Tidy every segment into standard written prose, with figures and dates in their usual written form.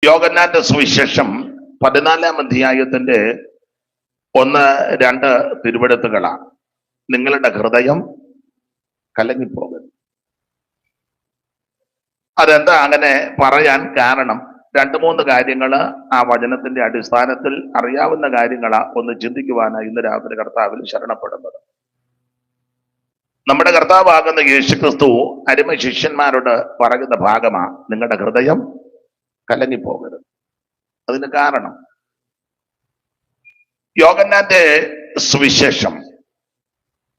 യോഹന്നാന്റെ സുവിശേഷം 14-ാം അധ്യായത്തിന്റെ 1-2 തിരുവെഴുത്തുകളാണ്. നിങ്ങളുടെ ഹൃദയം കലങ്ങിപ്പോകരുത്. അതെന്താ അങ്ങനെ പറയാൻ കാരണം? 2-3 കാര്യങ്ങൾ ആ വചനത്തിന്റെ അടിസ്ഥാനത്തിൽ അറിയാവുന്ന കാര്യങ്ങളാ ഒന്ന് ചിന്തിക്കുവാനാണ് ഇന്ന് രാത്രി കർത്താവിൽ ശരണപ്പെടുന്നത്. നമ്മുടെ കർത്താവാകുന്ന യേശുക്രിസ്തു അരുമ ശിഷ്യന്മാരോട് പറയുന്ന ഭാഗമാ, നിങ്ങളുടെ ഹൃദയം കലങ്ങിപ്പോകരുത്. അതിന് കാരണം യോഹന്നാന്റെ സുവിശേഷം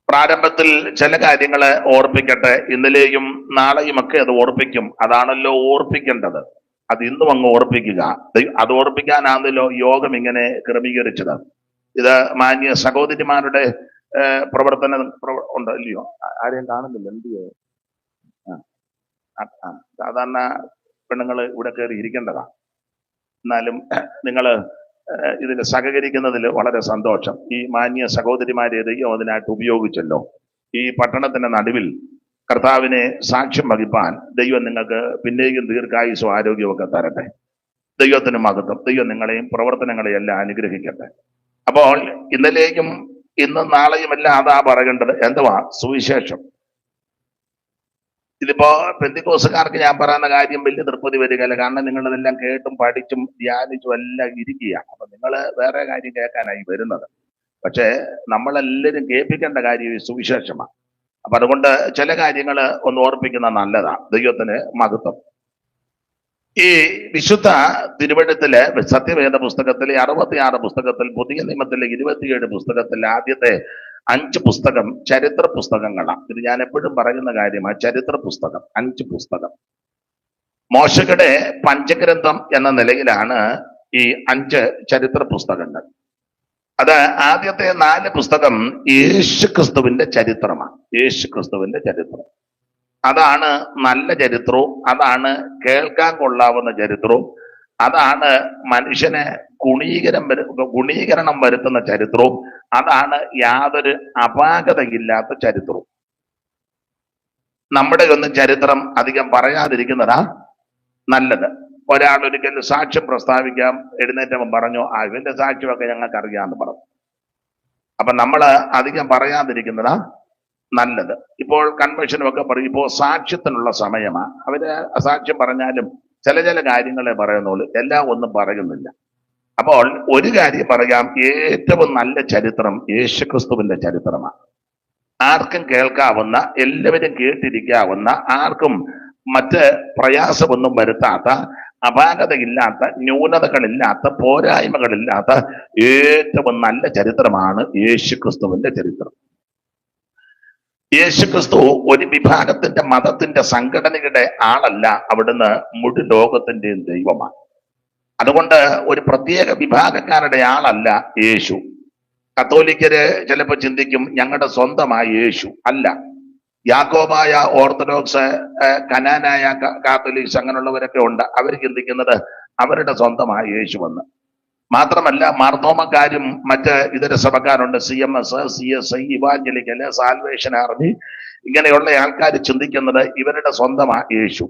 പ്രാരംഭത്തിൽ ചില കാര്യങ്ങളെ ഓർപ്പിക്കട്ടെ. ഇന്നലെയും നാളെയും ഒക്കെ അത് ഓർപ്പിക്കും. അതാണല്ലോ ഓർപ്പിക്കേണ്ടത്. അത് ഇന്നും അങ്ങ് ഓർപ്പിക്കുക. അത് ഓർപ്പിക്കാനാണല്ലോ യോഗം ഇങ്ങനെ ക്രമീകരിച്ചത്. ഇത് മാന്യ സഹോദരിമാരുടെ പ്രവർത്തനം ഉണ്ട് ഇല്ലയോ? ആരെയും കാണുന്നില്ല, എന്തിയോ? സാധാരണ പെണ്ണുങ്ങൾ ഇവിടെ കയറി ഇരിക്കേണ്ടതാ. എന്നാലും നിങ്ങൾ ഇതിൽ സഹകരിക്കുന്നതിൽ വളരെ സന്തോഷം. ഈ മാന്യ സഹോദരിമാരെ ദൈവം അതിനായിട്ട് ഉപയോഗിച്ചല്ലോ. ഈ പട്ടണത്തിന്റെ നടുവിൽ കർത്താവിനെ സാക്ഷ്യം വഹിപ്പാൻ ദൈവം നിങ്ങൾക്ക് പിന്നെയും ദീർഘായുസ്സും ആരോഗ്യവും ഒക്കെ തരട്ടെ. ദൈവത്തിന് മഹത്വം. ദൈവം നിങ്ങളെയും പ്രവർത്തനങ്ങളെയും എല്ലാം അനുഗ്രഹിക്കട്ടെ. അപ്പോൾ ഇന്നലെയും ഇന്നും നാളെയും എല്ലാം അതാ പറയേണ്ടത്. എന്തുവാ? സുവിശേഷം. ഇതിപ്പോ പെന്തിക്കോസുകാർക്ക് ഞാൻ പറയുന്ന കാര്യം വലിയ തൃപ്തി വരികയല്ല. കാരണം നിങ്ങളിതെല്ലാം കേട്ടും പഠിച്ചും ധ്യാനിച്ചും എല്ലാം ഇരിക്കുക. അപ്പൊ നിങ്ങൾ വേറെ കാര്യം കേൾക്കാനായി വരുന്നത്. പക്ഷെ നമ്മളെല്ലാവരും കേൾപ്പിക്കേണ്ട കാര്യം ഈ സുവിശേഷമാണ്. അപ്പൊ അതുകൊണ്ട് ചില കാര്യങ്ങൾ ഒന്ന് ഓർപ്പിക്കുന്ന നല്ലതാ. ദൈവത്തിന് മഹത്വം. ഈ വിശുദ്ധ തിരുവെഴുത്തിലെ സത്യവേദ പുസ്തകത്തിലെ 66 പുസ്തകത്തിൽ, പുതിയ നിയമത്തിലെ 27 പുസ്തകത്തിൽ ആദ്യത്തെ 5 പുസ്തകം ചരിത്ര പുസ്തകങ്ങളാണ്. ഇത് ഞാൻ എപ്പോഴും പറയുന്ന കാര്യമാണ്. ചരിത്ര പുസ്തകം 5 പുസ്തകം മോശയുടെ പഞ്ചഗ്രന്ഥം എന്ന നിലയിലാണ് ഈ 5 ചരിത്ര പുസ്തകങ്ങൾ. അത് ആദ്യത്തെ 4 പുസ്തകം യേശുക്രിസ്തുവിന്റെ ചരിത്രമാണ്. യേശുക്രിസ്തുവിന്റെ ചരിത്രം. അതാണ് നല്ല ചരിത്രവും, അതാണ് കൊള്ളാവുന്ന ചരിത്രവും, അതാണ് മനുഷ്യനെ ഗുണീകരണം വരുത്തുന്ന ചരിത്രവും, അതാണ് യാതൊരു അപാകതയില്ലാത്ത ചരിത്രവും. നമ്മുടെ ഒന്നും ചരിത്രം അധികം പറയാതിരിക്കുന്നതാ നല്ലത്. ഒരാൾ ഒരിക്കലും സാക്ഷ്യം പ്രസ്താവിക്കാം, എഴുന്നേറ്റവൻ പറഞ്ഞു, ഇവന്റെ സാക്ഷ്യമൊക്കെ ഞങ്ങൾക്ക് അറിയാമെന്ന് പറഞ്ഞു. അപ്പൊ നമ്മള് അധികം പറയാതിരിക്കുന്നതാ നല്ലത്. ഇപ്പോൾ കൺവെൻഷനുമൊക്കെ പറയും, ഇപ്പോൾ സാക്ഷ്യത്തിനുള്ള സമയമാണ്. അവര് അസാക്ഷ്യം പറഞ്ഞാലും ചില കാര്യങ്ങളെ പറയുന്നുള്ളൂ, എല്ലാം ഒന്നും പറയുന്നില്ല. അപ്പോൾ ഒരു കാര്യം പറയാം, ഏറ്റവും നല്ല ചരിത്രം യേശുക്രിസ്തുവിന്റെ ചരിത്രമാണ്. ആർക്കും കേൾക്കാവുന്ന, എല്ലാവരും കേട്ടിരിക്കാവുന്ന, ആർക്കും മറ്റ് പ്രയാസമൊന്നും വരുത്താത്ത, അപാകതയില്ലാത്ത, ന്യൂനതകളില്ലാത്ത, പോരായ്മകളില്ലാത്ത ഏറ്റവും നല്ല ചരിത്രമാണ് യേശുക്രിസ്തുവിന്റെ ചരിത്രം. യേശുക്രിസ്തു ഒരു വിഭാഗത്തിന്റെ മതത്തിന്റെ സംഘടനയുടെ ആളല്ല. അവിടുന്ന് മുഴു ലോകത്തിന്റെയും ദൈവമാണ്. അതുകൊണ്ട് ഒരു പ്രത്യേക വിഭാഗക്കാരുടെ ആളല്ല യേശു. കത്തോലിക്കര് ചിലപ്പോൾ ചിന്തിക്കും ഞങ്ങളുടെ സ്വന്തമായ യേശു അല്ല. യാക്കോബായ, ഓർത്തഡോക്സ്, കനാനായ കാത്തലിക്സ് അങ്ങനെയുള്ളവരൊക്കെ ഉണ്ട്. അവർ ചിന്തിക്കുന്നത് അവരുടെ സ്വന്തമായ യേശു എന്ന്. മാത്രമല്ല മാർത്തോമക്കാരും മറ്റ് ഇതര സഭക്കാരുണ്ട്. CMS, CSI, ഇവാഞ്ചലിക്കല്, സാൽവേഷൻ ആർമി, ഇങ്ങനെയുള്ള ആൾക്കാർ ചിന്തിക്കുന്നത് ഇവരുടെ സ്വന്തമായ യേശു.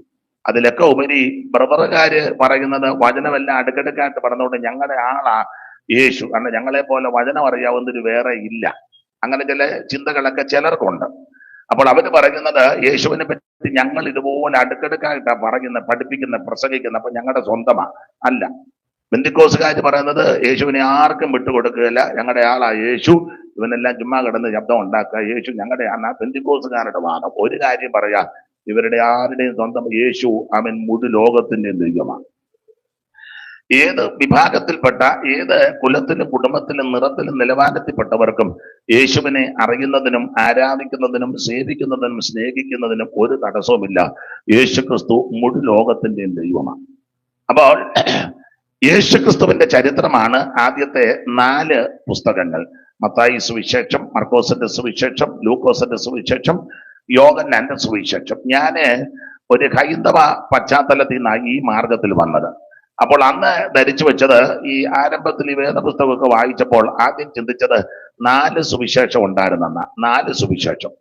അതിലൊക്കെ ഉപരി ബ്രദറുകാര് പറയുന്നത് വചനമെല്ലാം അടുക്കടുക്കായിട്ട് പറഞ്ഞുകൊണ്ട് ഞങ്ങളുടെ ആളാ യേശു, കാരണം ഞങ്ങളെ പോലെ വചനം അറിയാവുന്നൊരു വേറെ ഇല്ല. അങ്ങനെ ചില ചിന്തകളൊക്കെ ചിലർക്കുണ്ട്. അപ്പോൾ അവര് പറയുന്നത് യേശുവിനെ പറ്റി ഞങ്ങൾ ഇതുപോലെ അടുക്കടുക്കായിട്ടാ പറയുന്നത്, പഠിപ്പിക്കുന്നത്, പ്രസംഗിക്കുന്നത്. അപ്പൊ ഞങ്ങളുടെ സ്വന്തമാ അല്ല. പെന്തിക്കോസുകാര് പറയുന്നത് യേശുവിനെ ആർക്കും വിട്ടുകൊടുക്കുകയില്ല, ഞങ്ങളുടെ ആളാ യേശു, ഇവനെല്ലാം ചുമ്മാ കിടന്ന് ശബ്ദം ഉണ്ടാക്കുക, യേശു ഞങ്ങളുടെ ആണ് പെന്തിക്കോസുകാരുടെ വാദം. ഒരു കാര്യം പറയാ, ഇവരുടെ ആരുടെയും സ്വന്തം യേശു അവൻ മുഴു ലോകത്തിന്റെയും ദൈവമാണ്. ഏത് വിഭാഗത്തിൽപ്പെട്ട, ഏത് കുലത്തിലും കുടുംബത്തിലും നിറത്തിലും നിലവാരത്തിൽപ്പെട്ടവർക്കും യേശുവിനെ അറിയുന്നതിനും ആരാധിക്കുന്നതിനും സേവിക്കുന്നതിനും സ്നേഹിക്കുന്നതിനും ഒരു തടസ്സവുമില്ല. യേശുക്രിസ്തു മുഴു ലോകത്തിന്റെയും ദൈവമാണ്. അപ്പോൾ യേശുക്രിസ്തുവിന്റെ ചരിത്രമാണ് ആദ്യത്തെ 4 പുസ്തകങ്ങൾ. മത്തായി സുവിശേഷം, മർക്കോസിന്റെ സുവിശേഷം, ലൂക്കോസിന്റെ സുവിശേഷം, യോഹന്നാന്റെ സുവിശേഷം. ഞാന് ഒരു ഹൈന്ദവ പശ്ചാത്തലത്തിൽ നിന്നാണ് ഈ മാർഗത്തിൽ വന്നത്. അപ്പോൾ അന്ന് ധരിച്ചു വെച്ചത്, ഈ ആരംഭത്തിൽ ഈ വേദപുസ്തകമൊക്കെ വായിച്ചപ്പോൾ ആദ്യം ചിന്തിച്ചത് 4 സുവിശേഷം ഉണ്ടായിരുന്നെന്ന. 4 സുവിശേഷം.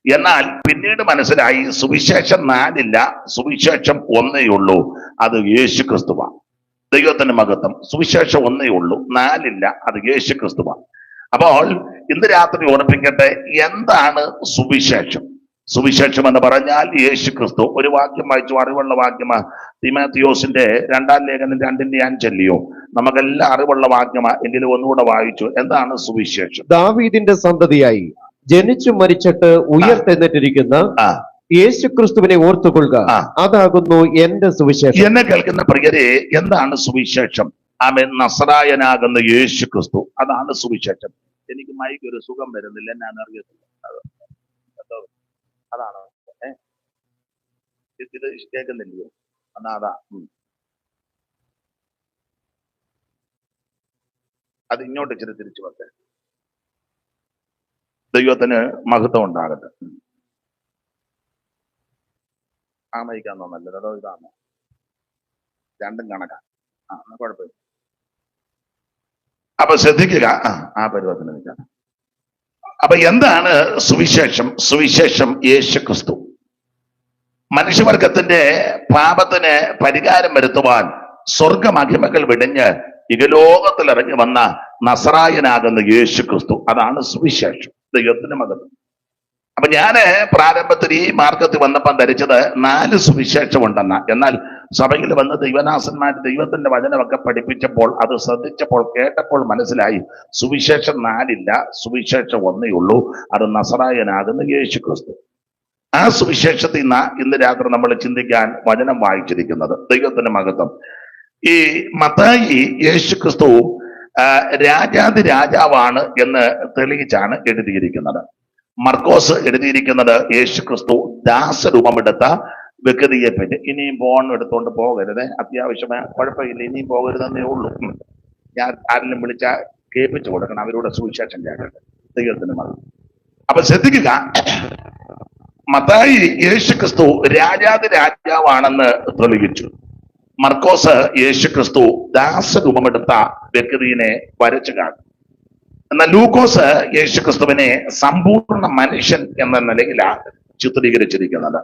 എന്നാൽ പിന്നീട് മനസ്സിലായി സുവിശേഷം 4 ഇല്ല, സുവിശേഷം 1 ഉള്ളൂ. അത് യേശുക്രിസ്തുവാണ്. ദൈവത്തിന്റെ മഹത്വം. സുവിശേഷം ഒന്നേ ഉള്ളൂ, നാലില്ല, അത് യേശു ക്രിസ്തുവാണ്. അപ്പോൾ ഇന്ന് രാത്രി ഓർപ്പിക്കട്ടെ, എന്താണ് സുവിശേഷം? സുവിശേഷം എന്ന് പറഞ്ഞാൽ യേശു ക്രിസ്തു. ഒരു വാക്യം വായിച്ചു, അറിവുള്ള വാക്യമാ, തിമോഥെയോസിന്റെ 2-ാം ലേഖനം 2:5 നമുക്കെല്ലാം അറിവുള്ള വാക്യമാ, എങ്കിലും ഒന്നുകൂടെ വായിച്ചു. എന്താണ് സുവിശേഷം? ദാവീദിന്റെ സന്തതിയായി ജനിച്ചു മരിച്ചിട്ട് ഉയർത്തെഴുന്നേറ്റിരിക്കുന്ന യേശു ക്രിസ്തുവിനെ ഓർത്തുകൊള്ളുക, അതാകുന്നു എന്റെ സുവിശേഷം. എന്നെ കേൾക്കുന്ന പ്രിയരെ, എന്താണ് സുവിശേഷം? ആമേൻ. നസറായനാകുന്ന യേശു ക്രിസ്തു, അതാണ് സുവിശേഷം. എനിക്ക് മൈക്ക് ഒരു സുഖം വരുന്നില്ല, ഞാൻ അറിയത്തില്ല. അതാണ് ഇത് കേൾക്കുന്നില്ലയോ? എന്നാ അതാ അത് ഇങ്ങോട്ട് ഇച്ചിരി തിരിച്ചു വരട്ടെ. ദൈവത്തിന് മഹത്വം ഉണ്ടാകട്ടെ. ആ മൈക്കാന്നോ നല്ലത്, അതോ ഇതാണോ? രണ്ടും കണക്കാണ്. കുഴപ്പമില്ല. അപ്പൊ ശ്രദ്ധിക്കുക, ആ പരുവത്തിന് നിൽക്കാം. അപ്പൊ എന്താണ് സുവിശേഷം? സുവിശേഷം യേശു ക്രിസ്തു. മനുഷ്യവർഗത്തിന്റെ പാപത്തിന് പരിഹാരം വരുത്തുവാൻ സ്വർഗമഹിമകൾ വെടിഞ്ഞ് ഇഹലോകത്തിൽ ഇറങ്ങി വന്ന നസറായനാകുന്ന യേശു ക്രിസ്തു, അതാണ് സുവിശേഷം. ദൈവത്തിന്റെ മകൻ. അപ്പൊ ഞാന് പ്രാരംഭത്തിൽ ഈ മാർഗത്തിൽ വന്നപ്പം ധരിച്ചത് 4 സുവിശേഷമുണ്ടെന്ന. എന്നാൽ സഭയിൽ വന്ന് ദൈവദാസന്മാർ ദൈവത്തിന്റെ വചനമൊക്കെ പഠിപ്പിച്ചപ്പോൾ, അത് ശ്രദ്ധിച്ചപ്പോൾ, കേട്ടപ്പോൾ മനസ്സിലായി, സുവിശേഷം 4ഇല്ല, സുവിശേഷം ഒന്നേ ഉള്ളൂ, അത് നസറായനാകുന്ന യേശു ക്രിസ്തു. ആ സുവിശേഷത്തിൽ ഇന്ന് രാത്രി നമ്മൾ ചിന്തിക്കാൻ വചനം വായിച്ചിരിക്കുന്നത്. ദൈവത്തിന്റെ മഹത്വം. ഈ മത്തായി യേശു ക്രിസ്തു രാജാതി രാജാവാണ് എന്ന് തെളിയിച്ചാണ് എഴുതിയിരിക്കുന്നത്. മർക്കോസ് എഴുതിയിരിക്കുന്നത് യേശു ക്രിസ്തു ദാസരൂപമെടുത്ത വ്യക്തിയെ പറ്റി. ഇനിയും ഫോൺ എടുത്തോണ്ട് പോകരുത്, അത്യാവശ്യമായ കുഴപ്പമില്ല, ഇനിയും പോകരുതെന്നേ ഉള്ളൂ. ഞാൻ ആരെങ്കിലും വിളിച്ചാൽ കേൾപ്പിച്ചു കൊടുക്കണം, അവരോട് സുവിശേഷം കേൾക്കട്ടെ. ദൈവത്തിന് മതി. അപ്പൊ ശ്രദ്ധിക്കുക, മത്തായി യേശു ക്രിസ്തു രാജാതി രാജാവാണെന്ന് തെളിയിച്ചു. മർക്കോസ് യേശു ക്രിസ്തു ദാസരൂപമെടുത്ത വ്യക്തിയെ വരച്ചു കാണും. എന്നാൽ ലൂക്കോസ് യേശു ക്രിസ്തുവിനെ സമ്പൂർണ്ണ മനുഷ്യൻ എന്ന നിലയിലാണ് ചിത്രീകരിച്ചിരിക്കുന്നത്.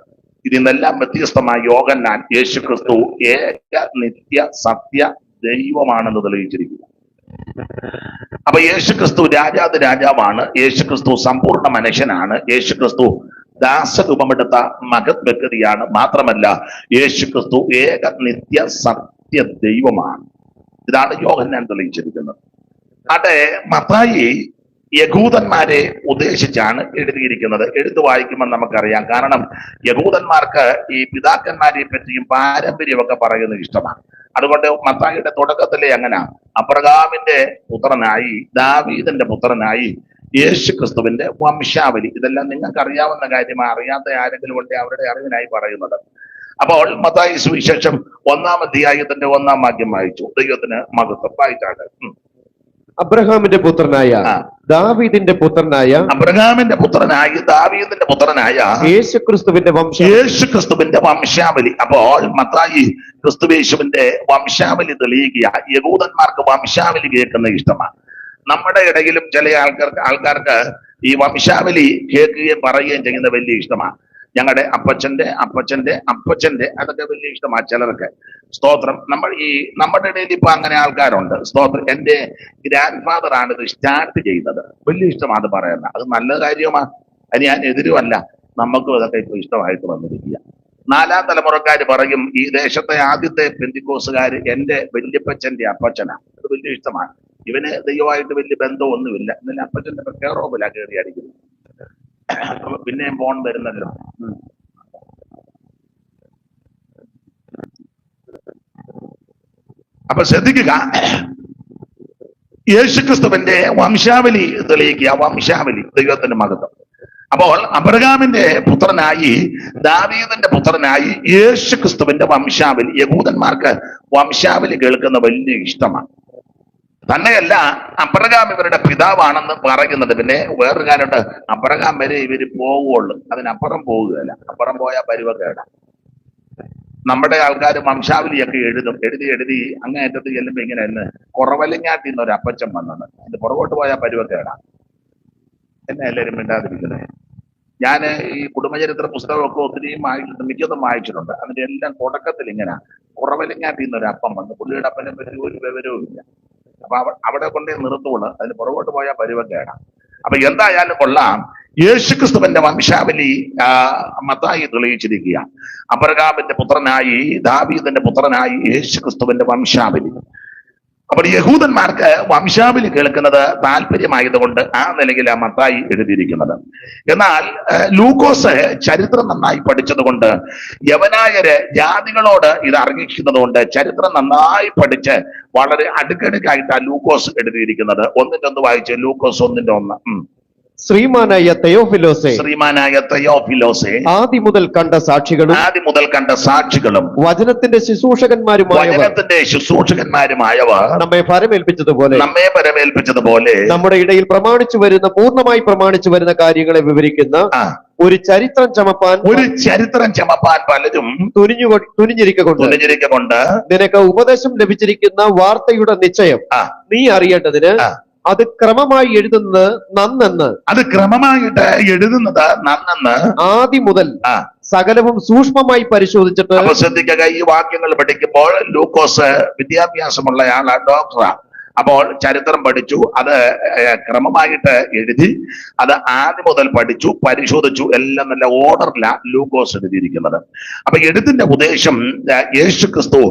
ഇതിൽ നിന്നെല്ലാം വ്യത്യസ്തമായ യോഹന്നാൻ യേശു ക്രിസ്തു ഏക നിത്യ സത്യ ദൈവമാണെന്ന് തെളിയിച്ചിരിക്കുന്നു. അപ്പൊ യേശു ക്രിസ്തു രാജാതി രാജാവാണ്, യേശു ക്രിസ്തു സമ്പൂർണ്ണ മനുഷ്യനാണ്, യേശു ക്രിസ്തു ദാസരൂപമെടുത്ത മഹത് വ്യക്തിയാണ്. മാത്രമല്ല, യേശു ക്രിസ്തു ഏക നിത്യ സത്യ ദൈവമാണ്. ഇതാണ് യോഹന്നാൻ തെളിയിച്ചിരിക്കുന്നത്. ആട്ടെ, മത്തായി യഹൂദന്മാരെ ഉദ്ദേശിച്ചാണ് എഴുതിയിരിക്കുന്നത്. എഴുത്ത് വായിക്കുമ്പോൾ നമുക്കറിയാം. കാരണം യഹൂദന്മാർക്ക് ഈ പിതാക്കന്മാരെ പറ്റിയും പാരമ്പര്യമൊക്കെ പറയുന്നത് ഇഷ്ടമാണ്. അതുകൊണ്ട് മത്തായിയുടെ തുടക്കത്തിലെ അങ്ങനെ അബ്രഹാമിന്റെ പുത്രനായി, ദാവീദിന്റെ പുത്രനായി, യേശു ക്രിസ്തുവിന്റെ വംശാവലി, ഇതെല്ലാം നിങ്ങൾക്ക് അറിയാവുന്ന കാര്യമാണ്. അറിയാത്ത ആരെങ്കിലും ഉണ്ട് അവരുടെ അറിവിനായി പറയുന്നത്. അപ്പോൾ മത്തായി സുവിശേഷം 1-ാം അധ്യായത്തിന്റെ 1-ാം വാക്യം വായിച്ചു. ദൈവത്തിന് മഹത്വം. വായിച്ചാണ്. അബ്രഹാമിന്റെ പുത്രനായ ദാവീദിന്റെ പുത്രനായ ദാവീദിന്റെ പുത്രനായ യേശുക്രിസ്തുവിന്റെ വംശാവലി. അപ്പോൾ മത്തായി ക്രിസ്തുവേശുവിന്റെ വംശാവലി തെളിയിക്കുക. യഹൂദന്മാർക്ക് വംശാവലി കേൾക്കുന്ന ഇഷ്ടമാണ്. നമ്മുടെ ഇടയിലും ചില ആൾക്കാർക്ക് ഈ വംശാവലി കേൾക്കുകയും പറയുകയും ചെയ്യുന്ന വലിയ ഇഷ്ടമാണ്. ഞങ്ങളുടെ അപ്പച്ചന്റെ അപ്പച്ചന്റെ അപ്പച്ചന്റെ അതൊക്കെ വലിയ ഇഷ്ടമാണ് ചിലർക്ക്. സ്തോത്രം. നമ്മുടെ ഇടയിൽ ഇപ്പൊ അങ്ങനെ ആൾക്കാരുണ്ട്. സ്തോത്രം. എന്റെ ഗ്രാൻഡ് ഫാദർ ആണ് ഇത് സ്റ്റാർട്ട് ചെയ്തത്. വലിയ ഇഷ്ടമാണ് അത് പറയുന്നത്. അത് നല്ല കാര്യമാണ്, അത് ഞാൻ എതിരുമല്ല. നമുക്കും അതൊക്കെ ഇപ്പൊ ഇഷ്ടമായിട്ട് വന്നിരിക്കുക. 4-ാം തലമുറക്കാർ പറയും, ഈ ദേശത്തെ ആദ്യത്തെ പെന്തിക്കോസുകാർ എന്റെ വല്യപ്പച്ചന്റെ അപ്പച്ചനാണ്. അത് വലിയ ഇഷ്ടമാണ്. ഇവന് ദൈവമായിട്ട് വലിയ ബന്ധമൊന്നുമില്ല. എന്നാലും അപ്പച്ചന്റെ പ്രത്യേകോപല കയറി അടിക്കുന്നു. പിന്നെയും ഫോൺ വരുന്നല്ലോ. അപ്പൊ ശ്രദ്ധിക്കുക, യേശുക്രിസ്തുവിന്റെ വംശാവലി തെളിയിക്കുക. വംശാവലി, ദൈവത്തിന്റെ മഹത്വം. അപ്പോൾ അബ്രഹാമിന്റെ പുത്രനായി, ദാവീദിന്റെ പുത്രനായി യേശുക്രിസ്തുവിന്റെ വംശാവലി. യഹൂദന്മാർക്ക് വംശാവലി കേൾക്കുന്ന വലിയ ഇഷ്ടമാണ്. തന്നെയല്ല, അബ്രഹാം ഇവരുടെ പിതാവാണെന്ന് പറയുന്നത്. പിന്നെ വേറൊരു കാര്യമുണ്ട്, അബ്രഹാം വരെ ഇവര് പോവുള്ളൂ, അതിനപ്പുറം പോകുകയല്ല. അപ്പുറം പോയാൽ പരുവക്കേട. നമ്മുടെ ആൾക്കാർ വംശാവലിയൊക്കെ എഴുതി അങ്ങേയറ്റത്ത് ചെല്ലുമ്പോ ഇങ്ങനെ എന്ന് കുറവലങ്ങാട്ടിൽ നിന്ന് ഒരു അപ്പച്ചൻ വന്നത്. ഇത് പുറകോട്ട് പോയാൽ പരുവക്കേട. എന്നെ എല്ലാവരും മിണ്ടാതിരിക്കുന്നത്. ഞാൻ ഈ കുടുംബചരിത്ര പുസ്തകമൊക്കെ ഒത്തിരിയും വായിച്ചിട്ടുണ്ട്, മിക്കതും വായിച്ചിട്ടുണ്ട്. അതിന്റെ എല്ലാം തുടക്കത്തിൽ ഇങ്ങനെ കുറവലിങ്ങാട്ടിൽ നിന്നൊരു അപ്പം വന്നു. പുള്ളിയുടെ അപ്പനെ പറ്റി ഒരു വിവരവും ഇല്ല. അപ്പൊ അവിടെ കൊണ്ടേ നിർത്തുള്ളൂ, അതിന് പുറകോട്ട് പോയാൽ പരുവക്കേടാ. അപ്പൊ എന്തായാലും കൊള്ളാം, യേശുക്രിസ്തുവിന്റെ വംശാവലി മത്തായി തെളിയിച്ചിരിക്കുക. അബ്രഹാമിന്റെ പുത്രനായി, ദാവീദിന്റെ പുത്രനായി യേശുക്രിസ്തുവിന്റെ വംശാവലി. അപ്പോൾ യഹൂദന്മാർക്ക് വംശാവലി കേൾക്കുന്നത് താല്പര്യമായതുകൊണ്ട് ആ നിലയിൽ ആ മത്തായി എഴുതിയിരിക്കുന്നത്. എന്നാൽ ലൂക്കോസ് ചരിത്രം നന്നായി പഠിച്ചതുകൊണ്ട്, യവനായര് ജാതികളോട് ഇത് അറിയിക്കുന്നത് കൊണ്ട് ചരിത്രം നന്നായി പഠിച്ച് വളരെ അടുക്കടുക്കായിട്ടാണ് ലൂക്കോസ് എഴുതിയിരിക്കുന്നത്. ഒന്നിന്റെ ഒന്ന് വായിച്ച്, ലൂക്കോസ് 1:1. ശ്രീമാനായ തെയോഫിലോസെ, ശ്രീമാനായ തെയോഫിലോസെ, ആദ്യം മുതൽ കണ്ട സാക്ഷികളും വചനത്തിന്റെ ശുശ്രൂഷകന്മാരുമായവർ നമ്മെ പരമേൽപ്പിച്ചതുപോലെ നമ്മുടെ ഇടയിൽ പൂർണ്ണമായി പ്രമാണിച്ചു വരുന്ന കാര്യങ്ങളെ വിവരിക്കുന്ന ഒരു ചരിത്രം ചമപ്പാൻ പലരും തുനിഞ്ഞിരിക്കൊണ്ട് നിനക്ക് ഉപദേശം ലഭിച്ചിരിക്കുന്ന വാർത്തയുടെ നിശ്ചയം നീ അറിയേണ്ടതിന് അത് ക്രമമായി എഴുതുന്നത് നന്നെന്ന് ആദ്യം മുതൽ സകലവും സൂക്ഷ്മമായി പരിശോധിച്ചിട്ട്. ശ്രദ്ധിക്കുക, ഈ വാക്യങ്ങൾ പഠിക്കുമ്പോൾ ലൂക്കോസ് വിദ്യാഭ്യാസമുള്ള ആളാണ്, ഡോക്ടറാ. അപ്പോൾ ചരിത്രം പഠിച്ചു, അത് ക്രമമായിട്ട് എഴുതി, അത് ആദ്യം മുതൽ പഠിച്ചു, പരിശോധിച്ചു, എല്ലാം നല്ല ഓർഡറിലാണ് ലൂക്കോസ് എഴുതിയിരിക്കുന്നത്. അപ്പൊ എഴുത്തിന്റെ ഉദ്ദേശം യേശുക്രിസ്തു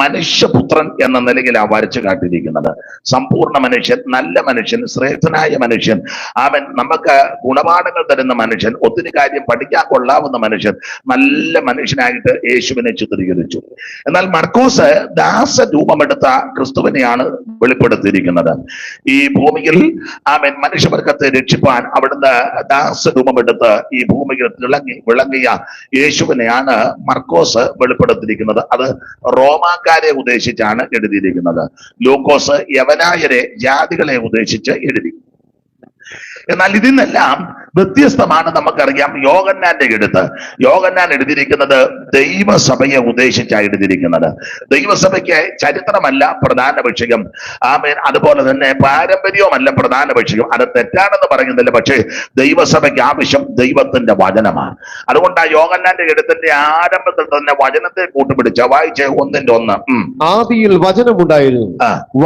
മനുഷ്യപുത്രൻ എന്ന നിലയിലാണ് വരച്ചു കാട്ടിയിരിക്കുന്നത്. സമ്പൂർണ്ണ മനുഷ്യൻ, നല്ല മനുഷ്യൻ, ശ്രേഷ്ഠനായ മനുഷ്യൻ, അവൻ നമുക്ക് ഗുണപാഠങ്ങൾ തരുന്ന മനുഷ്യൻ, ഒത്തിരി കാര്യം പഠിക്കാൻ കൊള്ളാവുന്ന മനുഷ്യൻ, നല്ല മനുഷ്യനായിട്ട് യേശുവിനെ ചിത്രീകരിച്ചു. എന്നാൽ മർക്കോസ് ദാസരൂപമെടുത്ത ക്രിസ്തുവിനെയാണ് വെളിപ്പെടുത്തിയിരിക്കുന്നത്. ഈ ഭൂമിയിൽ ആമേൻ മനുഷ്യവർഗത്തെ രക്ഷിപ്പാൻ അവിടുന്ന് ദാസരൂപമെടുത്ത് ഈ ഭൂമിയിൽ വിളങ്ങിയ യേശുവിനെയാണ് മർക്കോസ് വെളിപ്പെടുത്തിയിരിക്കുന്നത്. അത് റോമാക്കാരെ ഉദ്ദേശിച്ചാണ് എഴുതിയിരിക്കുന്നത്. ലൂക്കോസ് യവനായരെ, ജാതികളെ ഉദ്ദേശിച്ച് എഴുതി. എന്നാൽ ഇതിനെല്ലാം വ്യത്യസ്തമാണ്. നമുക്കറിയാം യോഹന്നാന്റെ യോഹന്നാൻ എഴുതിയിരിക്കുന്നത് ദൈവസഭയെ ഉദ്ദേശിച്ചാണ് എഴുതിയിരിക്കുന്നത്. ദൈവസഭയ്ക്ക് ചരിത്രമല്ല പ്രധാന വിഷയം, ആമേൻ, അതുപോലെ തന്നെ പാരമ്പര്യവുമല്ല പ്രധാന വിഷയം. അത് തെറ്റാണെന്ന് പറയുന്നില്ല, പക്ഷേ ദൈവസഭയ്ക്ക് ആവശ്യം ദൈവത്തിന്റെ വചനമാണ്. അതുകൊണ്ട് ആ യോഹന്നാന്റെ എഴുത്തിന്റെ ആരംഭത്തിൽ തന്നെ വചനത്തെ കൂട്ടുപിടിച്ച വായിച്ച് 1:1. ആദിയിൽ വചനമുണ്ടായിരുന്നു,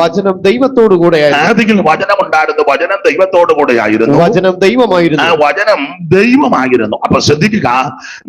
വചനം ദൈവത്തോടു കൂടെയായിരുന്നു. ആദിയിൽ വചനമുണ്ടായിരുന്നു, വചനം ദൈവത്തോടു കൂടെയായിരുന്നു, വചനം ദൈവമായിരുന്നു, വചനം ദൈവമായിരുന്നു. അപ്പൊ ശ്രദ്ധിക്കുക,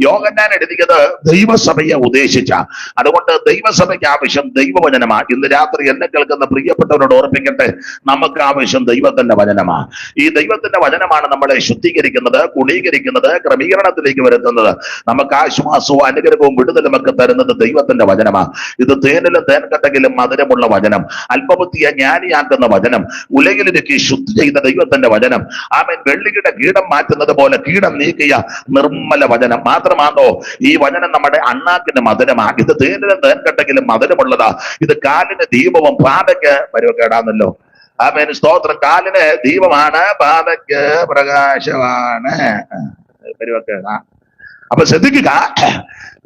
യോഹന്നാൻ എഴുതിയത് ദൈവസഭയെ ഉദ്ദേശിച്ച. അതുകൊണ്ട് ദൈവസഭയ്ക്ക് ആവശ്യം ദൈവവചനമാണ്. ഇന്ന് രാത്രി എന്നെ കേൾക്കുന്ന പ്രിയപ്പെട്ടവരോട് ഓർപ്പിക്കട്ടെ, നമുക്ക് ആവശ്യം ദൈവത്തിന്റെ വചനമാണ്. ഈ ദൈവത്തിന്റെ വചനമാണ് നമ്മളെ ശുദ്ധീകരിക്കുന്നത്, ഗുണീകരിക്കുന്നത്, ക്രമീകരണത്തിലേക്ക് വരുത്തുന്നത്. നമുക്ക് ആശ്വാസവും അനുഗ്രഹവും വിടുതലും ഒക്കെ തരുന്നത് ദൈവത്തിന്റെ വചനമാണ്. ഇത് തേനിലും തേൻകട്ടകിലും മധുരമുള്ള വചനം, അല്പബുദ്ധിയെ ജ്ഞാനിയാക്കുന്ന വചനം, ഉലകിലേക്ക് ശുദ്ധി ചെയ്ത ദൈവത്തിന്റെ വചനം, ആമേൻ, വെള്ളിയുടെ കീടം മാറ്റുന്നത് പോലെ കീടം നീക്കിയ നിർമ്മല വചനം മാത്രമാണോ ഈ വചനം നമ്മുടെ അണ്ണാക്കിന്റെ മധുരമാണ്. ഇത് തേനിലും തേൻകട്ടകിലും മധുരമുള്ളതാ. ഇത് കാലിന് ദീപവും പാതയ്ക്ക് പരുവക്കേടാന്നല്ലോ. ആമേൻ, സ്തോത്രം. കാലിന് ദീപമാണ്, പാതയ്ക്ക് പ്രകാശമാണ്. പരുവക്കേടാ. അപ്പൊ ശ്രദ്ധിക്കുക,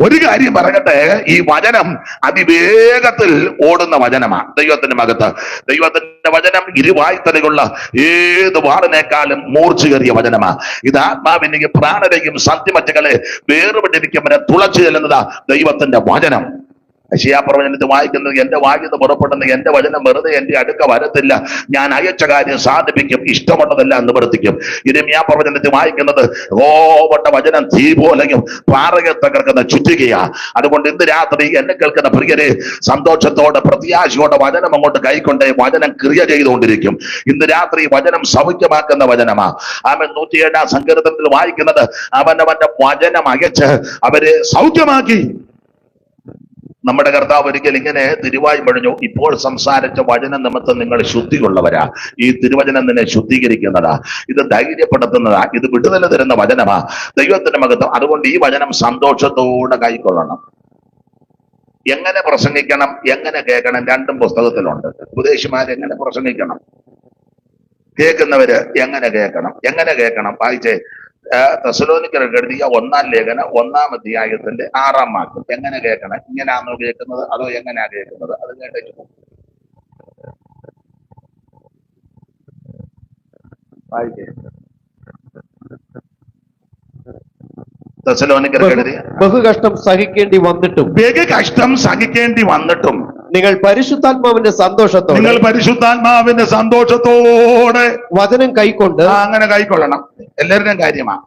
ഒരു കാര്യം പറയട്ടെ, ഈ വചനം അതിവേഗത്തിൽ ഓടുന്ന വചനമാണ്. ദൈവത്തിന്റെ മകത്ത് ദൈവത്തിന്റെ വചനം ഇരുവായ്ത്തലയുള്ള ഏത് വാളിനേക്കാളും മൂർച്ചയേറിയ വചനമാണ്. ഇത് ആത്മാവിനെയും പ്രാണനെയും സന്ധിമറ്റുകളെ വേറുപെട്ടിരിക്കും വരെ തുളച്ചു ചെല്ലുന്നതാ ദൈവത്തിന്റെ വചനം. യശയ്യാപ്രവചനത്തിൽ വായിക്കുന്നത്, എന്റെ വായിന്ന് പുറപ്പെടുന്ന എന്റെ വചനം വെറുതെ എന്റെ അടുക്ക വരത്തില്ല, ഞാൻ അയച്ച കാര്യം സാധിപ്പിക്കും, ഇഷ്ടമുള്ളതെല്ലാം നിവർത്തിക്കും. യിരെമ്യാപ്രവചനത്തിൽ വായിക്കുന്നത്, ഓവട്ട വചനം തീ പോലെയും പാറയെ തകർക്കുന്ന ചുറ്റുകയാ. അതുകൊണ്ട് ഇന്ന് രാത്രി എന്നെ കേൾക്കുന്ന പ്രിയരെ, സന്തോഷത്തോടെ പ്രത്യാശയോടെ വചനം അങ്ങോട്ട് കൈക്കൊണ്ട് വചനം ക്രിയ ചെയ്തുകൊണ്ടിരിക്കും. ഇന്ന് രാത്രി വചനം സൗഖ്യമാക്കുന്ന വചനമാ. അവൻ 107 സങ്കീർത്തനത്തിൽ വായിക്കുന്നത്, അവനവന്റെ വചനം അയച്ച് അവരെ സൗഖ്യമാക്കി. നമ്മുടെ കർത്താവ് ഒരിക്കൽ ഇങ്ങനെ തിരുവായി പഴിഞ്ഞു, ഇപ്പോൾ സംസാരിച്ച വചനം നിമിത്തം നിങ്ങൾ ശുദ്ധിയുള്ളവരാ. ഈ തിരുവചനം നിന്നെ ശുദ്ധീകരിക്കുന്നതാ, ഇത് ധൈര്യപ്പെടുത്തുന്നതാ, ഇത് വിടുതൽ തരുന്ന വചനമാ, ദൈവത്തിന്റെ മഹത്വം. അതുകൊണ്ട് ഈ വചനം സന്തോഷത്തോടെ കൈക്കൊള്ളണം. എങ്ങനെ പ്രസംഗിക്കണം, എങ്ങനെ കേൾക്കണം, രണ്ടും പുസ്തകത്തിലുണ്ട്. ഉപദേശിമാരെങ്ങനെ പ്രസംഗിക്കണം, കേൾക്കുന്നവര് എങ്ങനെ കേൾക്കണം. വായിച്ചേ, തെസ്സലോനിക്കർക്ക് എഴുതിയ 1-ാം ലേഖനം 1-ാം അധ്യായത്തിന്റെ 6-ാം വാക്യം. എങ്ങനെ കേൾക്കണം? ഇങ്ങനെയാണോ കേൾക്കുന്നത്, അതോ എങ്ങനെയാ കേൾക്കുന്നത്? അത് കേട്ടിട്ട് വായിക്കേ. തെസ്സലോനിക്കർക്ക് എഴുതിയ ബഹുകഷ്ടം സഹിക്കേണ്ടി വന്നിട്ടും ബഹുകഷ്ടം സഹിക്കേണ്ടി വന്നിട്ടും നിങ്ങൾ പരിശുദ്ധാത്മാവിന്റെ സന്തോഷത്തോടെ വചനം കൈക്കൊണ്ട് അങ്ങനെ കൈക്കൊള്ളണം. എല്ലാവരുടെയും കാര്യമാണ്.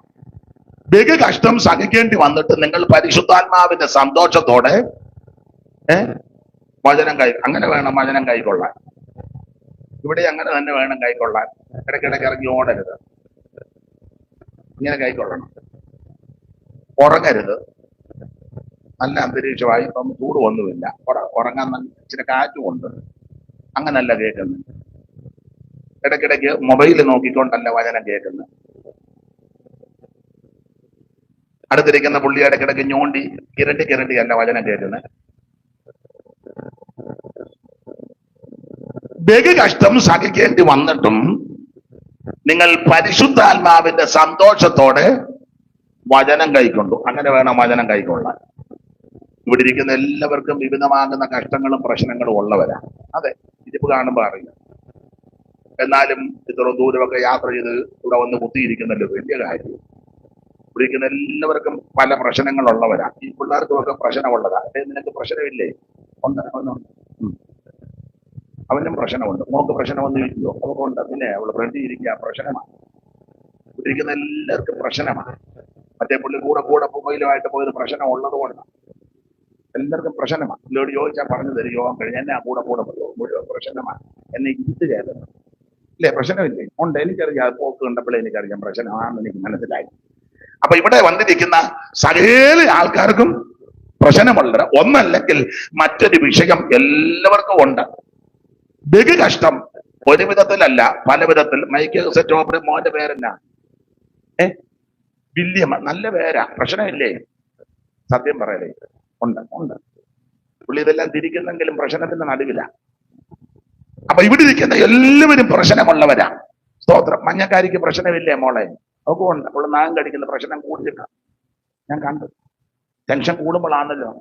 ബഹുകഷ്ടം സഹിക്കേണ്ടി വന്നിട്ട് നിങ്ങൾ പരിശുദ്ധാത്മാവിന്റെ സന്തോഷത്തോടെ അങ്ങനെ വേണം വചനം കൈക്കൊള്ളാൻ. ഇവിടെ അങ്ങനെ തന്നെ വേണം കൈക്കൊള്ളാൻ. ഇടയ്ക്കിടയ്ക്ക് ഇറങ്ങി ഓടരുത്, ഇങ്ങനെ കൈക്കൊള്ളണം. ഉറങ്ങരുത്. നല്ല അന്തരീക്ഷമായി, ഇപ്പം ചൂട് ഒന്നുമില്ല, ഉറങ്ങാൻ ഇച്ചിരി കാറ്റുമുണ്ട്, അങ്ങനല്ല കേൾക്കുന്നത്. ഇടയ്ക്കിടയ്ക്ക് മൊബൈൽ നോക്കിക്കൊണ്ടല്ല വചനം കേൾക്കുന്നത്. അടുത്തിരിക്കുന്ന പുള്ളി ഇടയ്ക്കിടയ്ക്ക് ഞോണ്ടി കിരണ്ടി അല്ല വചനം കേൾക്കുന്നത്. ബഹുകഷ്ടം സഹിക്കേണ്ടി വന്നിട്ടും നിങ്ങൾ പരിശുദ്ധാത്മാവിന്റെ സന്തോഷത്തോടെ വചനം കൈക്കൊണ്ടു. അങ്ങനെ വേണം വചനം കൈക്കൊള്ളാൻ. ഇവിടെ ഇരിക്കുന്ന എല്ലാവർക്കും വിവിധമാകുന്ന കഷ്ടങ്ങളും പ്രശ്നങ്ങളും ഉള്ളവരാ. അതെ, ഇരിപ്പ് കാണുമ്പോൾ അറിയാം. എന്നാലും ഇത്ര ദൂരമൊക്കെ യാത്ര ചെയ്ത് ഇവിടെ വന്ന് കുത്തിയിരിക്കുന്നല്ലോ വലിയ കാര്യം. ഇവിടെ ഇരിക്കുന്ന എല്ലാവർക്കും പല പ്രശ്നങ്ങളുള്ളവരാ. ഈ പിള്ളേർക്കുമൊക്കെ പ്രശ്നമുള്ളതാ. നിനക്ക് പ്രശ്നമില്ലേ? ഉണ്ട്, അവനും പ്രശ്നമുണ്ട്. മോക്ക് പ്രശ്നമൊന്നും ഇല്ലയോ? അവർക്ക് ഉണ്ട്. പിന്നെ അവള് ഫ്രണ്ടിൽ ഇരിക്കുക, പ്രശ്നമാണ്. ഇവിടെ ഇരിക്കുന്ന എല്ലാവർക്കും പ്രശ്നമാണ്. മറ്റേ പുള്ളി കൂടെ മൊബൈലുമായിട്ട് പോയത് പ്രശ്നം ഉള്ളത് കൊണ്ടാണ്. എല്ലാവർക്കും പ്രശ്നമാണ്. ഇതിലോട് ചോദിച്ചാൽ പറഞ്ഞു തരും. യോഗം കഴിഞ്ഞ് എന്നെ കൂടെ മുഴുവൻ പ്രശ്നമാണ്. എന്നെ ഇരുത്ത് കയറുന്നു ഇല്ലേ? പ്രശ്നമില്ലേ? ഉണ്ട്, എനിക്കറിയാം. പോക്ക് കണ്ടപ്പോഴേ എനിക്കറിയാം പ്രശ്നമാണെന്ന് എനിക്ക് മനസ്സിലായി. അപ്പൊ ഇവിടെ വന്നിരിക്കുന്ന സകല ആൾക്കാർക്കും പ്രശ്നമുള്ളത് ഒന്നല്ലെങ്കിൽ മറ്റൊരു വിഷയം എല്ലാവർക്കും ഉണ്ട്. ബഹുകഷ്ടം ഒരു വിധത്തിലല്ല, പല വിധത്തിൽ. മൈക്കിൾ സെറ്റോബ്രെ മോന്റെ പേരെന്നാ? വില്യം. നല്ല പേരാ. പ്രശ്നമില്ലേ? സത്യം പറയലേ? ഉണ്ട്. പുള്ളി ഇതെല്ലാം തിരിക്കുന്നെങ്കിലും പ്രശ്നത്തിന്റെ നടുവില. അപ്പൊ ഇവിടെ ഇരിക്കുന്ന എല്ലാവരും പ്രശ്നമുള്ളവരാ. സ്തോത്രം. മഞ്ഞക്കാരിക്ക് പ്രശ്നമില്ലേ മോളെ? ഒക്കെ ഉണ്ട്. അവള് നാഗം കടിക്കുന്ന പ്രശ്നം കൂടുതലാണ്. ഞാൻ കണ്ടു. ടെൻഷൻ കൂടുമ്പോഴാണല്ലോ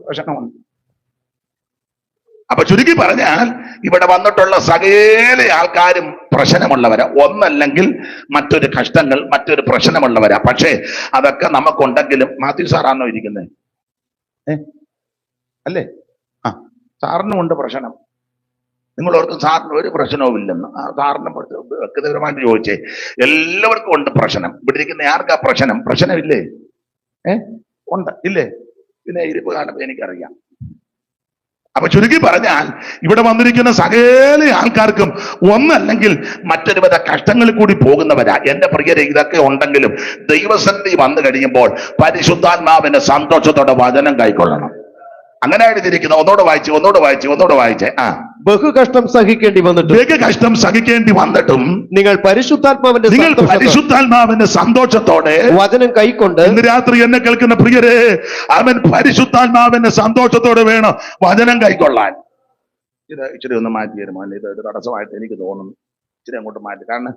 പ്രശ്നമുണ്ട്. അപ്പൊ ചുരുക്കി പറഞ്ഞാൽ ഇവിടെ വന്നിട്ടുള്ള സകല ആൾക്കാരും പ്രശ്നമുള്ളവരാ. ഒന്നല്ലെങ്കിൽ മറ്റൊരു കഷ്ടങ്ങൾ, മറ്റൊരു പ്രശ്നമുള്ളവരാ. പക്ഷേ അതൊക്കെ നമുക്കുണ്ടെങ്കിലും. മാത്യു സാറാണോ ഇരിക്കുന്നത്? അല്ലേ? സാറിനും ഉണ്ട് പ്രശ്നം. നിങ്ങൾ ഓർക്കും സാറിന് ഒരു പ്രശ്നവും ഇല്ലെന്ന്. സാറിന് വ്യക്തിപരമായിട്ട് ചോദിച്ചേ. എല്ലാവർക്കും ഉണ്ട് പ്രശ്നം. ഇവിടെ ഇരിക്കുന്ന ആർക്കാ പ്രശ്നം? പ്രശ്നമില്ലേ? ഉണ്ട്, ഇല്ലേ? പിന്നെ ഇരിപ്പ് കാണുമ്പോൾ എനിക്കറിയാം. അപ്പൊ ചുരുക്കി പറഞ്ഞാൽ ഇവിടെ വന്നിരിക്കുന്ന സകല ആൾക്കാർക്കും ഒന്നല്ലെങ്കിൽ മറ്റൊരു വിധ കഷ്ടങ്ങളിൽ കൂടി പോകുന്നവരാ. എന്റെ പ്രിയരെ, ഇതൊക്കെ ഉണ്ടെങ്കിലും ദൈവസന്നിധി വന്നു കഴിയുമ്പോൾ പരിശുദ്ധാത്മാവിന്റെ സന്തോഷത്തോടെ വചനം കൈക്കൊള്ളണം. അങ്ങനെ എഴുതിയിരിക്കുന്നു. ഒന്നോട് വായിച്ചേ. ബഹുകഷ്ടം സഹിക്കേണ്ടി വന്നിട്ടും നിങ്ങൾ പരിശുദ്ധാത്മാവിന്റെ സന്തോഷത്തോടെ വചനം കൈക്കൊണ്ട്. ഇന്ന് രാത്രി എന്നെ കേൾക്കുന്ന പ്രിയരെ, അവൻ പരിശുദ്ധാത്മാവിന്റെ സന്തോഷത്തോടെ വേണം വചനം കൈക്കൊള്ളാൻ. ഇത് ഇച്ചിരി ഒന്ന് മാറ്റി തരുമോ? ഇത് ഒരു തടസ്സമായിട്ട് എനിക്ക് തോന്നുന്നു. ഇച്ചിരി അങ്ങോട്ട് മാറ്റി. കാരണം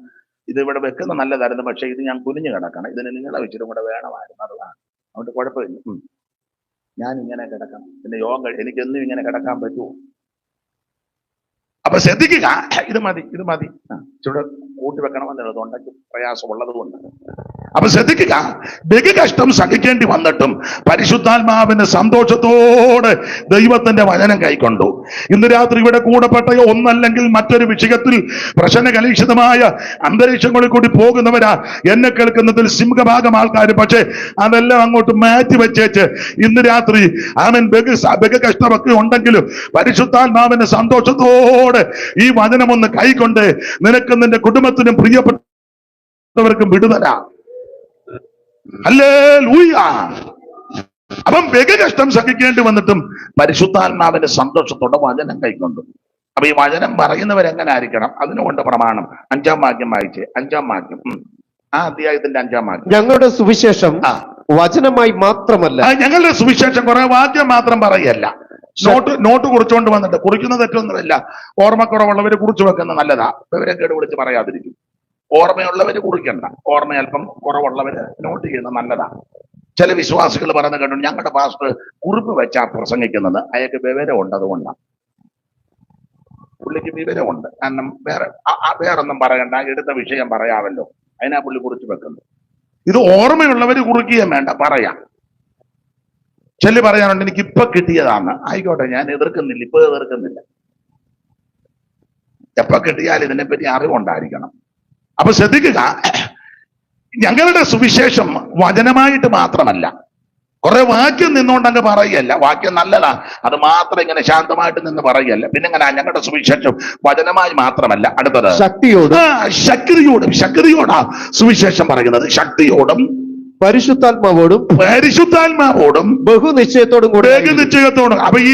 ഇത് ഇവിടെ വെക്കുന്ന നല്ലതായിരുന്നു, പക്ഷെ ഇത് ഞാൻ കുനിഞ്ഞു കിടക്കണം. ഇതിന് നിങ്ങളെ ഇച്ചിരി കൂടെ വേണമായിരുന്നു. അതാണ്. അതുകൊണ്ട് കുഴപ്പമില്ല. ഞാൻ ഇങ്ങനെ കിടക്കണം. പിന്നെ യോഗം എനിക്കെന്നും ഇങ്ങനെ കിടക്കാൻ പറ്റുമോ? അപ്പൊ ശ്രദ്ധിക്കുക. ഇത് മതി. ഇവിടെ കൂട്ടി വെക്കണമെന്നുള്ളത് തൊണ്ടയ്ക്ക് പ്രയാസമുള്ളത് കൊണ്ട്. അപ്പൊ ശ്രദ്ധിക്കുക. ബഹുകഷ്ടം സഹിക്കേണ്ടി വന്നിട്ടും പരിശുദ്ധാത്മാവിന്റെ സന്തോഷത്തോടെ ദൈവത്തിന്റെ വചനം കൈക്കൊണ്ടു. ഇന്ന് രാത്രി ഇവിടെ കൂടപ്പെട്ട ഒന്നല്ലെങ്കിൽ മറ്റൊരു വിഷയത്തിൽ പ്രശ്നകലുഷിതമായ അന്തരീക്ഷങ്ങളിൽ കൂടി പോകുന്നവരാ എന്നെ കേൾക്കുന്നതിൽ സിംഹഭാഗം ആൾക്കാർ. പക്ഷെ അതെല്ലാം അങ്ങോട്ട് മാറ്റി വെച്ചേച്ച് ഇന്ന് രാത്രി അവൻ ബഹുകഷ്ടമൊക്കെ ഉണ്ടെങ്കിലും പരിശുദ്ധാത്മാവിന്റെ സന്തോഷത്തോടെ ഈ വചനമൊന്ന് കൈക്കൊണ്ട് നിനക്കും നിന്റെ കുടുംബത്തിനും പ്രിയപ്പെട്ടവർക്കും വിടുതല. ഹല്ലേലൂയ. അപ്പം ബഹുകഷ്ടം സഹിക്കേണ്ടി വന്നിട്ടും പരിശുദ്ധാത്മാവിന്റെ സന്തോഷത്തോടെ വചനം കൈക്കൊണ്ടു. അപ്പൊ ഈ വചനം പറയുന്നവരെങ്ങനെ ആയിരിക്കണം? അതിനുകൊണ്ട് പ്രമാണം. 5-ാം വാക്യം വായിച്ചേ. 5-ാം വാക്യം. ആ അധ്യായത്തിന്റെ 5-ാം വാക്യം. ഞങ്ങളുടെ സുവിശേഷം വചനമായി മാത്രമല്ല. ഞങ്ങളുടെ സുവിശേഷം കുറെ വാക്യം മാത്രം പറയല്ല. നോട്ട് കുറിച്ചുകൊണ്ട് വന്നിട്ട്, കുറിക്കുന്ന തെറ്റൊന്നുമില്ല. ഓർമ്മക്കുറവുള്ളവര് കുറിച്ചു വെക്കുന്ന നല്ലതാ. ഇവരെ കേട് വിളിച്ച് പറയാതിരിക്കും. ഓർമ്മയുള്ളവര് കുറിക്കണ്ട. ഓർമ്മ അല്പം കുറവുള്ളവര് നോട്ട് ചെയ്യുന്നത് നല്ലതാ. ചില വിശ്വാസികൾ പറഞ്ഞു കേട്ടു, ഞങ്ങളുടെ പാസ്റ്റർ കുറിപ്പ് വെച്ചാ പ്രസംഗിക്കുന്നത്. അയാൾക്ക് വിവരമുണ്ട്, അതുകൊണ്ടാണ്. പുള്ളിക്ക് വിവരമുണ്ട്. കാരണം വേറൊന്നും പറയണ്ട, എടുത്ത വിഷയം പറയാമല്ലോ. അതിനാ പുള്ളി കുറിച്ച് വെക്കുന്നത്. ഇത് ഓർമ്മയുള്ളവര് കുറിക്കുകയും വേണ്ട, പറയാം. ചെല്ലി പറയാനുണ്ട് എനിക്ക് ഇപ്പൊ കിട്ടിയതാണ്, ആയിക്കോട്ടെ, ഞാൻ എതിർക്കുന്നില്ല, ഇപ്പൊ എതിർക്കുന്നില്ല. എപ്പോ കിട്ടിയാൽ ഇതിനെപ്പറ്റി അറിവുണ്ടായിരിക്കണം. അപ്പൊ ശ്രദ്ധിക്കുക, ഞങ്ങളുടെ സുവിശേഷം വചനമായിട്ട് മാത്രമല്ല, കുറെ വാക്യം നിന്നുകൊണ്ട് അങ്ങ് പറയുകയല്ല. വാക്യം നല്ലതാ, അത് മാത്രം ഇങ്ങനെ ശാന്തമായിട്ട് നിന്ന് പറയുകയല്ല. പിന്നെ എങ്ങനെ ഞങ്ങളുടെ സുവിശേഷം വചനമായി മാത്രമല്ല, അടുത്തത് ശക്തിയോടും. ശക്തിയോടാ സുവിശേഷം പറയുന്നത്, ശക്തിയോടും പരിശുദ്ധാത്മാവോടും ബഹുനിശ്ചയത്തോടും കൂടെ. ബഹുനിശ്ചയത്തോടും. അപ്പൊ ഈ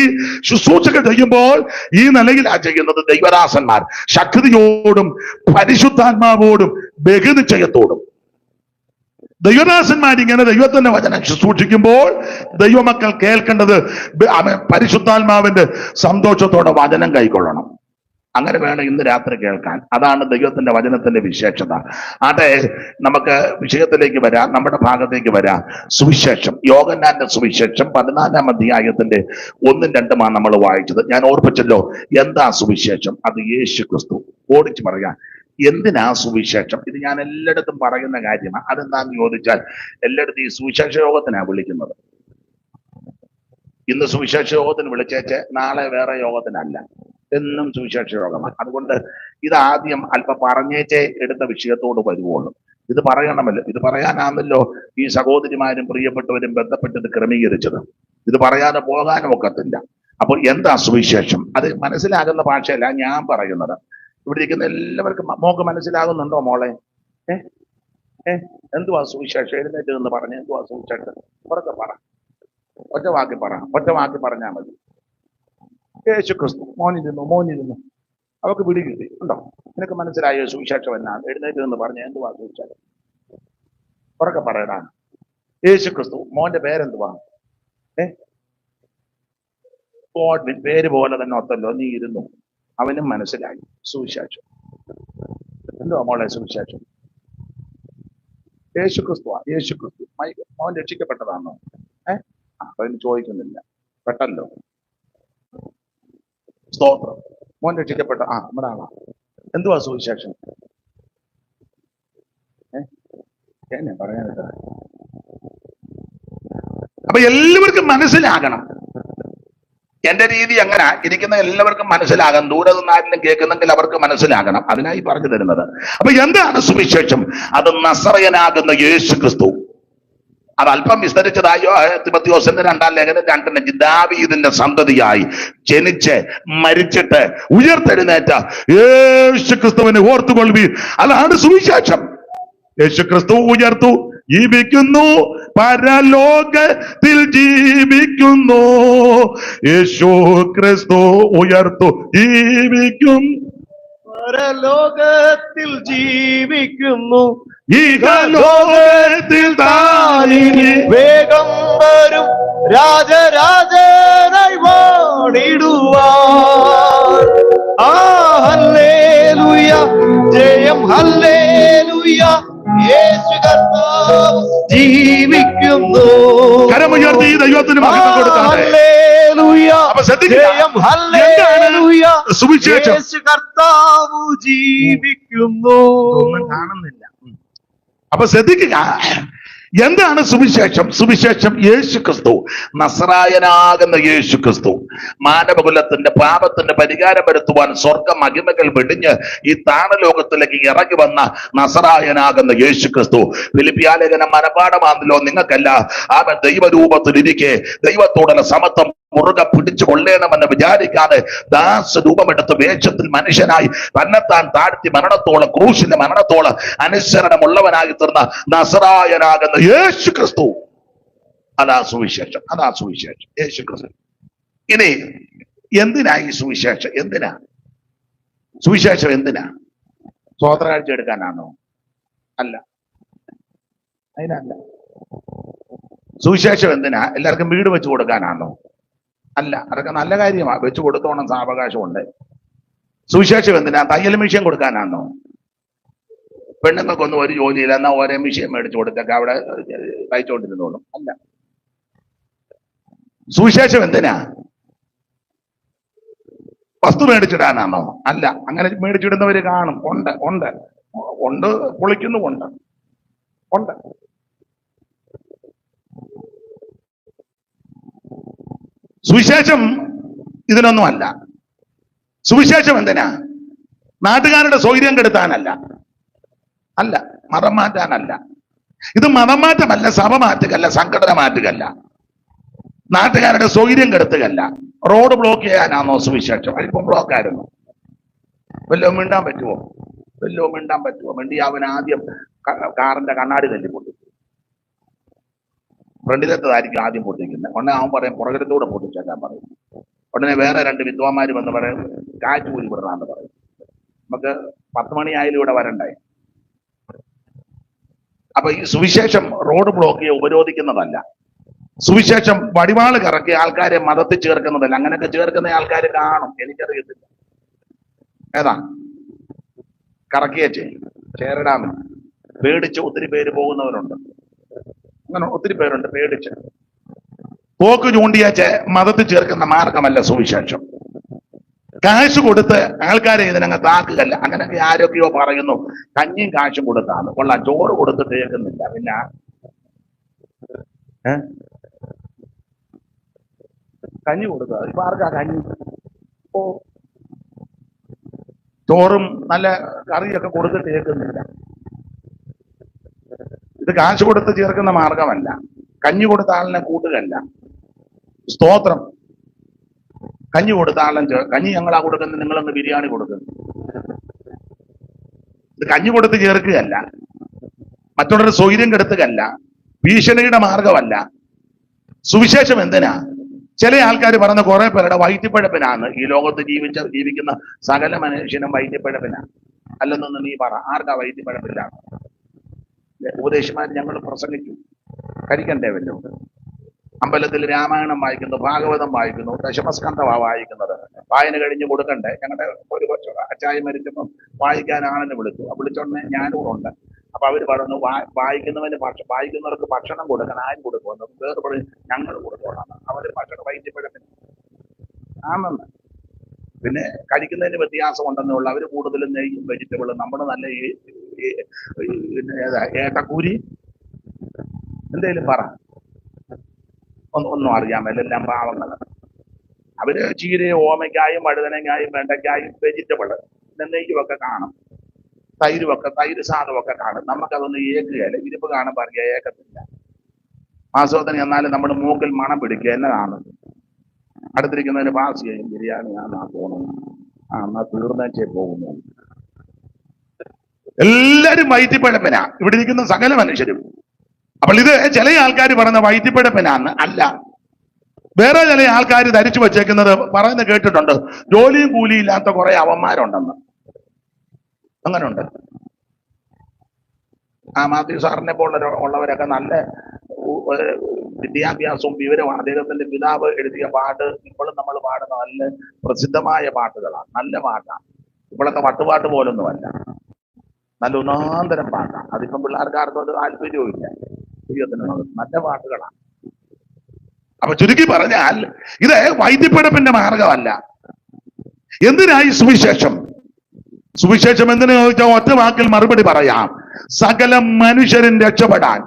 ശുശ്രൂഷകൾ ചെയ്യുമ്പോൾ ഈ നിലയിലാ ചെയ്യുന്നത് ദൈവദാസന്മാർ. ശക്തിയോടും പരിശുദ്ധാത്മാവോടും ബഹുനിശ്ചയത്തോടും. ദൈവദാസന്മാർ ഇങ്ങനെ ദൈവത്തിന്റെ വചനം ശുശ്രൂഷിക്കുമ്പോൾ ദൈവമക്കൾ കേൾക്കേണ്ടത് പരിശുദ്ധാത്മാവിന്റെ സന്തോഷത്തോടെ വചനം കൈക്കൊള്ളണം. അങ്ങനെ വേണം ഇന്ന് രാത്രി കേൾക്കാൻ. അതാണ് ദൈവത്തിന്റെ വചനത്തിന്റെ വിശേഷത. ആട്ടെ, നമുക്ക് വിഷയത്തിലേക്ക് വരാം, നമ്മുടെ ഭാഗത്തേക്ക് വരാം. സുവിശേഷം, യോഹന്നാന്റെ സുവിശേഷം 14-ാം അധ്യായത്തിന്റെ 1-2 നമ്മൾ വായിച്ചത്. ഞാൻ ഓർപ്പിച്ചല്ലോ, എന്താ സുവിശേഷം? അത് യേശു ക്രിസ്തു. ഓടിച്ചു പറയാം, എന്തിനാ സുവിശേഷം? ഇത് ഞാൻ എല്ലായിടത്തും പറയുന്ന കാര്യമാണ്. അതെന്താന്ന് ചോദിച്ചാൽ, എല്ലായിടത്തും ഈ സുവിശേഷ യോഗത്തിനാ വിളിക്കുന്നത്. ഇന്ന് സുവിശേഷ യോഗത്തിന് വിളിച്ചേച്ച് നാളെ വേറെ യോഗത്തിനല്ല, എന്നും സുവിശേഷ യോഗമാണ്. അതുകൊണ്ട് ഇത് ആദ്യം അല്പം പറഞ്ഞേച്ചേ എടുത്ത വിഷയത്തോട് വരുവുള്ളൂ. ഇത് പറയണമല്ലോ, ഇത് പറയാനാണല്ലോ ഈ സഹോദരിമാരും പ്രിയപ്പെട്ടവരും ബന്ധപ്പെട്ട് ഇത് ക്രമീകരിച്ചത്. ഇത് പറയാതെ പോകാനും ഒക്കത്തില്ല. അപ്പോൾ എന്താ സുവിശേഷം? അത് മനസ്സിലാകുന്ന ഭാഷയല്ല ഞാൻ പറയുന്നത്. ഇവിടെ ഇരിക്കുന്ന എല്ലാവർക്കും മോക്ക് മനസ്സിലാകുന്നുണ്ടോ മോളെ? എന്തുവാ സുവിശേഷം? എഴുന്നേറ്റ് നിന്ന് പറഞ്ഞു, എന്തുവാ സുവിശേഷം? പുറത്തെ പറ, ഒറ്റ വാക്കി പറഞ്ഞാൽ മതി. യേശു ക്രിസ്തു. മോനിരുന്നു. അവക്ക് പിടി കിട്ടി ഉണ്ടോ? നിനക്ക് മനസ്സിലായോ സുവിശേഷം എന്നാണ്? എഴുന്നേറ്റ് നിന്ന് പറഞ്ഞ എന്തുവാ സുവിശേഷം? ഉറക്കെ പറയടാ. യേശു ക്രിസ്തു. മോന്റെ പേരെന്തുവാ? ഗോഡ്വിൻ. പേര് പോലെ തന്നെ ഒത്തല്ലോ, നീ ഇരുന്നു. അവനും മനസ്സിലായി സുവിശേഷം. എന്തുവാ മോളെ സുവിശേഷം? യേശു ക്രിസ്തുവാ. യേശു ക്രിസ്തു. മോൻ രക്ഷിക്കപ്പെട്ടതാണോ? അതിന് ചോദിക്കുന്നില്ല, പെട്ടല്ലോ. സ്തോത്രം. മോൻ രക്ഷിക്കപ്പെട്ട നമ്മുടെ ആളാ. എന്തുവാ സുവിശേഷം? ഞാൻ പറയാനില്ല. അപ്പൊ എല്ലാവർക്കും മനസ്സിലാകണം. എന്റെ രീതി അങ്ങനെ ഇരിക്കുന്ന എല്ലാവർക്കും മനസ്സിലാകണം. ദൂരെ നിന്നാരും കേൾക്കുന്നെങ്കിൽ അവർക്ക് മനസ്സിലാകണം. അതിനായി പറഞ്ഞു തരുന്നത്. അപ്പൊ എന്താണ് സുവിശേഷം? അത് നസറയനാകുന്ന യേശു ക്രിസ്തു. അത് അല്പം വിസ്തരിച്ചതായോ തിമോഥെയോസിന്റെ 2-ാം ലേഖനം 2 ദാവീദിന്റെ സന്തതിയായി ജനിച്ച് മരിച്ചിട്ട് ഉയർത്തെഴുന്നേറ്റ യേശു ക്രിസ്തുവിനെ ഓർത്തുകൊള്ളുവീൻ. അതാണ് സുവിശേഷം. യേശു ക്രിസ്തു ഉയർത്തു, ജീവിക്കുന്നു, പരലോകത്തിൽ ജീവിക്കുന്നു. യേശു ക്രിസ്തു ഉയർത്തു, ജീവിക്കും, പരലോകത്തിൽ ജീവിക്കുന്നു. ഈഹലോകത്തിൽ താനിനി വേഗം വരും രാജരാജനായി വാണിടുവാൻ. ഹല്ലേലൂയ, ജയം ഹല്ലേലൂയ, യേശു കർത്താവ് ജീവിക്കുന്നു. കരമുയർത്തി ദൈവത്തിന് മഹിമ കൊടുക്കാം. ഹല്ലേലൂയ, ജയം ഹല്ലേലൂയ, സുവിശേഷം. യേശു കർത്താവ് ജീവിക്കുന്നു. ഒന്നും കാണുന്നില്ല. അപ്പൊ ശ്രദ്ധിക്കുക, എന്താണ് സുവിശേഷം? സുവിശേഷം യേശു ക്രിസ്തു, നസറായനാകുന്ന യേശു ക്രിസ്തു. മാനവകുലത്തിന്റെ പാപത്തിന്റെ പരിഹാരം വരുത്തുവാൻ സ്വർഗ മഹിമകൾ വെടിഞ്ഞ് ഈ താണലോകത്തിലേക്ക് ഇറങ്ങി വന്ന നസറായനാകുന്ന യേശു ക്രിസ്തു. ഫിലിപ്പിയാലേഖനം മനപാഠമാണല്ലോ നിങ്ങൾക്കല്ല. അവൻ ദൈവരൂപത്തിലിരിക്കെ ദൈവത്തോടുള്ള സമത്വം മുറുകെ പിടിച്ചു കൊള്ളേണമെന്ന് വിചാരിക്കാതെ ദാസരൂപമെടുത്ത് വേഷത്തിൽ മനുഷ്യനായി തന്നെത്താൻ താഴ്ത്തി മരണത്തോളം, ക്രൂശിന്റെ മരണത്തോളം അനുസരണമുള്ളവനായി തീർന്ന നസറായനാകുന്ന യേശു ക്രിസ്തു. അതാ സുവിശേഷം. അതാ സുവിശേഷം, യേശു ക്രിസ്തു. ഇനി എന്തിനാ ഈ സുവിശേഷം? എന്തിനാ സുവിശേഷം? എന്തിനാ? സ്വോത്രകാഴ്ച എടുക്കാനാണോ? അല്ല, അതിനല്ല. സുവിശേഷം എന്തിനാ? എല്ലാവർക്കും വീട് വെച്ച് കൊടുക്കാനാണോ? അല്ല, അതൊക്കെ നല്ല കാര്യമാണ്, വെച്ച് കൊടുത്തോണം, സാവകാശമുണ്ട്. സുവിശേഷം എന്തിനാ? തയ്യൽ മെഷീൻ കൊടുക്കാനാണോ? പെണ്ണുങ്ങൾക്കൊന്നും ഒരു ജോലിയില്ല, എന്നാ ഓരോ മെഷീൻ മേടിച്ചു കൊടുത്തൊക്കെ അവിടെ തയ്ച്ചോണ്ടിരുന്നോളും. അല്ല. സുവിശേഷം എന്തിനാ? വസ്തു മേടിച്ചിടാനാണോ? അല്ല, അങ്ങനെ മേടിച്ചിടുന്നവര് കാണും. ഉണ്ട്, പൊളിക്കുന്നു. ഉണ്ട്. സുവിശേഷം ഇതിനൊന്നുമല്ല. സുവിശേഷം എന്തിനാ? നാട്ടുകാരുടെ സൗകര്യം കെടുത്താനല്ല, അല്ല, മതം മാറ്റാനല്ല. ഇത് മതം മാറ്റമല്ല, സഭ മാറ്റുകല്ല, സംഘടന മാറ്റുകല്ല, നാട്ടുകാരുടെ സൗകര്യം കെടുത്തുകല്ല. റോഡ് ബ്ലോക്ക് ചെയ്യാനാണോ സുവിശേഷം? അല്പം ബ്ലോക്കായിരുന്നു. വല്ലതും മിണ്ടാൻ പറ്റുമോ? മിണ്ടി അവൻ ആദ്യം കാറിന്റെ കണ്ണാടി തല്ലി പൊട്ടിച്ചു. ഫ്രണ്ടിലത്തതായിരിക്കും ആദ്യം പൊട്ടിക്കുന്നത്. ഉടനെ അവൻ പറയും പുറകിലത്തൂടെ പൊട്ടിച്ചേക്കാൻ പറയും. ഉടനെ വേറെ 2 വിദ്വാന്മാര് വന്ന് പറയും കാറ്റ് കൂലി വിടണമെന്ന് പറയും. നമുക്ക് 10 മണിയായാലും ഇവിടെ വരണ്ടേ. അപ്പൊ ഈ സുവിശേഷം റോഡ് ബ്ലോക്ക് ചെയ്യുക, ഉപരോധിക്കുന്നതല്ല. സുവിശേഷം വടിവാള് കറക്കി ആൾക്കാരെ മതത്തിൽ ചേർക്കുന്നതല്ല. അങ്ങനെയൊക്കെ ചേർക്കുന്ന ആൾക്കാർ കാണും, എനിക്കറിയത്തില്ല. ഏതാ കറക്കിയ ചേരടാമൻ പേടിച്ച് ഒത്തിരി പേര് പോകുന്നവരുണ്ട്. അങ്ങനെ ഒത്തിരി പേരുണ്ട് പേടിച്ച്. പോക്ക് ചൂണ്ടിയാച്ച് മതത്തിൽ ചേർക്കുന്ന മാർഗമല്ല സുവിശേഷം. കാശ് കൊടുത്ത് ആൾക്കാരെ ഇതിനങ്ങ് താക്കുകയല്ല. അങ്ങനെയൊക്കെ ആരൊക്കെയോ പറയുന്നു കഞ്ഞിയും കാശും കൊടുത്താണ്. കൊള്ളാം, ചോറ് കൊടുത്ത് കേൾക്കുന്നില്ല. പിന്നെ കഞ്ഞി കൊടുക്കുക. ഇപ്പൊ ആർക്കാ കഞ്ഞി? ഓ, ചോറും നല്ല കറിയൊക്കെ കൊടുത്തിട്ട് കേൾക്കുന്നില്ല. ഇത് കാശ് കൊടുത്ത് ചേർക്കുന്ന മാർഗമല്ല. കഞ്ഞി കൊടുത്ത ആളിനെ കൂട്ടുകയല്ല. സ്തോത്രം. കഞ്ഞി കൊടുത്ത ആളിനെ കഞ്ഞി ഞങ്ങളാ കൊടുക്കുന്നത്, നിങ്ങളൊന്ന് ബിരിയാണി കൊടുക്കുന്നു. ഇത് കഞ്ഞി കൊടുത്ത് ചേർക്കുകയല്ല, മറ്റുള്ളവരുടെ സൗകര്യം കെടുത്തുകയല്ല, ഭീഷണിയുടെ മാർഗമല്ല. സുവിശേഷം എന്തിനാ? ചില ആൾക്കാർ പറഞ്ഞ കുറെ പേരുടെ വയറ്റിപ്പഴപ്പിനാണ് ഈ ലോകത്ത് ജീവിക്കുന്ന സകല മനുഷ്യനും വയറ്റിപ്പഴപ്പിനാണ്. അല്ലെന്നൊന്ന് നീ പറ, ആർക്കാ വയറ്റിപ്പഴപ്പില്ലാണ്? ഉപദേശിമാർ ഞങ്ങൾ പ്രസംഗിച്ചു, കഴിക്കണ്ടേ വല്ലോ? അമ്പലത്തിൽ രാമായണം വായിക്കുന്നു, ഭാഗവതം വായിക്കുന്നു, ദശമസ്കന്ധമാണ് വായിക്കുന്നത്. വായന കഴിഞ്ഞ് കൊടുക്കണ്ടേ? ഞങ്ങളുടെ ഒരു അച്ചായ മരിച്ചപ്പം വായിക്കാനാണെന്ന് വിളിച്ചോണ്ടേ ഞാനും ഉണ്ട്. അപ്പൊ അവര് പറഞ്ഞു വായിക്കുന്നവർക്ക് ഭക്ഷണം കൊടുക്കണം. ആരും കൊടുക്കുമെന്ന് വേറെ പറഞ്ഞു, ഞങ്ങൾ കൊടുത്തോളാം. അവര് ഭക്ഷണം വൈദ്യപ്പഴത്തിന് ആണെന്ന്. പിന്നെ കഴിക്കുന്നതിന് വ്യത്യാസം ഉണ്ടെന്നുള്ള അവര് കൂടുതലും നെയ്യും വെജിറ്റബിളും, നമ്മുടെ നല്ല ഏട്ടക്കൂരി എന്തേലും പറ. ഒന്നും അറിയാമല്ലോ, എല്ലാം പാവങ്ങൾ. അവര് ചീരയും ഓമയ്ക്കായും വഴുതനങ്ങായും വെണ്ടയ്ക്കായും വെജിറ്റബിള് പിന്നെ നെയ്യുമൊക്കെ കാണും, തൈര് സാധമൊക്കെ കാണും. നമുക്കതൊന്നും ഏക്കുകയല്ല. ഇരിപ്പ് കാണുമ്പോൾ അറിയാം, ഏക്കത്തില്ല. മാസത്തിന് എന്നാലും നമ്മുടെ മൂക്കിൽ മണം പിടിക്കുക എന്നതാണ്. അടുത്തിരിക്കുന്നതിന് പാസ് ചെയ്യും, ബിരിയാണിയാണെന്നാ തോന്നുന്നു. എന്നാ തീർന്നേച്ചേ പോകുന്നു. എല്ലാരും വയറ്റിപ്പഴപ്പനാ ഇവിടെ ഇരിക്കുന്ന സകല മനുഷ്യരും. അപ്പോൾ ഇത് ചില ആൾക്കാർ പറയുന്ന വയറ്റിപ്പഴപ്പനാന്ന് അല്ല. വേറെ ചില ആൾക്കാർ ധരിച്ചു വച്ചേക്കുന്നത് പറയുന്നത് കേട്ടിട്ടുണ്ട്, ജോലിയും കൂലിയും ഇല്ലാത്ത കുറെ അവന്മാരുണ്ടെന്ന്. അങ്ങനെ ഉണ്ട്. മാത്യു സാറിനെ പോലുള്ളവരൊക്കെ നല്ല വിദ്യാഭ്യാസവും വിവരവും. അദ്ദേഹത്തിന്റെ പിതാവ് എഴുതിയ പാട്ട് ഇപ്പോഴും നമ്മൾ പാടുന്ന നല്ല പ്രസിദ്ധമായ പാട്ടുകളാണ്, നല്ല പാട്ടാണ്. ഇപ്പോഴൊക്കെ പട്ടുപാട്ട് പോലൊന്നുമല്ല, നല്ല ഒന്നാന്തരം പാട്ടാണ്. അതിപ്പം പിള്ളേർക്കാർക്കും അത് താല്പര്യവും ഇല്ല. നല്ല പാട്ടുകളാണ്. അപ്പൊ ചുരുക്കി പറഞ്ഞാൽ ഇത് വൈദ്യപ്പിഴപ്പിന്റെ മാർഗമല്ല. എന്തിനായി സുവിശേഷം? സുവിശേഷം എന്തിനു ചോദിച്ചാൽ ഒറ്റ വാക്കിൽ മറുപടി പറയാം, സകല മനുഷ്യരും രക്ഷപ്പെടാൻ.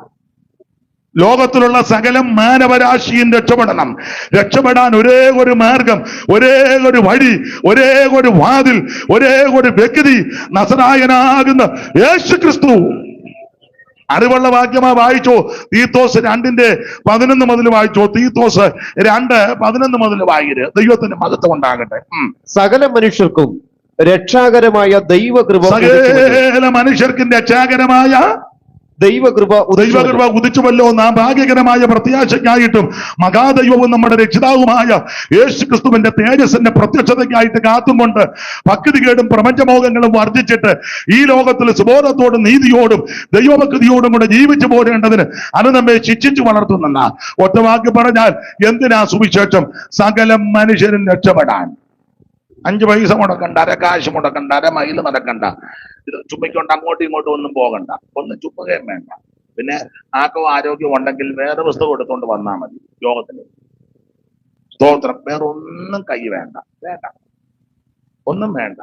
ലോകത്തിലുള്ള സകല മാനവരാശിയും രക്ഷപ്പെടാൻ ഒരേ ഒരു മാർഗം, ഒരേ ഒരു വഴി, ഒരേ ഒരു വാതിൽ, ഒരേ ഒരു വ്യക്തി, നസറായനാകുന്ന യേശുക്രിസ്തു. അറിവുള്ള വാക്യമാ വായിച്ചോ. തീത്തോസ് 2:11 മുതൽ വായിച്ചോ. തീത്തോസ് 2:11 മുതൽ വായിര്. ദൈവത്തിന്റെ മഹത്വം ഉണ്ടാകട്ടെ. സകല മനുഷ്യർക്കും രക്ഷാകരമായ ദൈവകൃപ, സകല മനുഷ്യർക്കും രക്ഷാകരമായ ദൈവകൃപ ഉദിച്ചുവല്ലോ. നാം ഭാഗ്യകരമായ പ്രത്യാശയ്ക്കായിട്ടും മഹാദൈവവും നമ്മുടെ രക്ഷിതാവുമായ യേശു ക്രിസ്തുവിന്റെ തേജസ്സിന്റെ പ്രത്യക്ഷതയ്ക്കായിട്ട് കാത്തുകൊണ്ട് ഭക്തികേടും പ്രപഞ്ചമോഹങ്ങളും വർദ്ധിച്ചിട്ട് ഈ ലോകത്തിൽ സുബോധത്തോടും നീതിയോടും ദൈവഭക്തിയോടും കൂടെ ജീവിച്ചു പോരേണ്ടതിന് അത് നമ്മെ ശിക്ഷിച്ചു വളർത്തുന്ന ഒറ്റവാക്കി പറഞ്ഞാൽ എന്തിനാ സുവിശേഷം? സകല മനുഷ്യരും രക്ഷപ്പെടാൻ. 5 പൈസ മുടക്കണ്ട, കാശ് മുടക്കണ്ട, മൈൽ നടക്കണ്ട, ഇത് ചുമ്മയ്ക്കൊണ്ട് അങ്ങോട്ടും ഇങ്ങോട്ടും ഒന്നും പോകണ്ട, ഒന്നും ചുമ്മുകയും വേണ്ട. പിന്നെ ആർക്കും ആരോഗ്യം ഉണ്ടെങ്കിൽ വേറെ പുസ്തകം എടുത്തുകൊണ്ട് വന്നാൽ മതി. ലോകത്തിന് സ്തോത്രം. വേറെ ഒന്നും കൈ വേണ്ട, ഒന്നും വേണ്ട.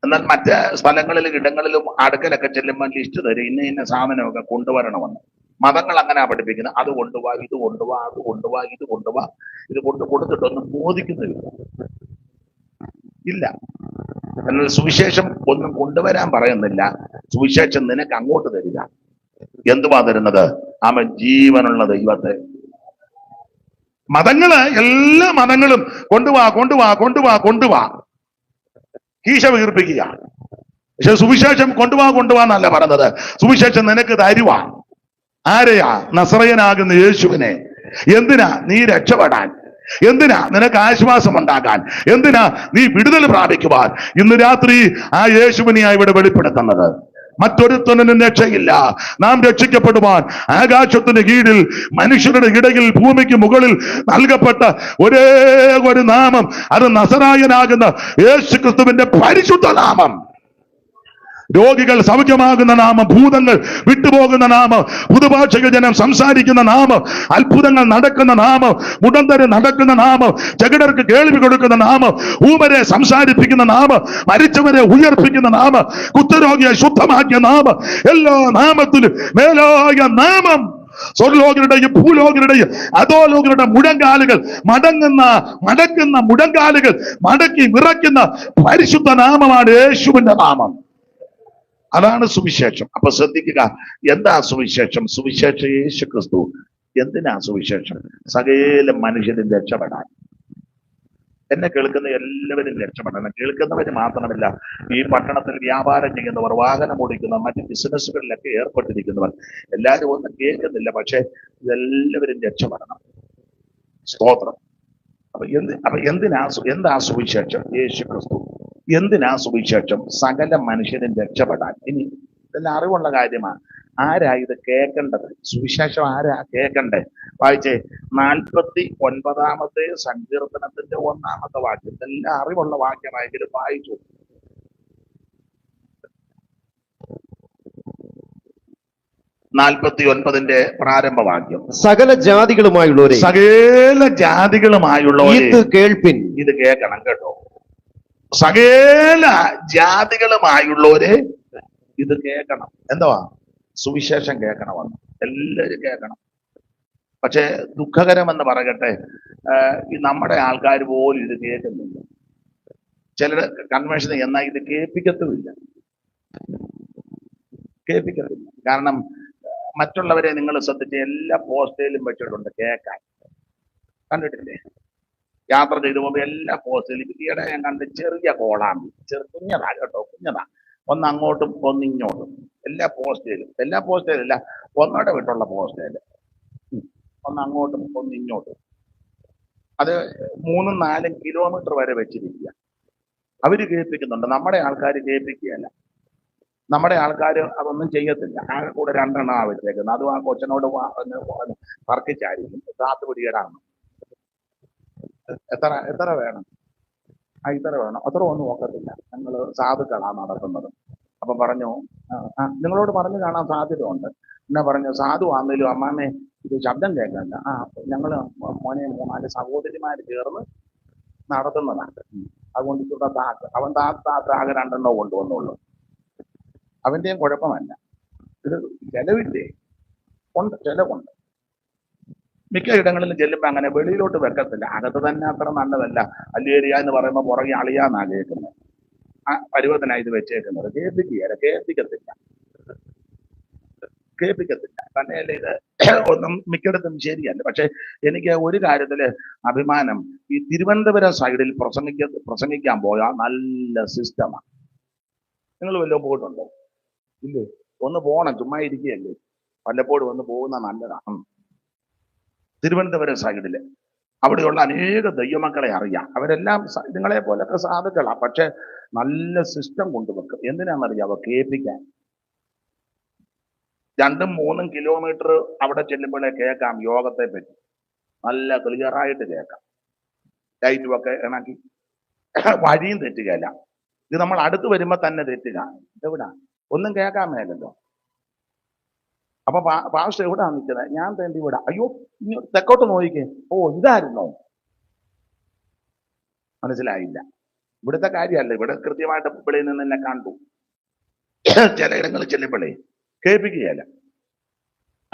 എന്നാൽ മറ്റ് സ്ഥലങ്ങളിലും ഇടങ്ങളിലും അടുക്കലൊക്കെ ചെല്ലുമ്പോൾ ലിസ്റ്റ് തരും, ഇന്ന സാധനമൊക്കെ കൊണ്ടുവരണമെന്ന്. മതങ്ങൾ അങ്ങനെ പഠിപ്പിക്കുന്നത്. അത് കൊണ്ടുപോവാ, ഇത് കൊണ്ടുപോവാ, അത് കൊണ്ടുപോവാ, ഇത് കൊണ്ടുപോവാ, ഇത് കൊടുത്തിട്ടൊന്നും ബോധിക്കുന്നില്ല. ഇല്ല. എന്നാൽ സുവിശേഷം ഒന്നും കൊണ്ടുവരാൻ പറയുന്നില്ല. സുവിശേഷം നിനക്ക് അങ്ങോട്ട് തരിക. എന്തുവാ തരുന്നത്? അവൻ ജീവനുള്ള ദൈവത്തെ. മതങ്ങള്, എല്ലാ മതങ്ങളും കൊണ്ടുവാ കൊണ്ടുവാ കൊണ്ടുവാ കൊണ്ടുവാ കീശ വീർപ്പിക്കുക. പക്ഷെ സുവിശേഷം കൊണ്ടുവാ എന്നല്ല പറഞ്ഞത്. സുവിശേഷം നിനക്ക് തരുവാ. ആരെയാ? നസറയനാകുന്ന യേശുവിനെ. എന്തിനാ? നീ രക്ഷപ്പെടാൻ. എന്തിനാ? നിനക്ക് ആശ്വാസം ഉണ്ടാകാൻ. എന്തിനാ? നീ വിടുതൽ പ്രാപിക്കുവാൻ. ഇന്ന് രാത്രി ആ യേശുവിനെയാ ഇവിടെ വെളിപ്പെടുത്തുന്നത്. മറ്റൊരുത്തനും രക്ഷയില്ല. നാം രക്ഷിക്കപ്പെടുവാൻ ആകാശത്തിന് കീഴിൽ മനുഷ്യരുടെ ഇടയിൽ ഭൂമിക്ക് മുകളിൽ നൽകപ്പെട്ട ഒരേ ഒരു നാമം, അത് നസറായനാകുന്ന യേശു ക്രിസ്തുവിന്റെ പരിശുദ്ധ നാമം. രോഗികൾ സൗഖ്യമാകുന്ന നാമം, ഭൂതങ്ങൾ വിട്ടുപോകുന്ന നാമം, പുതുഭാഷകൾ ജനം സംസാരിക്കുന്ന നാമം, അത്ഭുതങ്ങൾ നടക്കുന്ന നാമം, മുടന്തര് നടക്കുന്ന നാമം, ജഗടർക്ക് കേൾവി കൊടുക്കുന്ന നാമം, ഊമരെ സംസാരിപ്പിക്കുന്ന നാമം, മരിച്ചവരെ ഉയർപ്പിക്കുന്ന നാമം, കുഷ്ഠരോഗിയെ ശുദ്ധമാക്കിയ നാമം, എല്ലാ നാമത്തിലും മേലായ നാമം. സ്വർലോകരുടെയും ഭൂലോകരുടെയും അധോലോകരുടെ മുഴങ്കാലുകൾ മടക്കുന്ന മുഴങ്കാലുകൾ മടക്കി വിറയ്ക്കുന്ന പരിശുദ്ധ നാമമാണ് യേശുവിന്റെ നാമം. അതാണ് സുവിശേഷം. അപ്പൊ ശ്രദ്ധിക്കുക, എന്താ സുവിശേഷം? സുവിശേഷം യേശു ക്രിസ്തു. എന്തിനാ സുവിശേഷം? സകല മനുഷ്യരും രക്ഷപ്പെടാൻ. എന്നെ കേൾക്കുന്ന എല്ലാവരും രക്ഷപ്പെടണം. കേൾക്കുന്നവര് മാത്രമല്ല, ഈ പട്ടണത്തിൽ വ്യാപാരം ചെയ്യുന്നവർ, വാഹനം ഓടിക്കുന്നവർ, മറ്റ് ബിസിനസ്സുകളിലൊക്കെ ഏർപ്പെട്ടിരിക്കുന്നവർ, എല്ലാവരും ഒന്നും കേൾക്കുന്നില്ല. പക്ഷെ ഇതെല്ലാവരും രക്ഷപ്പെടണം. സ്തോത്രം. എന്താ സുവിശേഷം? യേശു ക്രിസ്തു. എന്തിനാ സുവിശേഷം? സകല മനുഷ്യരും രക്ഷപ്പെടാൻ. ഇനി ഇതെല്ലാം അറിവുള്ള കാര്യമാണ്. ആരാ ഇത് കേൾക്കേണ്ടത്? സുവിശേഷം ആരാ കേൾക്കണ്ടേ? വായിച്ചേ, 49 സങ്കീർത്തനത്തിന്റെ 1 വാക്യം. ഇതെല്ലാം അറിവുള്ള വാക്യമായെങ്കിലും വായിച്ചു. ന്റെ പ്രാരംഭവാക്യം. സകല ജാതികളുമായുള്ളവരെ, സകല ജാതികളുമായുള്ളവരെ ഇത് കേൾപ്പിൻ. ഇത് കേൾക്കണം കേട്ടോ. സകല ജാതികളുമായുള്ളവരെ ഇത് കേൾക്കണം. എന്തുവാ? സുവിശേഷം കേൾക്കണമെന്ന്. എല്ലാവരും കേൾക്കണം. പക്ഷെ ദുഃഖകരമെന്ന് പറയട്ടെ, ഈ നമ്മുടെ ആൾക്കാർ പോലും ഇത് കേൾക്കുന്നില്ല. ചിലർ കൺവെൻഷന് എന്നാൽ ഇത് കേൾപ്പിക്കത്തുമില്ല. കാരണം മറ്റുള്ളവരെ നിങ്ങൾ ശ്രദ്ധിച്ച് എല്ലാ പോസ്റ്റേലും വെച്ചിട്ടുണ്ട് കേൾക്കാൻ. കണ്ടിട്ടില്ലേ? യാത്ര ചെയ്തു പോകുമ്പോൾ എല്ലാ പോസ്റ്റേലും ഈയിടെ ഞാൻ കണ്ട് ചെറിയ കോളാമ്പി, കുഞ്ഞതാ കേട്ടോ, കുഞ്ഞതാ. ഒന്ന് അങ്ങോട്ടും ഒന്ന് ഇങ്ങോട്ടും. എല്ലാ പോസ്റ്റേലും അല്ല, ഒന്നോടെ വിട്ടുള്ള പോസ്റ്റേല് ഒന്ന് അങ്ങോട്ടും ഒന്ന് ഇങ്ങോട്ടും. അത് 3-4 കിലോമീറ്റർ വരെ വെച്ചിരിക്കുക. അവര് കേൾപ്പിക്കുന്നുണ്ട്. നമ്മുടെ ആൾക്കാർ കേൾപ്പിക്കുകയല്ല. നമ്മുടെ ആൾക്കാർ അതൊന്നും ചെയ്യത്തില്ല. ആകെ കൂടെ 2 എണ്ണമാണ് വെച്ചേക്കുന്നത്. അതും ആ കൊച്ചനോട് തർക്കിച്ചായിരിക്കും. കാത്തുപിടികേടാണ്. എത്ര വേണം? ഇത്ര വേണം, അത്ര ഒന്നും നോക്കത്തില്ല. ഞങ്ങൾ സാധുക്കളാണ് നടത്തുന്നത്. അപ്പൊ പറഞ്ഞു, നിങ്ങളോട് പറഞ്ഞു കാണാൻ സാധ്യത ഉണ്ട്. എന്നാ പറഞ്ഞു, സാധു ആണെങ്കിലും അമ്മാമ്മേ ഇത് ശബ്ദം കേൾക്കണ്ട. ഞങ്ങള് മോനെ 3-4 സഹോദരിമാര് ചേർന്ന് നടത്തുന്നതാണ്. അതുകൊണ്ട് ഇവിടെ അവൻ ആകെ 2 എണ്ണം കൊണ്ടുവന്നുള്ളൂ. അവന്റെയും കുഴപ്പമല്ല. ഇത് ചെലവില്ലേ? ഉണ്ട്, ചെലവുണ്ട്. മിക്ക ഇടങ്ങളിലും ചെല്ലുമ്പോ അങ്ങനെ വെളിയിലോട്ട് വെക്കത്തില്ല. അകത്ത് തന്നെ അത്ര നല്ലതല്ല. അല്ലേരിയ എന്ന് പറയുമ്പോൾ പുറകെ അളിയാന്നാ കേൾക്കുന്നത്. ആ പരുവത്തിനായി ഇത് വെച്ചേക്കുന്നത്. കേൾപ്പിക്കത്തില്ല. തന്നെയല്ല ഇത് ഒന്നും മിക്കയിടത്തും ശരിയല്ല. പക്ഷെ എനിക്ക് ഒരു കാര്യത്തില് അഭിമാനം. ഈ തിരുവനന്തപുരം സൈഡിൽ പ്രസംഗിക്കാൻ പോയാൽ നല്ല സിസ്റ്റമാണ്. നിങ്ങൾ വല്ലതും പോയിട്ടുണ്ടോ? ഇല്ലേ? ഒന്ന് പോകണം. ചുമ്മാ ഇരിക്കുകയല്ലേ. വല്ലപ്പോഴും ഒന്ന് പോകുന്ന നല്ലതാണ്. തിരുവനന്തപുരം സൈഡില് അവിടെയുള്ള അനേക ദൈവമക്കളെ അറിയാം. അവരെല്ലാം നിങ്ങളെ പോലൊക്കെ സാധുക്കളാ. പക്ഷെ നല്ല സിസ്റ്റം കൊണ്ടുവെക്കും. എന്തിനാണെന്നറിയാവോ? കേൾപ്പിക്കാൻ. 2-3 കിലോമീറ്റർ അവിടെ ചെല്ലുമ്പോഴേ കേൾക്കാം യോഗത്തെ പറ്റി. നല്ല ക്ലിയറായിട്ട് കേൾക്കാം. ലൈറ്റും ഒക്കെ ഇണക്കി. വഴിയും തെറ്റുകയല്ല. ഇത് നമ്മൾ അടുത്ത് വരുമ്പോ തന്നെ തെറ്റുക. എവിടാ? ഒന്നും കേൾക്കാൻ മേലല്ലോ. അപ്പൊ പാസ്റ്റർ എവിടാ നിൽക്കുന്നത്? ഞാൻ തേണ്ടി വിടാം. അയ്യോ, തെക്കോട്ട് നോക്കിക്കേ. ഓ, ഇതായിരുന്നോ? മനസ്സിലായില്ല. ഇവിടുത്തെ കാര്യമല്ല. ഇവിടെ കൃത്യമായിട്ട് വെളിയിൽ നിന്ന് എന്നെ കണ്ടു. ചിലയിടങ്ങളിൽ ചെല്ലുമ്പോഴേ കേൾപ്പിക്കുകയല്ല.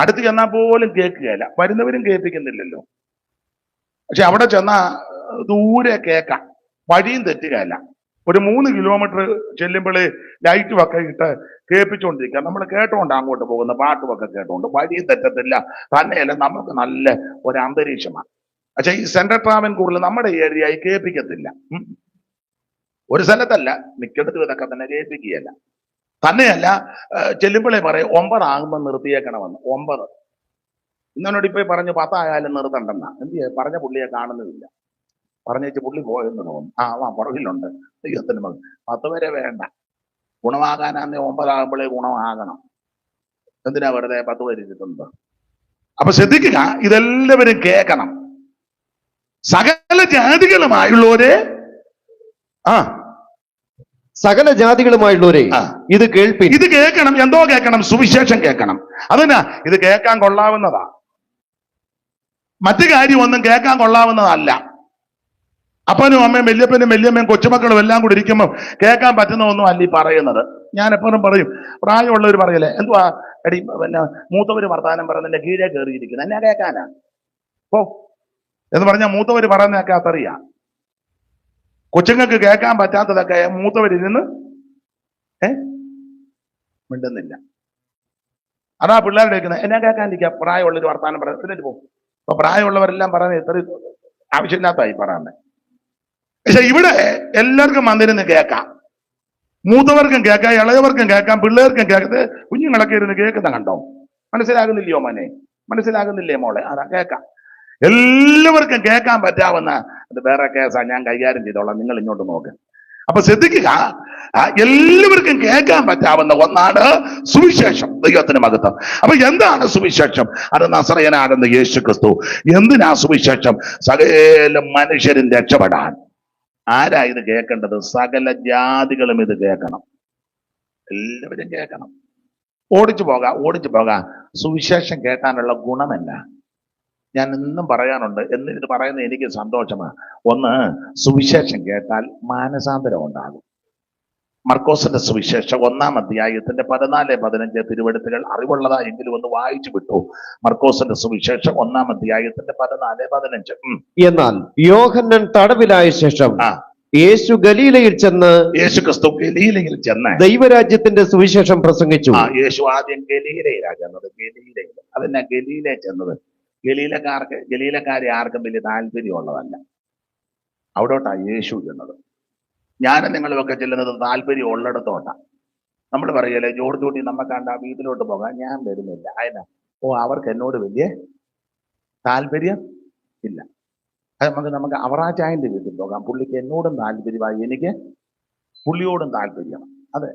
അടുത്ത് ചെന്നാൽ പോലും കേൾക്കുകയില്ല, വരുന്നവരും കേൾപ്പിക്കുന്നില്ലല്ലോ. പക്ഷെ അവിടെ ചെന്നാ ദൂരെ കേൾക്കാം, വഴിയും തെറ്റുകയല്ല. ഒരു 3 കിലോമീറ്റർ ചെല്ലുമ്പോഴേ ലൈറ്റും ഒക്കെ ഇട്ട് കേൾപ്പിച്ചുകൊണ്ടിരിക്കുക. നമ്മൾ കേട്ടോണ്ട് അങ്ങോട്ട് പോകുന്ന പാട്ടുമൊക്കെ കേട്ടോണ്ട്, വഴിയും തെറ്റത്തില്ല. തന്നെയല്ല നമുക്ക് നല്ല ഒരു അന്തരീക്ഷമാണ്. പക്ഷെ ഈ സെൻട്രൽ ട്രാവൻകൂറിൽ നമ്മുടെ ഏരിയയായി കേൾപ്പിക്കത്തില്ല. ഒരു സ്ഥലത്തല്ല, മിക്കടത്തും ഇതൊക്കെ തന്നെ കേൾപ്പിക്കുകയല്ല. തന്നെയല്ല, ചെല്ലുമ്പോഴേ പറയും 9 ആകുമ്പോൾ നിർത്തിയേക്കണമെന്ന്. 9 ഇന്നോട് ഇപ്പൊ പറഞ്ഞു 10 ആയാലും നിർത്തണ്ടെന്നാ. എന്ത് ചെയ്യാ, പറഞ്ഞ പുള്ളിയെ കാണുന്നതില്ല. പറഞ്ഞേച്ച് പുള്ളി പോയെന്ന് തോന്നുന്നു. പുറകിലുണ്ട്. ദൈവത്തിന് മകൻ 10 വരെ വേണ്ട, ഗുണമാകാനാന്നേ 9 ആകുമ്പോഴേ ഗുണമാകണം. എന്തിനാ വെറുതെ 10 വരെ ഇരുത്തുന്നത്? അപ്പൊ ശ്രദ്ധിക്കുക, ഇതെല്ലാവരും കേൾക്കണം. സകല ജാതികളുമായുള്ളവരെ സകല ജാതികളുമായുള്ളവരെ ഇത് കേൾപ്പി. ഇത് കേൾക്കണം. എന്തോ കേൾക്കണം? സുവിശേഷം കേൾക്കണം. അതിനാ ഇത് കേൾക്കാൻ കൊള്ളാവുന്നതാ. മറ്റു കാര്യമൊന്നും കേൾക്കാൻ കൊള്ളാവുന്നതല്ല. അപ്പനും അമ്മയും വല്യപ്പനും വല്യമ്മയും കൊച്ചുമക്കളും എല്ലാം കൂടി ഇരിക്കുമ്പോൾ കേൾക്കാൻ പറ്റുന്ന ഒന്നും അല്ല ഈ പറയുന്നത്. ഞാൻ എപ്പോഴും പറയും, പ്രായമുള്ളവർ പറയല്ലേ, എന്തുവാ എടി പിന്നെ മൂത്തവര് വർത്താനം പറയുന്നതിന്റെ കീഴേ കയറിയിരിക്കുന്നത്, എന്നാ കേൾക്കാനാ ഓ എന്ന് പറഞ്ഞാൽ മൂത്തവര് പറയുന്നതൊക്കെ അതറിയാം. കൊച്ചുങ്ങൾക്ക് കേൾക്കാൻ പറ്റാത്തതൊക്കെ മൂത്തവരിരുന്ന് മിണ്ടുന്നില്ല. അതാ പിള്ളേരുടെ കേൾക്കുന്നത്, എന്നാ കേൾക്കാണ്ടിരിക്കുക, പ്രായമുള്ളൊരു വർത്താനം പറയുന്നിട്ട് പോകും. അപ്പൊ പ്രായമുള്ളവരെല്ലാം പറയുന്നത് ഇത്ര ആവശ്യമില്ലാത്തായി പറയുന്നത്. പക്ഷെ ഇവിടെ എല്ലാവർക്കും വന്നിരുന്ന് കേൾക്കാം, മൂത്തവർക്കും കേൾക്കാം, ഇളയവർക്കും കേൾക്കാം, പിള്ളേർക്കും കേൾക്കത്ത്. കുഞ്ഞുങ്ങളൊക്കെ ഇരുന്ന് കേൾക്കുന്ന കണ്ടോ? മനസ്സിലാകുന്നില്ലയോ മോനെ? മനസ്സിലാകുന്നില്ലേ മോളെ? അതാ കേൾക്കാം. എല്ലാവർക്കും കേൾക്കാൻ പറ്റാവുന്ന, അത് വേറെ കേസാ, ഞാൻ കൈകാര്യം ചെയ്തോളാം, നിങ്ങൾ ഇങ്ങോട്ട് നോക്ക്. അപ്പൊ ശ്രദ്ധിക്കുക, എല്ലാവർക്കും കേൾക്കാൻ പറ്റാവുന്ന ഒന്നാണ് സുവിശേഷം. ദൈവത്തിന് മഹത്വം. അപ്പൊ എന്താണ് സുവിശേഷം? അത് നസറയനാകുന്ന യേശു ക്രിസ്തു. എന്തിനാ സുവിശേഷം? സകല മനുഷ്യരും രക്ഷപ്പെടാൻ. ആരാ ഇത് കേൾക്കേണ്ടത്? സകല ജാതികളും ഇത് കേൾക്കണം. എല്ലാവരും കേൾക്കണം. ഓടിച്ചു പോകാം. സുവിശേഷം കേൾക്കാനുള്ള ഗുണമെന്ന ഞാൻ ഇന്നും പറയാനുണ്ട്. എന്നിട്ട് പറയുന്നത് എനിക്ക് സന്തോഷമാണ്. ഒന്ന്, സുവിശേഷം കേട്ടാൽ മാനസാന്തരം ഉണ്ടാകും. മർക്കോസിന്റെ സുവിശേഷം 1-ാം അധ്യായത്തിന്റെ 14-15 തിരുവെടുത്തുകൾ അറിവുള്ളതാ എങ്കിലും ഒന്ന് വായിച്ചു വിട്ടു. മർക്കോസിന്റെ സുവിശേഷം 1-ാം അധ്യായത്തിന്റെ 14-15. എന്നാൽ യോഹന്നാൻ തടവിലായ ശേഷം യേശു ഗലീലയിൽ ചെന്ന്, യേശു ക്രിസ്തു ഗലീലയിൽ ചെന്ന് ദൈവരാജ്യത്തിന്റെ സുവിശേഷം പ്രസംഗിച്ചു. യേശു ആദ്യം ഗലീലയിലാ ചെന്നത്. ഗലീലയിൽ. അതെന്നാ ഗലീലയിൽ ചെന്നത്? ഗലീലക്കാരെ ആർക്കും വലിയ താല്പര്യമുള്ളതല്ല. അവിടോട്ടാ യേശു ചെന്നത്. ഞാനും നിങ്ങളുമൊക്കെ ചെല്ലുന്നത് താല്പര്യം ഉള്ളിടത്തോട്ടാ. നമ്മൾ പറയല്ലേ, ജോർജ് കുട്ടി നമ്മക്കാണ്ട വീട്ടിലോട്ട് പോകാൻ, ഞാൻ വരുന്നില്ല. അതിനാ അവർക്ക് എന്നോട് വലിയ താല്പര്യം ഇല്ല. അത് നമുക്ക് അവറാച്ചായന്റെ വീട്ടിൽ പോകാം, പുള്ളിക്ക് എന്നോടും താല്പര്യമായി, എനിക്ക് പുള്ളിയോടും താല്പര്യം. അതെ,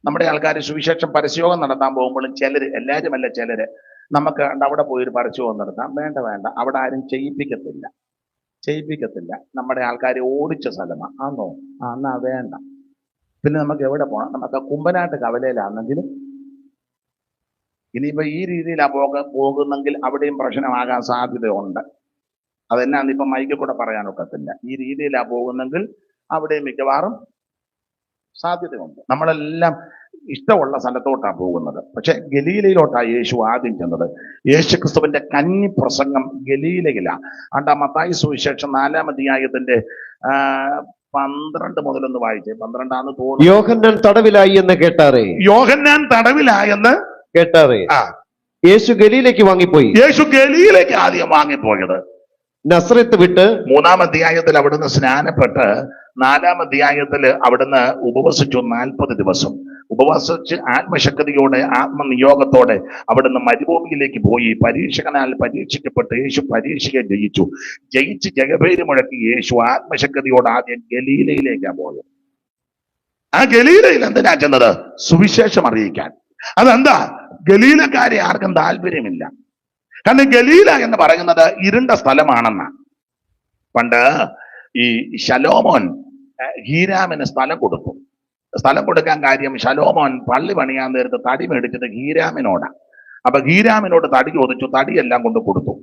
നമ്മുടെ ആൾക്കാർ സുവിശേഷം പരസ്യയോഗം നടത്താൻ പോകുമ്പോഴും ചിലര്, എല്ലാവരും അല്ല, ചിലര് നമുക്ക് അവിടെ പോയി ഒരു പരസ്യയോഗം നടത്താം, വേണ്ട, അവിടെ ആരും ചെയ്യിപ്പിക്കത്തില്ല. നമ്മുടെ ആൾക്കാരെ ഓടിച്ച സ്ഥലമാണ്. ആന്നോ? എന്നാ വേണ്ട. പിന്നെ നമുക്ക് എവിടെ പോകണം? നമുക്ക് കുമ്പനാട്ട് കവലയിലാണെങ്കിലും, ഇനിയിപ്പോ ഈ രീതിയിലാ പോകുന്നെങ്കിൽ അവിടെയും പ്രശ്നമാകാൻ സാധ്യതയുണ്ട്. അതെന്നാന്ന് ഇപ്പൊ മൈക്കിൽ കൂടെ പറയാനൊക്കത്തില്ല. ഈ രീതിയിലാ പോകുന്നെങ്കിൽ അവിടെയും മിക്കവാറും സാധ്യതയുണ്ട്. നമ്മളെല്ലാം ഇഷ്ടമുള്ള സ്ഥലത്തോട്ടാ പോകുന്നത്. പക്ഷെ ഗലീലയിലോട്ടാ യേശു ആദ്യം ചെന്നത്. യേശു ക്രിസ്തുവിന്റെ കന്നി പ്രസംഗം ഗലീലയിലാ. മത്തായി സുവിശേഷം 4-ാം അധ്യായത്തിന്റെ 12 മുതലൊന്ന് വായിച്ചേ. 12 തോന്നുന്നു. യോഹന്നാൻ തടവിലായി എന്ന് കേട്ടാറേ യേശു ഗലീലയ്ക്ക് വാങ്ങിപ്പോയി. യേശു ഗലീലയ്ക്ക് ആദ്യം വാങ്ങിപ്പോയത്. നസ്രത്ത് വിട്ട് 3-ാം അധ്യായത്തിൽ അവിടുന്ന് സ്നാനപ്പെട്ട് 4-ാം അധ്യായത്തിൽ അവിടുന്ന് ഉപവസിച്ചു 40 ദിവസം. ഉപവസിച്ച് ആത്മശക്തിയോടെ, ആത്മനിയോഗത്തോടെ അവിടുന്ന് മരുഭൂമിയിലേക്ക് പോയി. പരീക്ഷകനാൽ പരീക്ഷിക്കപ്പെട്ട് യേശു പരീക്ഷയെ ജയിച്ച് ജയപേര് മുഴക്കി യേശു ആത്മശക്തിയോട് ആദ്യം ഗലീലയിലേക്കാണ് പോയത്. ആ ഗലീലയിൽ എന്തിനാ ചെന്നത്? സുവിശേഷം അറിയിക്കാൻ. അതെന്താ? ഗലീലക്കാരെ ആർക്കും താല്പര്യമില്ല. കാരണം ഗലീല എന്ന് പറയുന്നത് ഇരുണ്ട സ്ഥലമാണെന്ന. പണ്ട് ഈ ശലോമോൻ ഹീരാമിന് സ്ഥലം കൊടുത്തു. സ്ഥലം കൊടുക്കാൻ കാര്യം, ശലോമോൻ പള്ളി പണിയാൻ നേരത്ത് തടി മേടിച്ചത് ഹീരാമിനോടാ. അപ്പൊ ഹീരാമിനോട് തടി ചോദിച്ചു, തടിയെല്ലാം കൊണ്ട് കൊടുത്തു.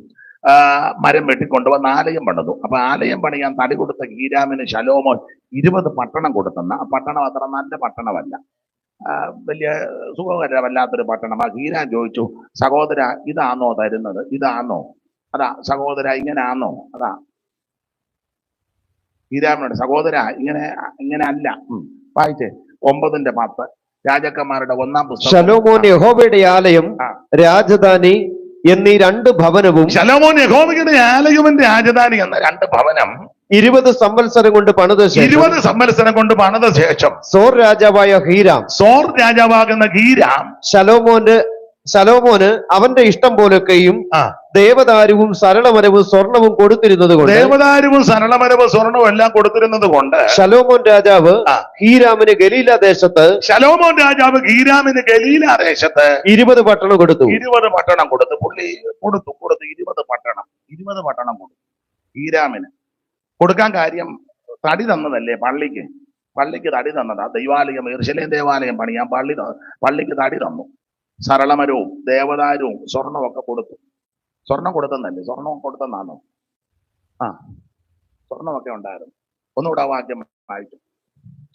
മരം വെട്ടിക്കൊണ്ടുവന്ന് ആലയം പണിതു. അപ്പൊ ആലയം പണിയാൻ തടി കൊടുത്ത ഹീരാമിന് ശലോമോൻ 20 പട്ടണം കൊടുത്തെന്ന. ആ പട്ടണം അത്ര നല്ല പട്ടണമല്ല. വലിയ സുഖകരമല്ലാത്തൊരു പട്ടണം. ഹീരാൻ ചോദിച്ചു, സഹോദര ഇതാണോ തരുന്നത്? ഇതാണോ? അതാ സഹോദര ഇങ്ങനാണോ? അതാ ഹീരാമിനോട്, സഹോദര ഇങ്ങനെ അല്ല. വായിച്ചേ 9:10 രാജാക്കന്മാരുടെ 1-ാം പുസ്തകം. ശലോമോൻ യഹോവയുടെ ആലയം, രാജധാനി എന്നീ 2 ഭവനവും. ശലോമോൻ യഹോവയുടെ ആലയവും രാജധാനി എന്ന 2 ഭവനം 20 സംവത്സരം കൊണ്ട് പണിത ശേഷം 20 സംവത്സരം കൊണ്ട് പണിത ശേഷം സോർ രാജാവായ ഹീരാം, സോർ രാജാവാകുന്ന ഹീരാം ശലോമോന് അവന്റെ ഇഷ്ടം പോലൊക്കെയും ദേവദാരുവും സരളമരവും സ്വർണവും കൊടുത്തിരുന്നത് കൊണ്ട്, ദേവദാരുവും സരളമരവും സ്വർണവും എല്ലാം കൊടുത്തിരുന്നത് കൊണ്ട് ശലോമോൻ രാജാവ് ഹീരാമിന് ഗലീല ദേശത്ത് 20 പട്ടണം കൊടുത്തു. 20 പട്ടണം കൊടുത്തു. പുള്ളി കൊടുത്തു 20 പട്ടണം കൊടുത്തു. ഹീരാമിന് കൊടുക്കാൻ കാര്യം തടി തന്നതല്ലേ? പള്ളിക്ക് തടി തന്നതാ. ദൈവാലയം, യെരൂശലേം ദേവാലയം പണിയാൻ പള്ളിക്ക് തടി തന്നു. സരളമരവും ദേവദാരുവും സ്വർണവും ഒക്കെ കൊടുത്തു. സ്വർണം കൊടുത്തെന്നല്ലേ? സ്വർണം കൊടുത്തെന്നാണോ? സ്വർണമൊക്കെ ഉണ്ടായിരുന്നു. ഒന്നുകൂടെ വാക്യം വായിച്ചു.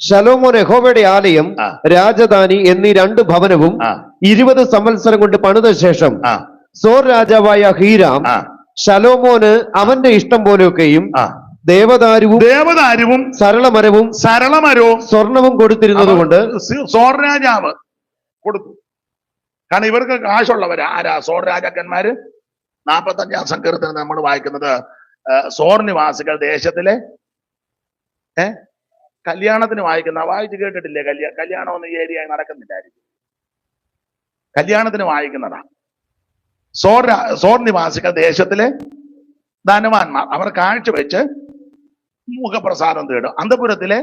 ശലോമോൻ യഹോവയുടെ ആലയം, രാജധാനി എന്നീ 2 ഭവനവും 20 സംവത്സരം കൊണ്ട് പണിത ശേഷം സോർ രാജാവായ ഹീരാം ശലോമോന് അവന്റെ ഇഷ്ടം പോലെയൊക്കെയും ദേവദാരുവും സരളമരവും സ്വർണവും കൊടുത്തിരുന്നത് കൊണ്ട് സോർ രാജാവ് കൊടുത്തു. കാരണം ഇവർക്ക് കാശുള്ളവരാ. ആരാ? സോർ രാജാക്കന്മാര്. 45-ാം സങ്കീർത്തനം നമ്മൾ വായിക്കുന്നത്, സോർ നിവാസികൾ ദേശത്തിലെ കല്യാണത്തിന് വായിച്ചു കേട്ടിട്ടില്ലേ? കല്യാണമൊന്നും ഈ ഏരിയയിൽ നടക്കുന്നില്ലായിരിക്കും. കല്യാണത്തിന് വായിക്കുന്നതാ. സോർ നിവാസികൾ ദേശത്തിലെ ധനവാന്മാർ, അവർ കാഴ്ചവെച്ച് മുഖപ്രസാദം തേടും. അന്തപുരത്തിലെ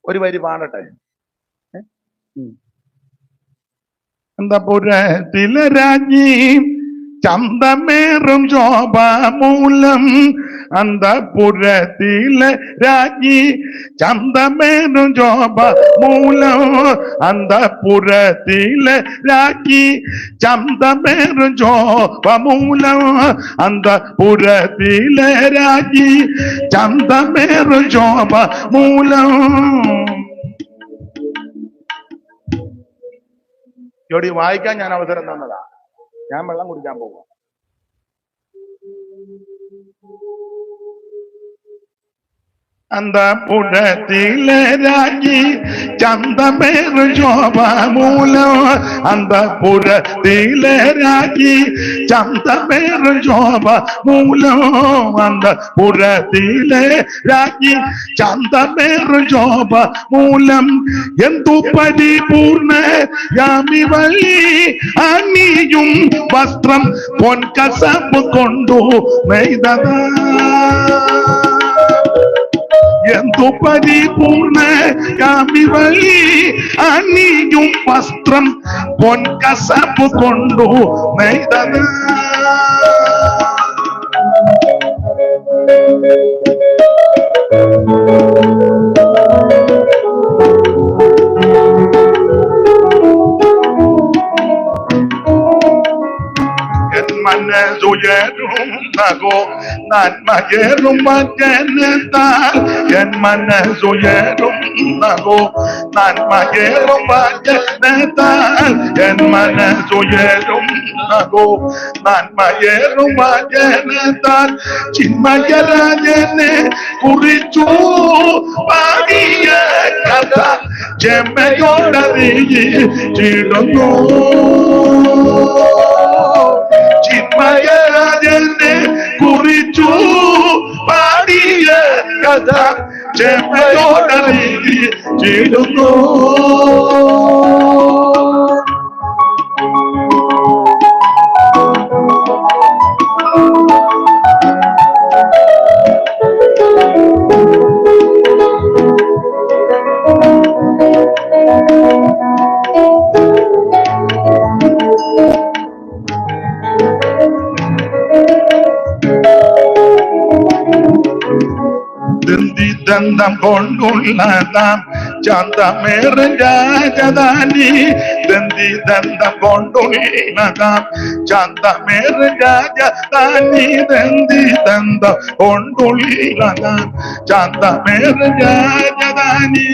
ഒരു വരി പാടട്ടെ. അന്തപുരത്തിലെ രാജ്ഞി ചന്തമേറും ശോഭമൂലം, അന്തപുരത്തിലെ രാജ്ഞി ചന്തമേറും ശോഭമൂലം, അന്തപുരത്തിലെ രാജ്ഞി ചന്തമേറും ശോഭമൂലം, അന്തപുരത്തിലെ രാജ്ഞി ചന്തമേറും ശോഭമൂലം. ഇവിടെ വായിക്കാൻ ഞാൻ അവസരം തന്നതാ. ഞാൻ വെള്ളം കുടിക്കാൻ പോകും. അന്തപുരത്തിലെ രാജ്ഞി ചന്തമേറും ശോഭമൂലം, അന്തപുരത്തിലെ രാജ്ഞി ചന്തമേറും ശോഭമൂലം, അന്തപുരത്തിലെ രാജ്ഞി ചന്തമേറും ശോഭമൂലം. എന്തു പരിപൂർണ യാമിവളി അണിയും വസ്ത്രം പൊൻകസപ്പ് കൊണ്ടു നെയ്തതാ. എന്തു പരിപൂർണ യാമിവളി അണിയും വസ്ത്രം പൊൻകസപ്പ് കൊണ്ടു നെയ്തതാ. മനസ്സുയരും നഗോ നന്മയേറും വചനത്താൽ, എൻ മനസ്സുയരും നഗോ നന്മയേറും വചനത്താൽ, എൻ മനസ്സുയരും നഗോ നന്മയേറും വചനത്താൽ. ചിന്മയരാജനെ കുറിച്ചു പാടിയ കഥ ചെമ്മയോടറിയിടുന്നു. ചിന്മയരാജനെ കുറിച്ചു പാടിയ കഥ ചെമ്മയോടറിയിടുന്നു. ദന്തം കൊണ്ടുള്ളതാം ചന്തമേറും രാജധാനി, ദന്തം കൊണ്ടുള്ളതാം ചന്തമേറും രാജധാനി, ദന്തം കൊണ്ടുള്ളതാം ചന്തമേറും രാജധാനി.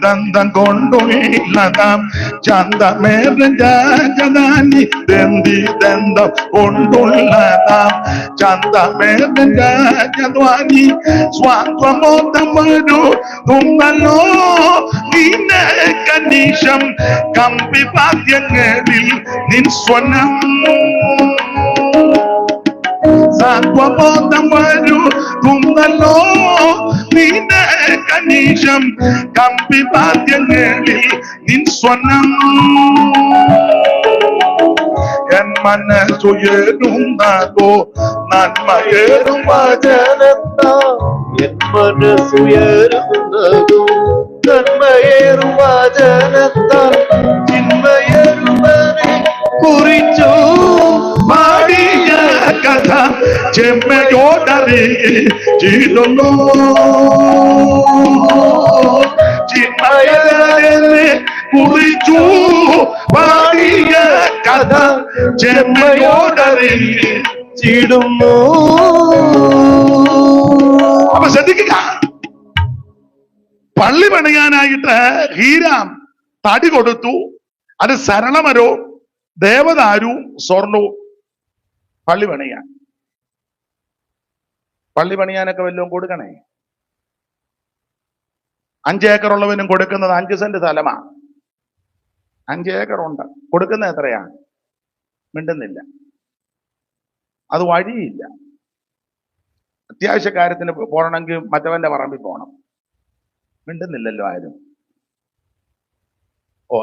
ദന്തം കൊണ്ടുള്ളതാം ചന്തമേറെ രാജധാനി ദന്തം കൊണ്ടുള്ളതാം ചന്തമേറെ രാജധാനി സ്വാതന്ത്രം വരൂ തുന്നല്ലോ നിന്നെ കനീശം കമ്പിവാദ്യങ്ങളിൽ നിൻ സ്വനം സാത്വബോധം വരൂ തുന്നല്ലോ നിന്നെ കനീശം കമ്പിവാദ്യങ്ങളിൽ നിൻ സ്വനം എൻ മനസ്സുയരുന്നതോ നന്മയേറും വചനത്താ എൻ മനസ്സുയരുന്നതോ നന്മയേറും വചനത്താൽ ചിന്മയേറുവനെ കുറിച്ചു പാടിയ കഥ ചെമ്മയോടറിയിടുന്നു ചിന്മയനെ കുറിച്ചു പാടിയ കഥ ചെമ്മയോടറിയിടുന്നു. അപ്പൊ ശ്രദ്ധിക്കുക, പള്ളി പണിയാനായിട്ട് ഹീരാം തടി കൊടുത്തു. അത് സരളമരവും ദേവദാരുവും സ്വർണവും. പള്ളി പണിയാനൊക്കെ വല്ലതും കൊടുക്കണേ. 5 ഏക്കറുള്ളവനും കൊടുക്കുന്നത് 5 സെന്റ് സ്ഥലമാ. 5 ഏക്കറുണ്ട്, കൊടുക്കുന്നത് എത്രയാ? മിണ്ടുന്നില്ല. അത് വഴിയില്ല. അത്യാവശ്യ കാര്യത്തിന് പോകണമെങ്കിൽ മറ്റവന്റെ പറമ്പിൽ പോകണം. മിണ്ടുന്നില്ലല്ലോ ആരും.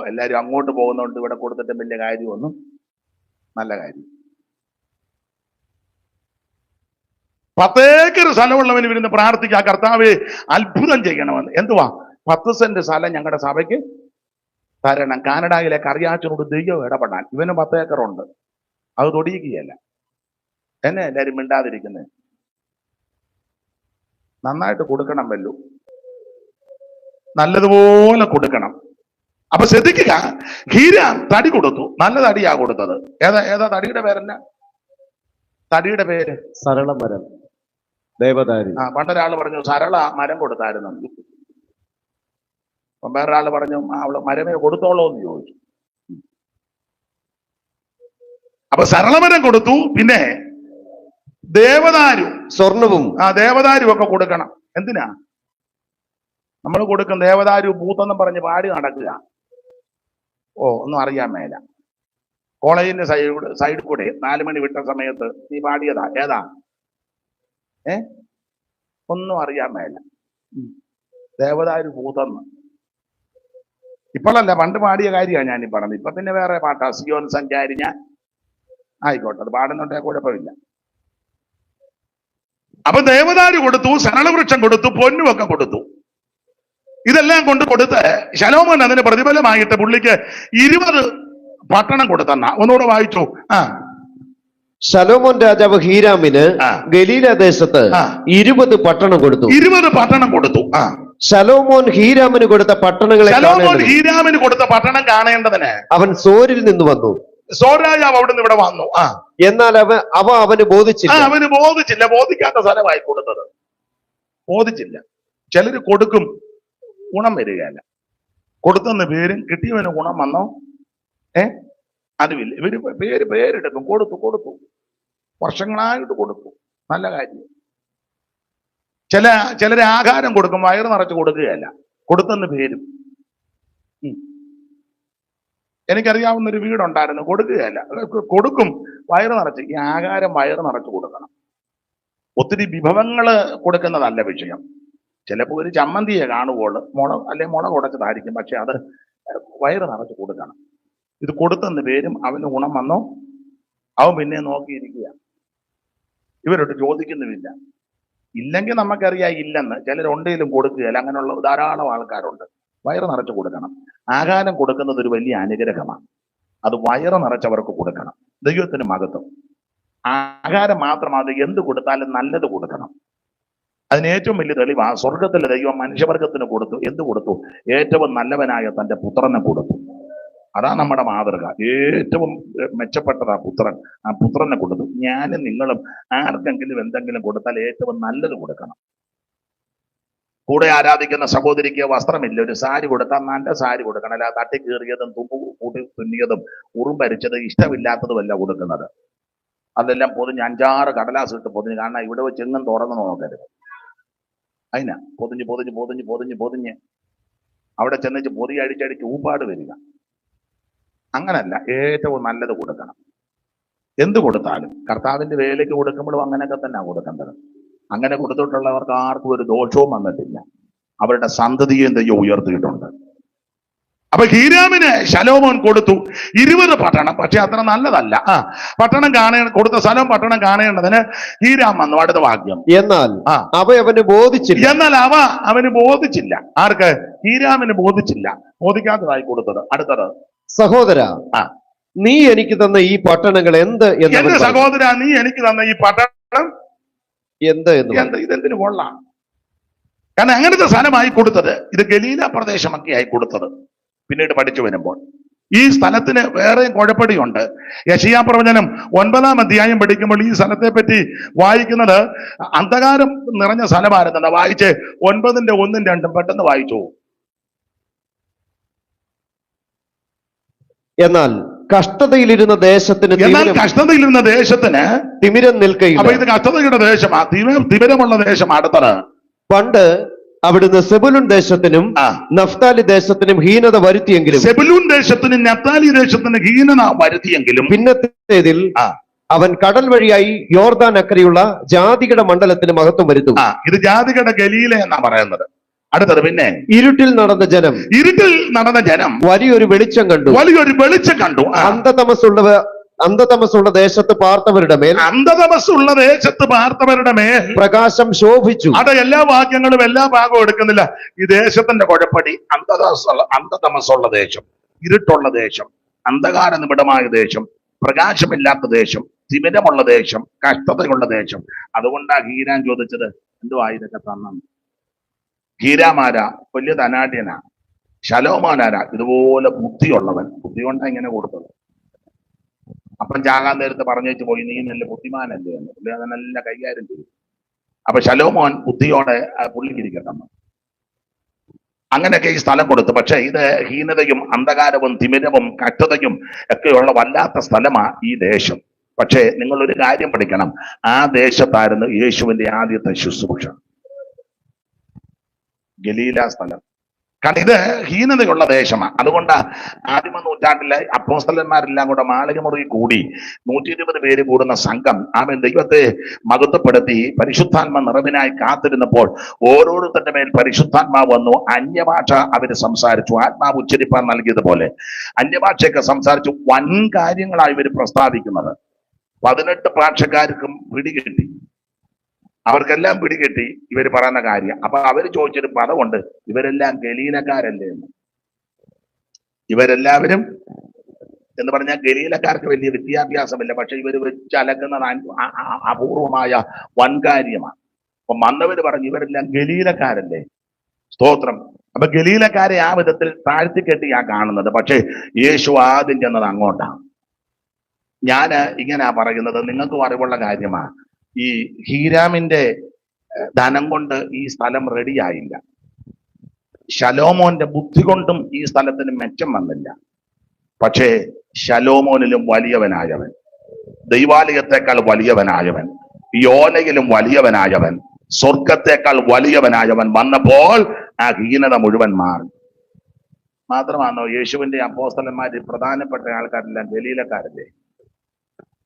എല്ലാരും അങ്ങോട്ട് പോകുന്നോണ്ട് ഇവിടെ കൊടുത്തിട്ട് വലിയ കാര്യമൊന്നും. നല്ല കാര്യം. 10 ഏക്കർ സ്ഥലമുള്ളവന് ഇരുന്ന് പ്രാർത്ഥിക്കുക, കർത്താവേ അത്ഭുതം ചെയ്യണമെന്ന്. എന്തുവാ? 10 സെന്റ് സ്ഥലം ഞങ്ങളുടെ സഭയ്ക്ക് തരണം. കാനഡയിലെ കറിയാച്ചനോട് ദൈവം ഇടപെടാൻ. ഇവന് 10 ഏക്കറുണ്ട്, അത് തൊടിയിക്കുകയല്ല. എന്നെ എല്ലാരും മിണ്ടാതിരിക്കുന്നത്? നന്നായിട്ട് കൊടുക്കണം, വല്ലു നല്ലതുപോലെ കൊടുക്കണം. അപ്പൊ ശ്രദ്ധിക്കുക, ഹീരാം തടി കൊടുത്തു. നല്ല തടിയാ കൊടുത്തത്. ഏതാ തടിയുടെ പേരെന്നാ? തടിയുടെ പേര് സരളമരം, ദേവദാരു. പണ്ടൊരാള് പറഞ്ഞു സരള മരം കൊടുത്തായിരുന്നു. അപ്പം വേറൊരാള് പറഞ്ഞു അവള് മരമേ കൊടുത്തോളൂ എന്ന് ചോദിച്ചു. അപ്പൊ സരളമരം കൊടുത്തു. പിന്നെ ദേവദാരു, സ്വർണവും. ദേവദാരു ഒക്കെ കൊടുക്കണം. എന്തിനാ നമ്മൾ കൊടുക്കും? ദേവദാരു പൂത്തെന്നും പറഞ്ഞ് പാടി നടക്കുക. ഒന്നും അറിയാൻ മേല. കോളേജിന്റെ സൈഡിൽ കൂടെ 4 മണി വിട്ട സമയത്ത് നീ പാടിയതാ? ഏതാ? ഒന്നും അറിയാൻ മേല. ദേവദാരു പൂതെന്ന്. ഇപ്പോഴല്ല, പണ്ട് പാടിയ കാര്യമാണ് ഞാനീ പറഞ്ഞത്. ഇപ്പൊ പിന്നെ വേറെ പാട്ടാ. സിയോൻ സഞ്ചാരി ഞാൻ. ആയിക്കോട്ടെ, അത് പാടുന്നുണ്ടേ കുഴപ്പമില്ല. അപ്പൊ ദേവദാരു കൊടുത്തു, സരളവൃക്ഷം കൊടുത്തു, പൊന്നുമൊക്കെ കൊടുത്തു. ഇതെല്ലാം കൊടുത്ത് ശലോമോൻ അതിന് പ്രതിഫലമായിട്ട് പുള്ളിക്ക് 20 പട്ടണം കൊടുത്തന്ന. ഒന്നുകൂടെ വായിച്ചു. ശലോമോൻ രാജാവ് ഹീരാമിന് ഗലീല ദേശത്ത് 20 പട്ടണം കൊടുത്തു. 20 പട്ടണം കൊടുത്തു. ശലോമോൻ ഹീരാമിന് കൊടുത്ത പട്ടണങ്ങളെ ഹീരാമിന് കൊടുത്ത പട്ടണം കാണേണ്ടതിന് അവൻ സോരിൽ നിന്ന് വന്നു. സോർ രാജാവ് അവിടുന്ന് ഇവിടെ വന്നു. എന്നാൽ അവന് ബോധിച്ചില്ല. ബോധിക്കാത്ത സ്ഥലമായി കൊടുത്തത്. ബോധിച്ചില്ല. ചിലര് കൊടുക്കും, ഗുണം വരികയല്ല. കൊടുത്തെന്ന് പേരും കിട്ടിയവന് ഗുണം വന്നോ? അതുമില്ല. ഇവര് പേരെടുക്കും. കൊടുത്തു വർഷങ്ങളായിട്ട് കൊടുത്തു. നല്ല കാര്യം. ചിലരെ ആഹാരം കൊടുക്കും, വയറ് നിറച്ച് കൊടുക്കുകയല്ല, കൊടുത്തെന്ന് പേരും. എനിക്കറിയാവുന്ന ഒരു വീടുണ്ടായിരുന്നു, കൊടുക്കുകയല്ല, കൊടുക്കും വയറ് നിറച്ച്. ഈ ആഹാരം വയറ് നിറച്ച് കൊടുക്കണം. ഒത്തിരി വിഭവങ്ങള് കൊടുക്കുന്നതല്ല വിഷയം. ചിലപ്പോൾ ഒരു ചമ്മന്തിയെ കാണുകയുള്ളു, മുളക് ഉടച്ചതായിരിക്കും, പക്ഷെ അത് വയറ് നിറച്ച് കൊടുക്കണം. ഇത് കൊടുത്തെന്ന് പേരും അവന് ഗുണം വന്നോ? അവൻ പിന്നെ നോക്കിയിരിക്കുക. ഇവരോട് ചോദിക്കുന്നുമില്ല. ഇല്ലെങ്കിൽ നമുക്കറിയാം ഇല്ലെന്ന്. ചിലരുണ്ടെങ്കിലും കൊടുക്കുകയല്ല. അങ്ങനെയുള്ള ധാരാളം ആൾക്കാരുണ്ട്. വയറ് നിറച്ച് കൊടുക്കണം. ആഹാരം കൊടുക്കുന്നത് ഒരു വലിയ അനുഗ്രഹമാണ്. അത് വയറ് നിറച്ചവർക്ക് കൊടുക്കണം. ദൈവത്തിന് മഹത്വം. ആഹാരം മാത്രം, അത് എന്ത് കൊടുത്താലും നല്ലത് കൊടുക്കണം. അതിന് ഏറ്റവും വലിയ തെളിവ് ആ സ്വർഗത്തിലെ ദൈവം മനുഷ്യവർഗത്തിന് കൊടുത്തു. എന്ത് കൊടുത്തു? ഏറ്റവും നല്ലവനായ തന്റെ പുത്രനെ കൊടുത്തു. അതാ നമ്മുടെ മാതൃക. ഏറ്റവും മെച്ചപ്പെട്ടത് ആ പുത്രൻ. ആ പുത്രനെ കൊടുത്തു. ഞാനും നിങ്ങളും ആർക്കെങ്കിലും എന്തെങ്കിലും കൊടുത്താൽ ഏറ്റവും നല്ലത് കൊടുക്കണം. കൂടെ ആരാധിക്കുന്ന സഹോദരിക്ക് വസ്ത്രമില്ല, ഒരു സാരി കൊടുത്താൽ നല്ല സാരി കൊടുക്കണം. അല്ല തട്ടി കീറിയതും തുമ്പ് കൂട്ടി തുന്നിയതും ഉറുമ്പരിച്ചത് ഇഷ്ടമില്ലാത്തതുമല്ല കൊടുക്കുന്നത്. അതെല്ലാം പൊതിഞ്ഞ് 5-6 കടലാസ് ഇട്ട് പൊതിഞ്ഞ്. കാരണം ഇവിടെ വെച്ച് എങ്ങും തുറന്ന് നോക്കരുത്. അതിനാ പൊതിഞ്ഞ് പൊതിഞ്ഞ് പൊതിഞ്ഞ് പൊതിഞ്ഞ് പൊതിഞ്ഞ് അവിടെ ചെന്നിച്ച് പൊതി അടിച്ചടിച്ച് ഊപ്പാട് വരിക. അങ്ങനല്ല, ഏറ്റവും നല്ലത് കൊടുക്കണം. എന്ത് കൊടുത്താലും കർത്താവിന്റെ വേലയ്ക്ക് കൊടുക്കുമ്പോഴും അങ്ങനെയൊക്കെ തന്നെ കൊടുക്കേണ്ടത്. അങ്ങനെ കൊടുത്തിട്ടുള്ളവർക്ക് ആർക്കും ഒരു ദോഷവും വന്നിട്ടില്ല. അവരുടെ സന്തതിയെ ദൈവം ഉയർത്തിയിട്ടുണ്ട്. അപ്പൊ ഹീരാമിന് ശലോമോൻ കൊടുത്തു 20 പട്ടണം. പക്ഷെ അത്ര നല്ലതല്ല. പട്ടണം കൊടുത്ത സ്ഥലം പട്ടണം കാണേണ്ടതിന് ഹീരാം വന്നു. അടുത്ത വാക്യം. എന്നാൽ അവന് ബോധിച്ചില്ല. എന്നാൽ അവന് ബോധിച്ചില്ല. ആർക്ക്? ഹീരാമിന് ബോധിച്ചില്ല. ബോധിക്കാത്തതായി കൊടുത്തത്. അടുത്തത്. സഹോദര, നീ എനിക്ക് തന്ന ഈ പട്ടണങ്ങൾ എന്ത്? എന്റെ സഹോദര, നീ എനിക്ക് തന്ന ഈ പട്ടണം എന്ത്? ഇതെന്തിനു കൊള്ളാം? കാരണം അങ്ങനത്തെ സ്ഥലമായി കൊടുത്തത്. ഇത് ഗലീല പ്രദേശമൊക്കെ ആയി കൊടുത്തത്. പിന്നീട് പഠിച്ചു വരുമ്പോൾ ഈ സ്ഥലത്തിന് വേറെയും കുഴപ്പടിയുണ്ട്. യെശയ്യാ പ്രവചനം 9-ാം അധ്യായം പഠിക്കുമ്പോൾ ഈ സ്ഥലത്തെ പറ്റി വായിക്കുന്നത് അന്ധകാരം നിറഞ്ഞ സ്ഥലമായിരുന്നുണ്ട്. വായിച്ച് 9-ന്റെ 1-ഉം 2-ഉം പെട്ടെന്ന് വായിച്ചു. എന്നാൽ കഷ്ടതയിലിരുന്ന ദേശത്തിന് തിമിരം നിൽക്കുകയില്ല. അപ്പൊ ഇത് കഷ്ടതയുടെ ദേശമാ, തിമിരമുള്ള ദേശം. അടുത്തത്. പണ്ട് അവിടുന്ന് സെബുലൂൻ ദേശത്തിനും നഫ്താലി ദേശത്തിനും ഹീനത വരുത്തിയെങ്കിലും സെബുലൂൻ ദേശത്തിനും നഫ്താലി ദേശത്തിനും ഹീനത വരുത്തിയെങ്കിലും പിന്നത്തേതിൽ അവൻ കടൽ വഴിയായി യോർദാൻ അക്കരെയുള്ള ജാതികളുടെ മണ്ഡലത്തിന് മഹത്വം വരുത്തും. ഇത് ജാതികളുടെ ഗലീല എന്നാ പറയുന്നത്. അടുത്തത്. പിന്നെ ഇരുട്ടിൽ നടന്ന ജനം വലിയൊരു വെളിച്ചം കണ്ടു. അന്ധതമസ്സുള്ള ദേശത്ത് പാർത്തവരുടെ മേൽ പ്രകാശം ശോഭിച്ചു. അത് എല്ലാ വാക്യങ്ങളും എല്ലാ ഭാഗവും എടുക്കുന്നില്ല. ഈ ദേശത്തിന്റെ കുഴപ്പടി അന്ധതമസ്സുള്ള ദേശം, ഇരുട്ടുള്ള ദേശം, അന്ധകാര നിബിഡമായ ദേശം, പ്രകാശമില്ലാത്ത ദേശം, തിമിരമുള്ള ദേശം, കഷ്ടതയുള്ള ദേശം. അതുകൊണ്ടാ ഹീരാൻ ചോദിച്ചത്, എന്തുവാ ഇതൊക്കെ തന്നു? ഹീരാമാരാ വലിയ ധനാഢ്യനാ, ശലോമോനാരാ ഇതുപോലെ ബുദ്ധിയുള്ളവൻ. ബുദ്ധി കൊണ്ടാ ഇങ്ങനെ കൊടുത്തത്. അപ്പം ചാകാൻ നേരത്ത് പറഞ്ഞു പോയി, നീ നല്ല ബുദ്ധിമാനല്ലേ എന്ന്. പുള്ളി അതിനെല്ലാം കൈകാര്യം ചെയ്യും. അപ്പൊ ശലോമോൻ ബുദ്ധിയോടെ പുള്ളിക്കിരിക്കട്ടെ. അങ്ങനെയൊക്കെ ഈ സ്ഥലം കൊടുത്തു. പക്ഷെ ഇത് ഹീനതയും അന്ധകാരവും തിമിരവും കഷ്ടതയും ഒക്കെയുള്ള വല്ലാത്ത സ്ഥലമാ ഈ ദേശം. പക്ഷേ നിങ്ങൾ ഒരു കാര്യം പഠിക്കണം, ആ ദേശത്തായിരുന്നു യേശുവിന്റെ ആദ്യത്തെ ശുശ്രൂഷ. ഗലീല സ്ഥലം. കാരണം ഇത് ഹീനതയുള്ള ദേശമാണ്. അതുകൊണ്ട് ആദിമ നൂറ്റാണ്ടിലെ അപ്പോസ്തലന്മാരെല്ലാം കൂടെ മാളികമുറി കൂടി 120 പേര് കൂടുന്ന സംഘം ആമേൻ ദൈവത്തെ മഹത്വപ്പെടുത്തി പരിശുദ്ധാത്മ നിറവിനായി കാത്തിരുന്നപ്പോൾ ഓരോരുത്തരുടെ മേൽ പരിശുദ്ധാത്മാവ് വന്നു. അന്യഭാഷ അവര് സംസാരിച്ചു. ആത്മാവ് ഉച്ചരിപ്പാൻ നൽകിയതുപോലെ അന്യഭാഷയൊക്കെ സംസാരിച്ചു. വൻ കാര്യങ്ങളായി ഇവർ പ്രസ്താവിക്കുന്നത്. 18 ഭാഷക്കാർക്കും പിടികിട്ടി. അവർക്കെല്ലാം പിടികിട്ടി ഇവർ പറയുന്ന കാര്യം. അപ്പൊ അവര് ചോദിച്ചൊരു പദമുണ്ട്, ഇവരെല്ലാം ഗലീലക്കാരല്ലേ എന്ന്. ഇവരെല്ലാവരും എന്ന് പറഞ്ഞാൽ ഗലീലക്കാർക്ക് വലിയ വിദ്യാഭ്യാസമില്ല, പക്ഷെ ഇവർ വെച്ചലക്കുന്ന അപൂർവമായ വൻകാര്യമാണ്. അപ്പൊ വന്നവര് പറഞ്ഞു ഇവരെല്ലാം ഗലീലക്കാരല്ലേ. സ്തോത്രം. അപ്പൊ ഗലീലക്കാരെ ആ വിധത്തിൽ താഴ്ത്തിക്കെട്ടിയാ കാണുന്നത്. പക്ഷെ യേശു ആദ്യം ചെന്നത് അങ്ങോട്ടാണ്. ഞാന് ഇങ്ങനെയാ പറയുന്നത്, നിങ്ങൾക്കും അറിവുള്ള കാര്യമാണ്. ഈ ഹീരാമിന്റെ ധനം കൊണ്ട് ഈ സ്ഥലം റെഡിയായില്ല. ശലോമോന്റെ ബുദ്ധി കൊണ്ടും ഈ സ്ഥലത്തിന് മെച്ചം വന്നില്ല. പക്ഷേ ശലോമോനിലും വലിയവനായവൻ, ദൈവാലയത്തെക്കാൾ വലിയവനായവൻ, യോനയിലും വലിയവനായവൻ, സ്വർഗത്തെക്കാൾ വലിയവനായവൻ വന്നപ്പോൾ ആ ഹീനത മുഴുവൻ മാറി. മാത്രമാണോ യേശുവിന്റെ അപ്പോസ്തലന്മാരിൽ പ്രധാനപ്പെട്ട ആൾക്കാരെല്ലാം ഗലീലക്കാരല്ലേ?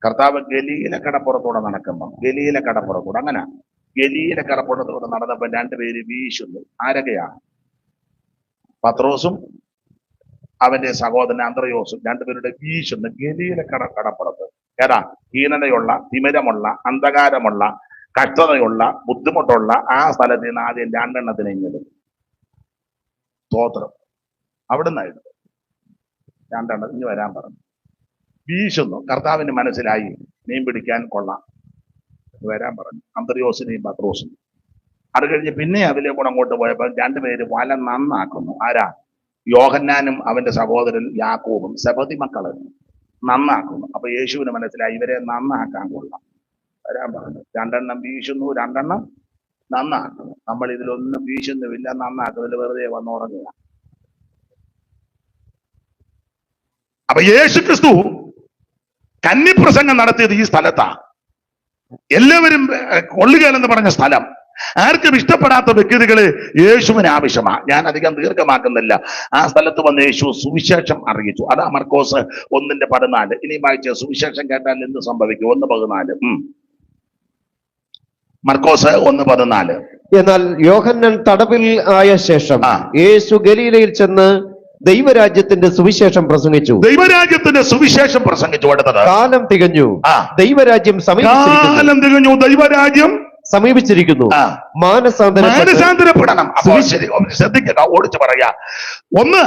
കർത്താവ് ഗലീല കടപ്പുറത്തൂടെ നടക്കുമ്പോൾ, ഗലീല കടപ്പുറത്തൂടെ അങ്ങനെ ഗലീല കടപ്പുറത്തൂടെ നടന്നപ്പോൾ 2 പേര് വീശുന്നു. ആരൊക്കെയാണ്? പത്രോസും അവന്റെ സഹോദരൻ അന്ത്രയോസും 2 പേരുടെ വീശുന്നു ഗലീല കടപ്പുറത്ത്. ഏതാ? ഹീനതയുള്ള, തിമിരമുള്ള, അന്ധകാരമുള്ള, കഷ്ടതയുള്ള, ബുദ്ധിമുട്ടുള്ള ആ സ്ഥലത്ത് നിന്ന് ആദ്യം 2 എണ്ണത്തിനെ ഇങ്ങോട്ട് സ്തോത്രം. അവിടുന്നായിരുന്നു 2 എണ്ണം ഇനി വരാൻ പറഞ്ഞു. വീശുന്നു. കർത്താവിന് മനസ്സിലായി മീൻ പിടിക്കാൻ കൊള്ളാം, വരാൻ പറഞ്ഞു. അന്ത്രയോസിനെയും പത്രോസിനെയും. അത് കഴിഞ്ഞ് പിന്നെ അതിലെ കൂടെ അങ്ങോട്ട് പോയപ്പോൾ രണ്ടുപേര് വല നന്നാക്കുന്നു. ആരാ? യോഹന്നാനും അവന്റെ സഹോദരൻ യാക്കോബും, സെബദി മക്കള് നന്നാക്കുന്നു. അപ്പൊ യേശുവിന് മനസ്സിലായി ഇവരെ നന്നാക്കാൻ കൊള്ളാം. വരാൻ പറഞ്ഞു. 2 എണ്ണം വീശുന്നു, 2 എണ്ണം നന്നാക്കുന്നു. നമ്മൾ ഇതിലൊന്നും വീശുന്നുമില്ല, നന്നാക്കുന്നതിൽ വെറുതെ വന്നുറങ്ങുക. അപ്പൊ യേശു ക്രിസ്തു കന്നിപ്രസംഗം നടത്തിയത് ഈ സ്ഥലത്താ. എല്ലാവരും കൊള്ളുകയെന്ന് പറഞ്ഞ സ്ഥലം. ആർക്കും ഇഷ്ടപ്പെടാത്ത വ്യക്തികള് യേശുവിന് ആവശ്യമാ. ഞാൻ അധികം ദീർഘമാക്കുന്നില്ല. ആ സ്ഥലത്ത് വന്ന് യേശു സുവിശേഷം അറിയിച്ചു. അതാ മർക്കോസ് 1:14. ഇനി വായിച്ച സുവിശേഷം കേട്ടാൽ എന്ത് സംഭവിക്കും? 1:14. മർക്കോസ് 1:14. എന്നാൽ യോഹന്നാൻ തടവിൽ ആയ ശേഷം യേശു ഗലീലയിൽ ചെന്ന് ദൈവരാജ്യത്തിന്റെ സുവിശേഷം പ്രസംഗിച്ചു. ദൈവരാജ്യത്തിന്റെ സുവിശേഷം പ്രസംഗിച്ചു. അടുത്തത് കാലം തികഞ്ഞു, ദൈവരാജ്യം കാലം തികഞ്ഞു, ദൈവരാജ്യം സമീപിച്ചിരിക്കുന്നു, മാനസാന്തരപ്പെടണം. അപ്പോൾ ശരി, ശ്രദ്ധിക്കുക, ഓടിച്ചു പറയാ. ഒന്ന്,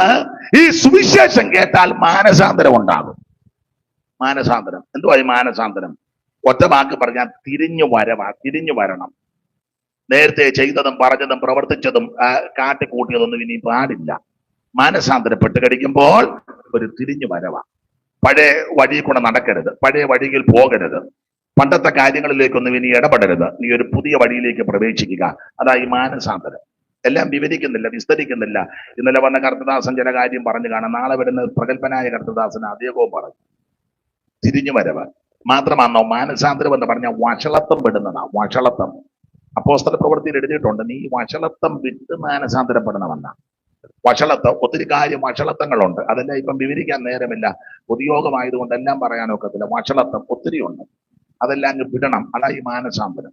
ഈ സുവിശേഷം കേട്ടാൽ മാനസാന്തരം ഉണ്ടാകും. മാനസാന്തരം എന്തുവാ ഈ മാനസാന്തരം? ഒറ്റ വാക്ക് പറഞ്ഞാൽ തിരിഞ്ഞു വരണം. നേരത്തെ ചെയ്തതും പറഞ്ഞതും പ്രവർത്തിച്ചതും കാട്ടിക്കൂട്ടിയതൊന്നും ഇനി പാടില്ല. മാനസാന്തരപ്പെട്ട് കഴിക്കുമ്പോൾ ഒരു തിരിഞ്ഞു വരവാ. പഴയ വഴിയിൽ കൂടെ നടക്കരുത്, പഴയ വഴിയിൽ പോകരുത്, പണ്ടത്തെ കാര്യങ്ങളിലേക്കൊന്നും ഇനി ഇടപെടരുത്. നീ ഒരു പുതിയ വഴിയിലേക്ക് പ്രവേശിക്കുക. അതായി മാനസാന്തരം. എല്ലാം വിവരിക്കുന്നില്ല, വിസ്തരിക്കുന്നില്ല. ഇന്നലെ വന്ന കർത്തദാസൻ ചില കാര്യം പറഞ്ഞു കാണാം. നാളെ വരുന്ന പ്രഗത്ഭനായ കർത്തദാസൻ അദ്ദേഹവും പറഞ്ഞു. തിരിഞ്ഞു വരവ് മാത്രമാണോ മാനസാന്തരം എന്ന് പറഞ്ഞാൽ? വഷളത്വം വിടുന്നതാ. വഷളത്വം അപ്പോസ്തല പ്രവൃത്തിയിൽ എഴുതിയിട്ടുണ്ട്. നീ വഷളത്വം വിട്ട് മാനസാന്തരപ്പെടണമെന്നാ. വഷളത്വം, ഒത്തിരി കാര്യം വഷളത്വങ്ങളുണ്ട്. അതെല്ലാം ഇപ്പം വിവരിക്കാൻ നേരമില്ല. പൊതുയോഗമായതുകൊണ്ട് എല്ലാം പറയാനൊക്കത്തില്ല. വഷളത്വം ഒത്തിരി ഉണ്ട്. അതെല്ലാം അങ്ങ് വിടണം. അതാ ഈ മാനസാന്തരം.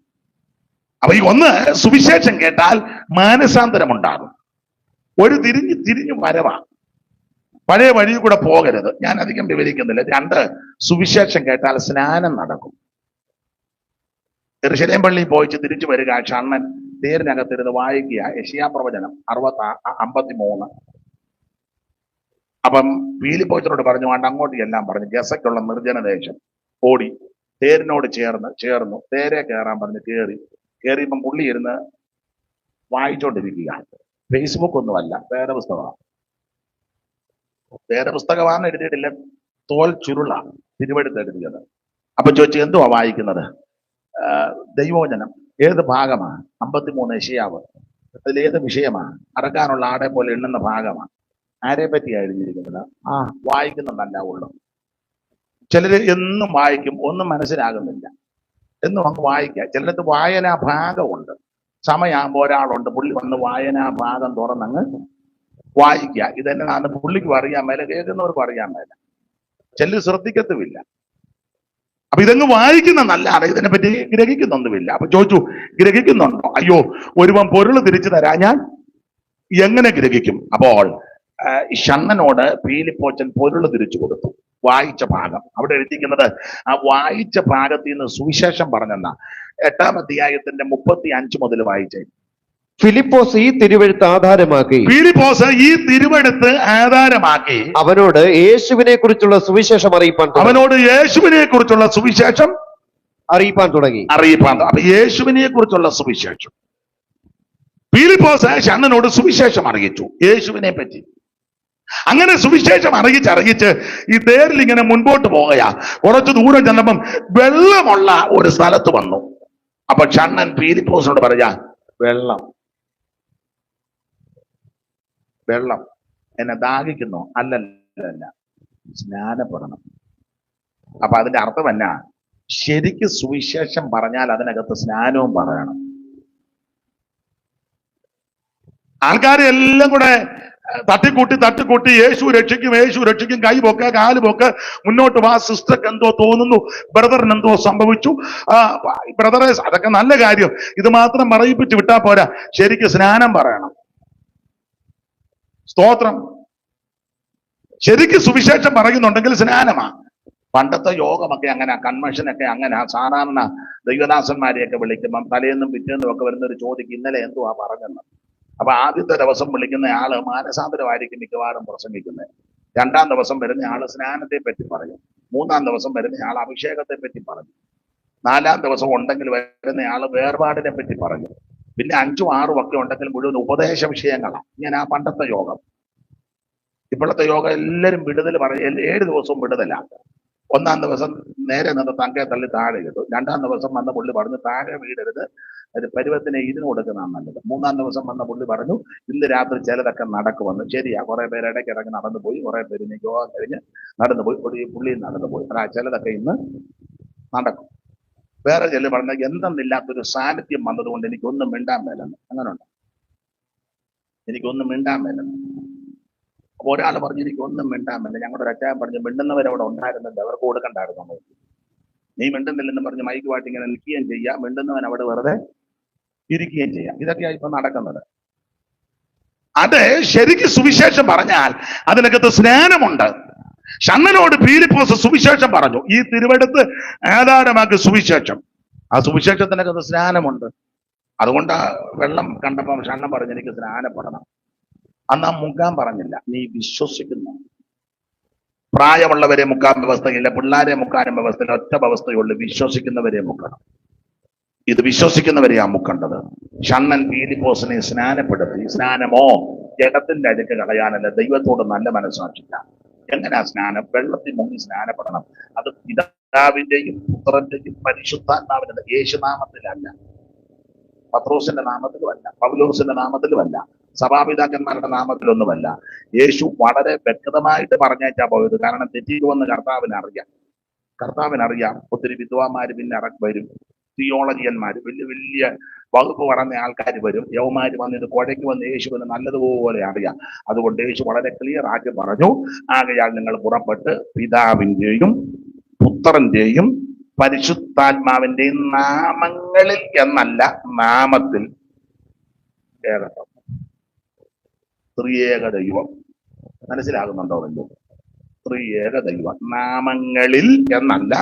അപ്പൊ ഈ ഒന്ന്, സുവിശേഷം കേട്ടാൽ മാനസാന്തരം ഉണ്ടാകും. ഒരു തിരിഞ്ഞു വരവാ. പഴയ വഴിയിൽ കൂടെ പോകരുത്. ഞാൻ അധികം വിവരിക്കുന്നില്ല. 2, സുവിശേഷം കേട്ടാൽ സ്നാനം നടക്കും. യെരൂശലേം പള്ളിയിൽ പോയിച്ച് തിരിച്ചു വരിക. ഷണ്ണൻ തേരിനകത്തിരുന്ന് വായിക്കുക യെശയ്യാ പ്രവചനം 53. അപ്പം പീലിപ്പോച്ചനോട് പറഞ്ഞു, വേണ്ട അങ്ങോട്ട് എല്ലാം പറഞ്ഞു. ഗസയ്ക്കുള്ള നിർജ്ജന ദേശം ഓടി തേരിനോട് ചേർന്നു തേരെ കയറാൻ പറഞ്ഞ് കയറിയപ്പം പുള്ളി ഇരുന്ന് വായിച്ചോണ്ടിരിക്കുക. ഫേസ്ബുക്ക് ഒന്നുമല്ല, വേദപുസ്തകമാണെന്ന് എഴുതിയിട്ടില്ല, തോൽ ചുരുളാണ് തിരുവെടുത്ത് എഴുതിയത്. അപ്പൊ ചോദിച്ചു, എന്തുവാ വായിക്കുന്നത്? ദൈവവചനം. ഏത് ഭാഗമാണ്? 53 യെശയ്യാവ്. അതിലേത് വിഷയമാണ്? അറക്കാനുള്ള ആടെ പോലെ എണ്ണുന്ന ഭാഗമാണ്. ആരെ പറ്റിയാണ് എഴുതിയിരിക്കുന്നത്? വായിക്കുന്നുണ്ടല്ല ഉള്ളു. ചിലര് എന്നും വായിക്കും, ഒന്നും മനസ്സിലാകുന്നില്ല, എന്നും അങ്ങ് വായിക്കുക. ചിലർക്ക് വായനാ ഭാഗമുണ്ട്. സമയമാകുമ്പോൾ ഒരാളുണ്ട്, പുള്ളി വന്ന് വായനാ ഭാഗം തുറന്നങ്ങ് വായിക്കുക. ഇതെന്നാണ് പുള്ളിക്കും അറിയാൻ മേല, കേൾക്കുന്നവർക്കും അറിയാൻ മേല. ചിലർ ശ്രദ്ധിക്കത്തുമില്ല. അപ്പൊ ഇതങ്ങ് വായിക്കുന്ന നല്ലതാണ്, ഇതിനെപ്പറ്റി ഗ്രഹിക്കുന്നൊന്നുമില്ല. അപ്പൊ ചോദിച്ചു, ഗ്രഹിക്കുന്നുണ്ടോ? അയ്യോ, ഒരുവൻ പൊരുൾ തിരിച്ചു തരാ ഞാൻ എങ്ങനെ ഗ്രഹിക്കും? അപ്പോൾ ഷണ്ണനോട് പീലിപ്പോച്ചൻ പൊരുൾ തിരിച്ചു കൊടുത്തു. വായിച്ച ഭാഗം അവിടെ എഴുതിക്കുന്നത്, ആ വായിച്ച ഭാഗത്തിൽ നിന്ന് സുവിശേഷം പറഞ്ഞെന്ന 8-ാം അധ്യായത്തിന്റെ 35 മുതൽ വായിച്ചേ. ഫിലിപ്പോസ് ഈ തിരുവെഴുത്ത് ആധാരമാക്കി അവനോട് യേശുവിനെ കുറിച്ചുള്ള സുവിശേഷം അറിയിപ്പാൻ തുടങ്ങി. അപ്പൊ യേശുവിനെ കുറിച്ചുള്ള സുവിശേഷം ഫിലിപ്പോസ് ഷണ്ണനോട് സുവിശേഷം അറിയിച്ചു, യേശുവിനെ പറ്റി. അങ്ങനെ സുവിശേഷം അറിയിച്ച് ഈ തേരിൽ ഇങ്ങനെ മുൻപോട്ട് പോകുകയാ. കുറച്ചു ദൂരം ചെന്നപ്പം വെള്ളമുള്ള ഒരു സ്ഥലത്ത് വന്നു. അപ്പൊ ഷണ്ണൻ ഫിലിപ്പോസിനോട് പറയാ, വെള്ളം എന്നെ ദാഹിക്കുന്നു? അല്ലല്ല, സ്നാനപ്പെടണം. അപ്പൊ അതിന്റെ അർത്ഥം എന്നാ? ശരിക്ക് സുവിശേഷം പറഞ്ഞാൽ അതിനകത്ത് സ്നാനവും പറയണം. ആൾക്കാരെ എല്ലാം കൂടെ തട്ടിക്കൂട്ടി യേശു രക്ഷിക്കും, കൈ പൊക്ക, കാല് പൊക്ക, മുന്നോട്ട് വാ, സിസ്റ്റർക്ക് എന്തോ തോന്നുന്നു, ബ്രദറിന് എന്തോ സംഭവിച്ചു, ബ്രദറെ, അതൊക്കെ നല്ല കാര്യം. ഇത് മാത്രം പറയിപ്പിച്ച് വിട്ടാ പോരാ, ശരിക്ക് സ്നാനം പറയണം. സ്തോത്രം. ശരിക്ക് സുവിശേഷം പറയുന്നുണ്ടെങ്കിൽ സ്നാനമാ. പണ്ടത്തെ യോഗമൊക്കെ അങ്ങനെ, കൺവെൻഷനൊക്കെ അങ്ങനെ. സാധാരണ ദൈവദാസന്മാരെയൊക്കെ വിളിക്കുമ്പം തലേന്നും പിറ്റേന്നും ഒക്കെ വരുന്നൊരു ചോദിക്കും, ഇന്നലെ എന്തുവാ പറഞ്ഞെന്ന്. അപ്പൊ ആദ്യത്തെ ദിവസം വിളിക്കുന്ന ആള് മാനസാന്തരമായിരിക്കും മിക്കവാറും പ്രസംഗിക്കുന്നത്. 2-ാം ദിവസം വരുന്ന ആള് സ്നാനത്തെ പറ്റി പറയും. 3-ാം ദിവസം വരുന്ന ആൾ അഭിഷേകത്തെ പറ്റി പറയും. 4-ാം ദിവസം ഉണ്ടെങ്കിൽ വരുന്ന ആള് വേർപാടിനെ പറ്റി പറയും. പിന്നെ 5ഉം 6ഉം ഒക്കെ ഉണ്ടെങ്കിൽ മുഴുവൻ ഉപദേശ വിഷയങ്ങളാണ്. ഞാൻ ആ പണ്ടത്തെ യോഗം, ഇപ്പോഴത്തെ യോഗം എല്ലാവരും വിടുതൽ പറയും. 7 ദിവസവും വിടുതല. 1-ാം ദിവസം നേരെ നിന്ന് തങ്കയെ തള്ളി താഴെ ഇട്ടു. 2-ാം ദിവസം വന്ന പുള്ളി പറഞ്ഞു താഴെ വീടരുത്, ഒരു പരുവത്തിനെ ഇതിന് കൊടുക്കുന്നതാണ് നല്ലത്. 3-ാം ദിവസം വന്ന പുള്ളി പറഞ്ഞു ഇന്ന് രാത്രി ചിലതൊക്കെ നടക്കുമെന്ന്. ശരിയാ, കുറെ പേര് ഇടയ്ക്കിടയ്ക്ക് നടന്നു പോയി, കുറെ പേര് യോഗം കഴിഞ്ഞ് നടന്നുപോയി, ഒരു പുള്ളിയും നടന്നുപോയി. അതാ ചിലതൊക്കെ ഇന്ന് നടക്കും. വേറെ ചില പറഞ്ഞ എന്തെന്നില്ലാത്തൊരു സാന്നിധ്യം വന്നതുകൊണ്ട് എനിക്കൊന്നും മിണ്ടാൻ മേലെന്ന്. അങ്ങനെ ഉണ്ട്, എനിക്കൊന്നും മിണ്ടാൻ മേലെന്ന്. അപ്പൊ ഒരാൾ പറഞ്ഞു എനിക്കൊന്നും മിണ്ടാൻ മേല. ഞങ്ങളുടെ ഒരു അച്ചായൻ പറഞ്ഞു മിണ്ടുന്നവരവിടെ ഉണ്ടായിരുന്നില്ല, അവർക്ക് കൊടുക്കണ്ടായിരുന്നു. നീ മിണ്ടുന്നില്ലെന്ന് പറഞ്ഞ് മൈക്ക് പാട്ട് ഇങ്ങനെ നിൽക്കുകയും ചെയ്യാം, മിണ്ടുന്നവൻ അവിടെ വെറുതെ ഇരിക്കുകയും ചെയ്യാം. ഇതൊക്കെയാണ് ഇപ്പൊ നടക്കുന്നത്. അത് ശരിക്ക് സുവിശേഷം പറഞ്ഞാൽ അതിനകത്ത് സ്നാനമുണ്ട്. ഷണ്ണനോട് ഫിലിപ്പോസ് സുവിശേഷം പറഞ്ഞു. ഈ തിരുവെടുത്ത് ആധാരമാക്കി സുവിശേഷം, ആ സുവിശേഷത്തിനകത്ത് സ്നാനമുണ്ട്. അതുകൊണ്ട് വെള്ളം കണ്ടപ്പം ഷണ്ണൻ പറഞ്ഞു എനിക്ക് സ്നാനപ്പെടണം. അന്ന് ആ മുക്കാൻ പറഞ്ഞില്ല, നീ വിശ്വസിക്കുന്നു. പ്രായമുള്ളവരെ മുക്കാൻ വ്യവസ്ഥയില്ല, പിള്ളേരെ മുക്കാനും വ്യവസ്ഥയില്ല, ഒറ്റ വ്യവസ്ഥയുള്ളൂ, വിശ്വസിക്കുന്നവരെ മുക്കണം. ഇത് വിശ്വസിക്കുന്നവരെയാ മുക്കേണ്ടത്. ഷണ്ണൻ ഫിലിപ്പോസിനെ സ്നാനപ്പെടുത്തി. സ്നാനമോ ജഡത്തിന്റെ അഴുക്ക് കളയാനല്ല, ദൈവത്തോട് നല്ല മനസ്സാക്ഷില്ല. എങ്ങനെയാ സ്നാനം? വെള്ളത്തിൽ മുങ്ങി സ്നാനപ്പെടണം. അത് പിതാവിന്റെയും പുത്രന്റെയും പരിശുദ്ധാത്മാവിന്റെ, യേശുനാമത്തിലല്ല, പത്രോസിന്റെ നാമത്തിലുമല്ല, പൗലോസിന്റെ നാമത്തിലുമല്ല, സഭാപിതാക്കന്മാരുടെ നാമത്തിലൊന്നുമല്ല. യേശു വളരെ വ്യക്തമായിട്ട് പറഞ്ഞേച്ചാ പോയത്. കാരണം തെറ്റിക്കുമെന്ന് കർത്താവിനറിയാം. ഒത്തിരി വിദ്വാന്മാര് പിന്നെ വരും, തിയോളജിയന്മാര്, വലിയ വലിയ വകുപ്പ് പറഞ്ഞ ആൾക്കാർ വരും. യവന്മാര് വന്നിട്ട് കുഴയ്ക്കുമെന്ന് യേശുവിന് നല്ലതുപോലെ അറിയാം. അതുകൊണ്ട് യേശു വളരെ ക്ലിയർ ആക്കി പറഞ്ഞു, ആകയാൽ നിങ്ങൾ പുറപ്പെട്ട് പിതാവിന്റെയും പുത്രന്റെയും പരിശുദ്ധാത്മാവിന്റെയും നാമങ്ങളിൽ എന്നല്ല, നാമത്തിൽ ഏകത്വം, ത്രിയേക ദൈവം. മനസ്സിലാകുന്നുണ്ടോ? വല്ലോ? ത്രിയേക ദൈവം, നാമങ്ങളിൽ എന്നല്ല,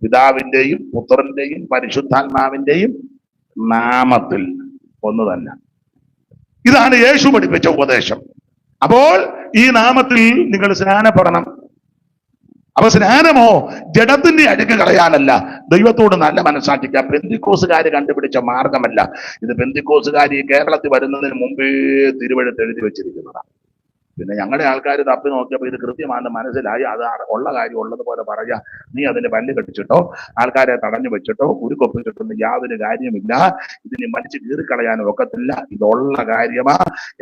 പിതാവിന്റെയും പുത്രന്റെയും പരിശുദ്ധാത്മാവിന്റെയും നാമത്തിൽ ഒന്ന് തന്നെ. ഇതാണ് യേശു പഠിപ്പിച്ച ഉപദേശം. അപ്പോൾ ഈ നാമത്തിൽ നിങ്ങൾ സ്നാനപ്പെടണം. അപ്പൊ സ്നാനമോ ജഡത്തിന്റെ അഴുക്ക് കളയാനല്ല, ദൈവത്തോട് നല്ല മനസ്സാക്ഷിക്കുക. പെന്തിക്കോസുകാര് കണ്ടുപിടിച്ച മാർഗമല്ല ഇത്. പെന്തിക്കോസുകാർ ഈ കേരളത്തിൽ വരുന്നതിന് മുമ്പേ തിരുവെഴുത്ത് എഴുതി വെച്ചിരിക്കുന്നതാണ്. പിന്നെ ഞങ്ങളുടെ ആൾക്കാർ തപ്പി നോക്കിയപ്പോൾ ഇത് കൃത്യമാണെന്ന് മനസ്സിലായി. അത് ഉള്ള കാര്യം ഉള്ളതുപോലെ പറയാ. നീ അതിന് പല്ല് കടിച്ചിട്ടോ ആൾക്കാരെ തടഞ്ഞു വെച്ചിട്ടോ ഉരുക്കൊപ്പിച്ചിട്ടൊന്നും യാതൊരു കാര്യമില്ല. ഇതിന് മരിച്ച് കീറിക്കളയാനും ഒക്കത്തില്ല. ഇതുള്ള കാര്യമാ.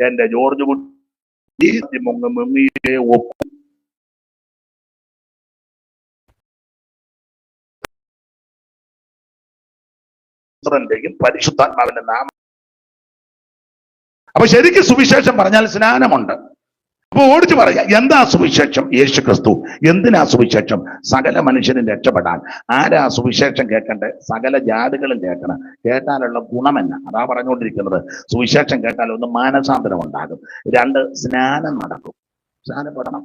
എന്റെ ജോർജ് കുട്ടി മുങ്ങിയെ ഒപ്പും പരിശുദ്ധാത്മാവിന്റെ നാമം. അപ്പൊ ശരിക്കും സുവിശേഷം പറഞ്ഞാൽ സ്നാനമുണ്ട്. അപ്പൊ ഓടിച്ചു പറയാം, എന്താ സുവിശേഷം? യേശു ക്രിസ്തു. എന്തിനാ സുവിശേഷം? സകല മനുഷ്യനും രക്ഷപ്പെടാൻ. ആരാ സുവിശേഷം കേൾക്കണ്ടേ? സകല ജാതികളും കേൾക്കണം. കേട്ടാലുള്ള ഗുണമെന്ന അതാ പറഞ്ഞുകൊണ്ടിരിക്കുന്നത്. സുവിശേഷം കേട്ടാൽ 1 മാനസാന്തരം ഉണ്ടാകും, 2 സ്നാനം നടക്കും, സ്നാനപ്പെടണം.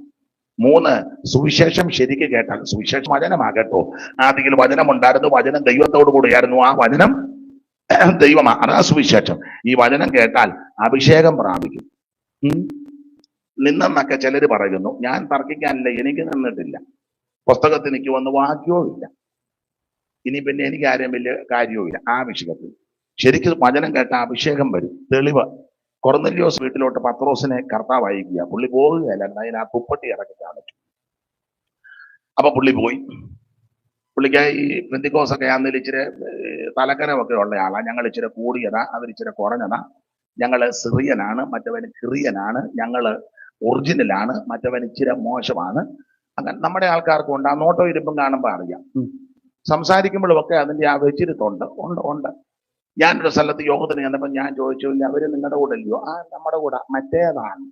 3 സുവിശേഷം ശരിക്ക് കേട്ടാൽ, സുവിശേഷം വചനമാകട്ടോ. ആദിയിൽ വചനം ഉണ്ടായിരുന്നു, വചനം ദൈവത്തോടു കൂടിയായിരുന്നു, ആ വചനം ദൈവമാ. അതാ സുവിശേഷം. ഈ വചനം കേട്ടാൽ അഭിഷേകം പ്രാപിക്കും. നിന്നെന്നൊക്കെ ചിലര് പറയുന്നു. ഞാൻ തർക്കിക്കാനില്ല, എനിക്ക് നിന്നിട്ടില്ല. പുസ്തകത്തിൽ എനിക്ക് വന്ന് വാക്യവും ഇല്ല. ഇനി പിന്നെ എനിക്ക് ആരെയും വലിയ കാര്യവും ഇല്ല ആ വിഷയത്തിൽ. ശരിക്കും വചനം കേട്ട അഭിഷേകം വരും, തെളിവ്. കൊർന്നല്യോസ് വീട്ടിലോട്ട് പത്രോസിനെ കർത്താവ് അയക്കുക. പുള്ളി പോകുകയല്ല, അതിന് ആ തുപ്പട്ടി ഇറക്കി കാണിച്ചു. അപ്പൊ പുള്ളി പോയി. പുള്ളിക്ക് ഈ പെന്തിക്കോസൊക്കെ ആണെന്നിൽ ഇച്ചിരി തലക്കനമൊക്കെ ഉള്ള ആളാ. ഞങ്ങൾ ഇച്ചിരി കൂടിയതാ, അവരിച്ചിരി കുറഞ്ഞതാ. ഞങ്ങള് സിറിയനാണ്, മറ്റവന് കിറിയനാണ്. ഞങ്ങള് ഒറിജിനലാണ്, മറ്റവൻ ഇച്ചിരി മോശമാണ്. അങ്ങനെ നമ്മുടെ ആൾക്കാർക്കും ഉണ്ട്. ആ നോട്ടോ ഇരിപ്പും കാണുമ്പോൾ അറിയാം. സംസാരിക്കുമ്പോഴും ഒക്കെ അതിന്റെ ആ വെച്ചിരുത്തുണ്ട്. ഉണ്ട്. ഞാനൊരു സ്ഥലത്ത് യോഗത്തിന് ചെന്നപ്പോൾ ഞാൻ ചോദിച്ചു, ഇല്ല അവര് നിങ്ങളുടെ കൂടെ ഇല്ലയോ? ആ നമ്മുടെ കൂടെ. മറ്റേതാണ്.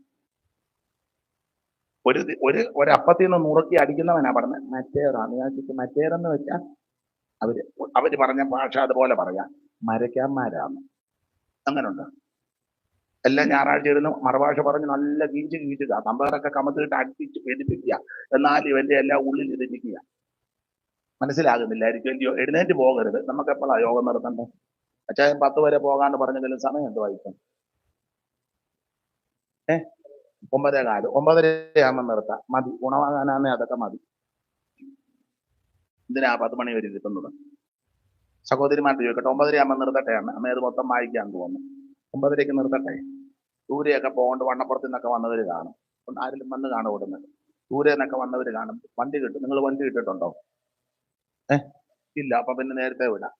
ഒരു അപ്പത്തിൽ നിന്ന് നുറുക്കി അടിക്കുന്നവനാ പറഞ്ഞത് മറ്റേതാണ്. ഞാൻ ചോദിച്ചു മറ്റേതെന്ന് വെച്ചാൽ അവര് പറഞ്ഞ ഭാഷ അതുപോലെ പറയാം, മരക്കാന്മാരാണ്. അങ്ങനുണ്ട്. എല്ലാം ഞായറാഴ്ച ഇരുന്ന് മറുഭാഷ പറഞ്ഞ് നല്ല കീച്ചുക. തമ്പേറൊക്കെ കമത്തിട്ട് അടിപ്പിച്ച് പേടിപ്പിക്കുക. എന്നാൽ ഇവന്റെ എല്ലാം ഉള്ളിൽ ഇരിക്കുക. മനസ്സിലാകുന്നില്ലായിരിക്കും, അല്ലയോ? എഴുന്നേറ്റ് പോകരുത്. നമുക്ക് എപ്പോഴാണ് യോഗം നടത്തണ്ടേ? അച്ചായൻ 10 വരെ പോകാണ്ട് പറഞ്ഞെങ്കിലും സമയം എന്ത് വായിക്കും? 9:15 9:30 നിർത്താം. മതി. ഗുണമാകാനാന്നേ അതൊക്കെ മതി. എന്തിനാ 10 മണി വരെ കിട്ടുന്നത്? സഹോദരിമാർ ചോദിക്കട്ടെ, 9:30 നിർത്തട്ടെ? അമ്മ അത് മൊത്തം വായിക്കാൻ തോന്നുന്നു. 9:30 നിർത്തട്ടെ. ദൂരെയൊക്കെ പോകേണ്ട വണ്ണപ്പുറത്ത് നിന്നൊക്കെ വന്നവർ കാണും. ആരെങ്കിലും വന്ന് കാണും ഓടുന്നത്. ദൂരെ നിന്നൊക്കെ വന്നവർ കാണും. വണ്ടി കിട്ടും. നിങ്ങൾ വണ്ടി കിട്ടിട്ടുണ്ടോ? ഇല്ല. അപ്പൊ പിന്നെ നേരത്തെ വിടാം.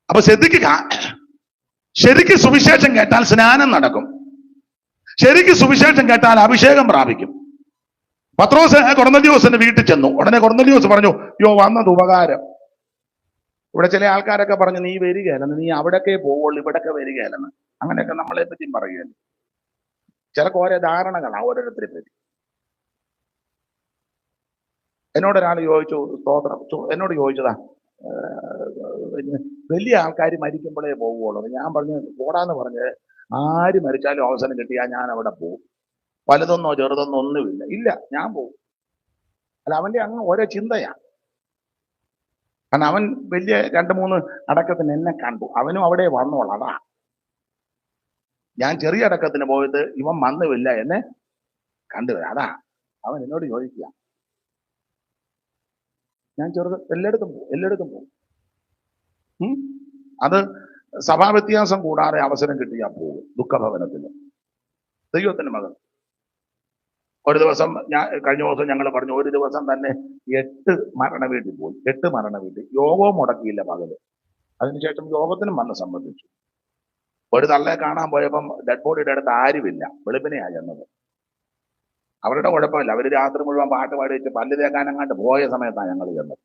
അപ്പൊ ശ്രദ്ധിക്കുക, ശരിക്ക് സുവിശേഷം കേട്ടാൽ സ്നാനം നടക്കും. ശരിക്ക് സുവിശേഷം കേട്ടാൽ അഭിഷേകം പ്രാപിക്കും. പത്രോസ് കൊർന്നല്യോസിന്റെ വീട്ടിൽ ചെന്നു. ഉടനെ കൊർന്നല്യോസ് പറഞ്ഞു, യോ വന്നത് ഉപകാരം. ഇവിടെ ചില ആൾക്കാരൊക്കെ പറഞ്ഞു, നീ വരികയല്ലെന്ന്, നീ അവിടൊക്കെ പോവുള്ളൂ, ഇവിടൊക്കെ വരികയല്ലെന്ന്. അങ്ങനെയൊക്കെ നമ്മളെ പറ്റിയും പറയുകയല്ലേ. ചിലക്ക് ഓരോ ധാരണകളാണ് ഓരോരുത്തരെ പറ്റി. എന്നോടൊരാൾ ചോദിച്ചു, എന്നോട് ചോദിച്ചതാ, വലിയ ആൾക്കാർ മരിക്കുമ്പോഴേ പോവുള്ളൂ. ഞാൻ പറഞ്ഞു, പോടാന്ന് പറഞ്ഞ് ആര് മരിച്ചാലും അവസരം കിട്ടിയാൽ ഞാൻ അവിടെ പോകും. വലുതൊന്നോ ചെറുതൊന്നോ ഒന്നുമില്ല. ഇല്ല, ഞാൻ പോകും. അല്ല, അവന്റെ അങ്ങ് ഓരോ ചിന്തയാണ്. കാരണം അവൻ വലിയ 2-3 അടക്കത്തിന് എന്നെ കണ്ടു. അവനും അവിടെ വന്നോളാം. അതാ ഞാൻ ചെറിയ അടക്കത്തിന് പോയിട്ട് ഇവൻ വന്നുമില്ല, എന്നെ കണ്ടുവരാം. അതാ അവൻ എന്നോട് ചോദിക്കുക. ഞാൻ ചെറുത് എല്ലായിടത്തും പോകും. അത് സഭാവ്യത്യാസം കൂടാതെ അവസരം കിട്ടിയാൽ പോകും. ദുഃഖഭവനത്തിന് ദൈവത്തിന്റെ മകൻ. ഒരു ദിവസം കഴിഞ്ഞ ദിവസം ഞങ്ങൾ പറഞ്ഞു, ഒരു ദിവസം തന്നെ 8 മരണ വീട്ടിൽ പോയി. 8 മരണ വീട്ടിൽ. യോഗവും മുടക്കിയില്ല പകല്. അതിനുശേഷം യോഗത്തിനും വന്ന് സംബന്ധിച്ചു. ഒരു തള്ളയെ കാണാൻ പോയപ്പം ഡെഡ് ബോഡിയുടെ അടുത്ത് ആരുമില്ല. വെളുപ്പിനെയാ ചെന്നത്. അവരുടെ കുഴപ്പമില്ല. അവര് രാത്രി മുഴുവൻ പാട്ട് പാടി വെച്ച് പല്ല് തേക്കാനെങ്ങാണ്ട് പോയ സമയത്താണ് ഞങ്ങൾ ചെന്നത്.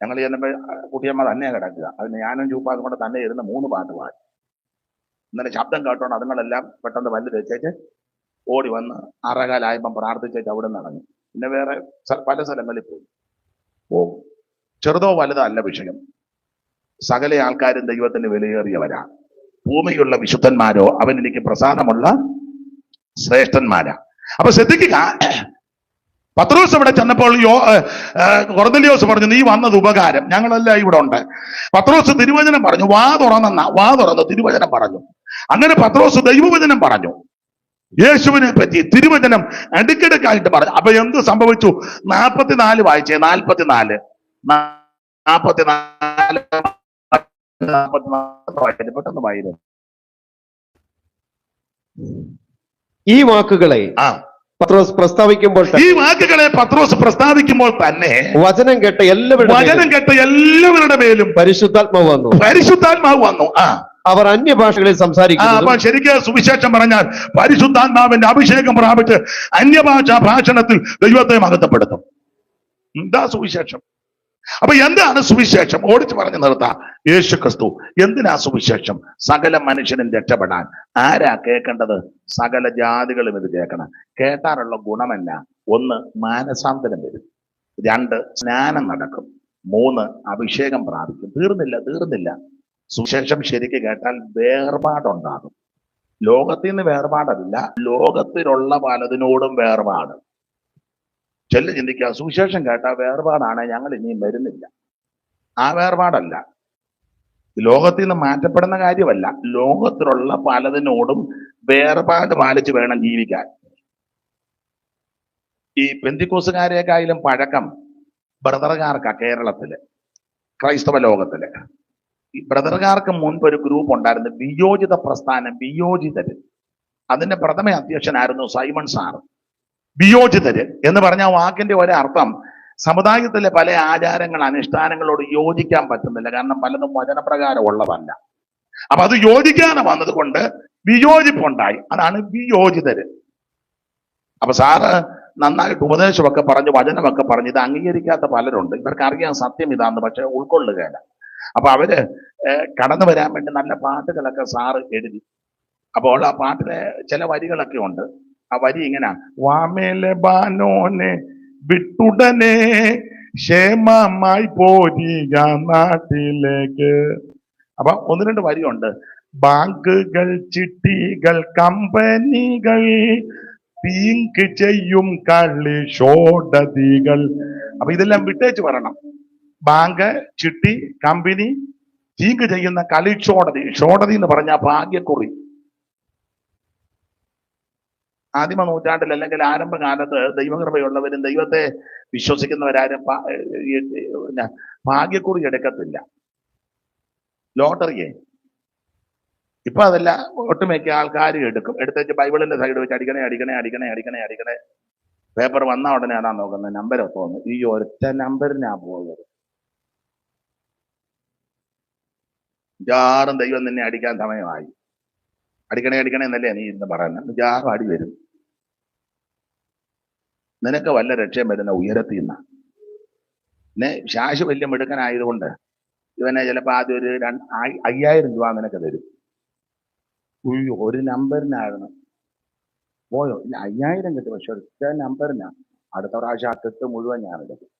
ഞങ്ങൾ ചെന്നപ്പോൾ കുട്ടിയമ്മ തന്നെ കിടക്കുക. അതിന് ഞാനും ചൂപ്പാക്കും കൂടെ തന്നെ ഇരുന്ന് 3 പാട്ട് പാടി. ഇന്നലെ ശബ്ദം കേട്ടോണ്ട് അതുങ്ങളെല്ലാം പെട്ടെന്ന് പല്ല് തേച്ചേച്ച് ഓടി വന്ന് 6:15 പ്രാർത്ഥിച്ചേച്ച് അവിടെ നടന്നു. പിന്നെ വേറെ പല സ്ഥലങ്ങളിൽ പോയി. ചെറുതോ വലുതോ അല്ല വിഷയം. സകല ആൾക്കാരും ദൈവത്തിന് വിലയേറിയവരാ. ഭൂമിയുള്ള വിശുദ്ധന്മാരോ അവൻ എനിക്ക് പ്രസാദമുള്ള ശ്രേഷ്ഠന്മാരാ. അപ്പൊ ശ്രദ്ധിക്കുക, പത്രോസ് ഇവിടെ ചെന്നപ്പോൾ കൊർന്നല്യോസ് പറഞ്ഞു, നീ വന്നത് ഉപകാരം, ഞങ്ങളെല്ലാം ഇവിടെ ഉണ്ട്. പത്രോസ് തിരുവചനം പറഞ്ഞു. വാ തുറന്ന് തിരുവചനം പറഞ്ഞു. അങ്ങനെ പത്രോസ് ദൈവവചനം പറഞ്ഞു. യേശുവിനെ പറ്റി തിരുവചനം അടുക്കിടക്കായിട്ട് പറഞ്ഞു. അപ്പൊ എന്ത് സംഭവിച്ചു? 44 വായിച്ചേ. 44 പെട്ടെന്ന് വായിച്ചു. ഈ വാക്കുകളെ പത്രോസ് പ്രസ്താവിക്കുമ്പോൾ തന്നെ വചനം കേട്ട എല്ലാവരുടെ മേലും പരിശുദ്ധാത്മാവ് വന്നു. അവർ അന്യഭാഷകളിൽ സംസാരിക്കുന്നു. ശരിക്കും സുവിശേഷം പറഞ്ഞാൽ പരിശുദ്ധാത്മാവിന്റെ അഭിഷേകം പ്രാപിച്ച് അന്യഭാഷാ ഭാഷണത്തിൽ ദൈവത്തെ മഹത്വപ്പെടുത്തും. എന്താ സുവിശേഷം? അപ്പൊ എന്താണ് സുവിശേഷം? ഓടിച്ചു പറഞ്ഞു നിർത്താം. യേശു ക്രിസ്തു. എന്തിനാ സുവിശേഷം? സകല മനുഷ്യനും രക്ഷപ്പെടാൻ. ആരാ കേൾക്കേണ്ടത്? സകല ജാതികളും ഇത് കേൾക്കണം. കേട്ടാനുള്ള ഗുണമെന്ന? 1, മാനസാന്തരം വരും. 2, സ്നാനം നടക്കും. 3, അഭിഷേകം പ്രാപിക്കും. തീർന്നില്ല. സുവിശേഷം ശരിക്ക് കേട്ടാൽ വേർപാടുണ്ടാകും. ലോകത്തിൽ നിന്ന് വേർപാടല്ല, ലോകത്തിലുള്ള പലതിനോടും വേർപാട്. ചിന്തിക്കുക, സുവിശേഷം കേട്ടാൽ വേർപാടാണ്, ഞങ്ങൾ ഇനിയും വരുന്നില്ല. ആ വേർപാടല്ല, ലോകത്തിൽ നിന്ന് മാറ്റപ്പെടുന്ന കാര്യമല്ല. ലോകത്തിലുള്ള പലതിനോടും വേർപാട് പാലിച്ച് വേണം ജീവിക്കാൻ. ഈ പെന്തിക്കോസുകാരെക്കായാലും പഴക്കം ബ്രദറുകാർക്കാ കേരളത്തില്, ക്രൈസ്തവ ലോകത്തില്. ഈ ബ്രദറുകാർക്ക് മുൻപ് ഒരു ഗ്രൂപ്പ് ഉണ്ടായിരുന്നു, വിയോജിത പ്രസ്ഥാനം, വിയോജിതര്. അതിന്റെ പ്രഥമ അധ്യക്ഷനായിരുന്നു സൈമൺ സാർ. വിയോജിതര് എന്ന് പറഞ്ഞ വാക്കിന്റെ ഒരർത്ഥം സമുദായത്തിലെ പല ആചാരങ്ങൾ അനുഷ്ഠാനങ്ങളോട് യോജിക്കാൻ പറ്റുന്നില്ല. കാരണം പലതും വചനപ്രകാരം ഉള്ളതല്ല. അപ്പൊ അത് യോജിക്കാതെ വന്നത് കൊണ്ട് വിയോജിപ്പുണ്ടായി. അതാണ് വിയോജിതര്. അപ്പൊ സാറ് നന്നായിട്ട് ഉപദേശമൊക്കെ പറഞ്ഞു, വചനമൊക്കെ പറഞ്ഞു. ഇത് അംഗീകരിക്കാത്ത പലരുണ്ട്. ഇവർക്ക് അറിയാൻ സത്യം ഇതാന്ന്, പക്ഷെ ഉൾക്കൊള്ളുകയില്ല. അപ്പൊ അവര് കടന്നു വരാൻ വേണ്ടി നല്ല പാട്ടുകളൊക്കെ സാറ് എഴുതി. അപ്പോൾ ആ പാട്ടിലെ ചില വരികളൊക്കെ ഉണ്ട്. ആ വരി ഇങ്ങനെ: വാമേലെ ബാനോനെ വിട്ടുടനെ ക്ഷേമമായി പോരിക നാട്ടിലേക്ക്. അപ്പൊ 1-2 വരിയുണ്ട്. ബാങ്കുകൾ, ചിട്ടികൾ, കമ്പനികൾ പീങ്ക് ചെയ്യും കളി ഷോഡതികൾ. അപ്പൊ ഇതെല്ലാം വിട്ടേച്ച് പറയണം. ബാങ്ക്, ചിട്ടി, കമ്പനി തീങ്ക് ചെയ്യുന്ന കളി ഷോഡതി. ഷോഡതി എന്ന് പറഞ്ഞ ഭാഗ്യക്കുറി. ആദിമ നൂറ്റാണ്ടിൽ അല്ലെങ്കിൽ ആരംഭകാലത്ത് ദൈവകൃപയുള്ളവരും ദൈവത്തെ വിശ്വസിക്കുന്നവരാരും ഭാഗ്യക്കുറി എടുക്കത്തില്ല. ലോട്ടറിയെ ഇപ്പൊ അതല്ല, ഒട്ടുമിക്ക ആൾക്കാർ എടുത്തേച്ച് ബൈബിളിന്റെ സൈഡ് വെച്ച് അടിക്കണേ. പേപ്പർ വന്ന ഉടനെ അതാ നോക്കുന്നത്, നമ്പർ തോന്നുന്നു. ഈ ഒറ്റ നമ്പറിനാ പോകുന്നത്. ജാറും ദൈവം നിന്നെ അടിക്കാൻ സമയമായി. അടിക്കണേ എന്നല്ലേ നീ ഇന്ന് പറയുന്നത്. ജാറും അടി വരും. നിനക്ക് വല്ല രക്ഷയും വരുന്ന ഉയരത്തിൽ നിന്നാ. പിന്നെ ശാശു വലിയ മിടുക്കനായതുകൊണ്ട് ഇവനെ ചിലപ്പോ ആദ്യം ഒരു 5000 രൂപ നിനക്ക് തരും. ഒരു നമ്പറിനായിരുന്നു പോയോ, 5000 കിട്ടും. പക്ഷെ ഒറ്റ നമ്പറിനാ. അടുത്ത പ്രാവശ്യം ആ കെട്ട് മുഴുവൻ ഞാൻ എടുക്കും.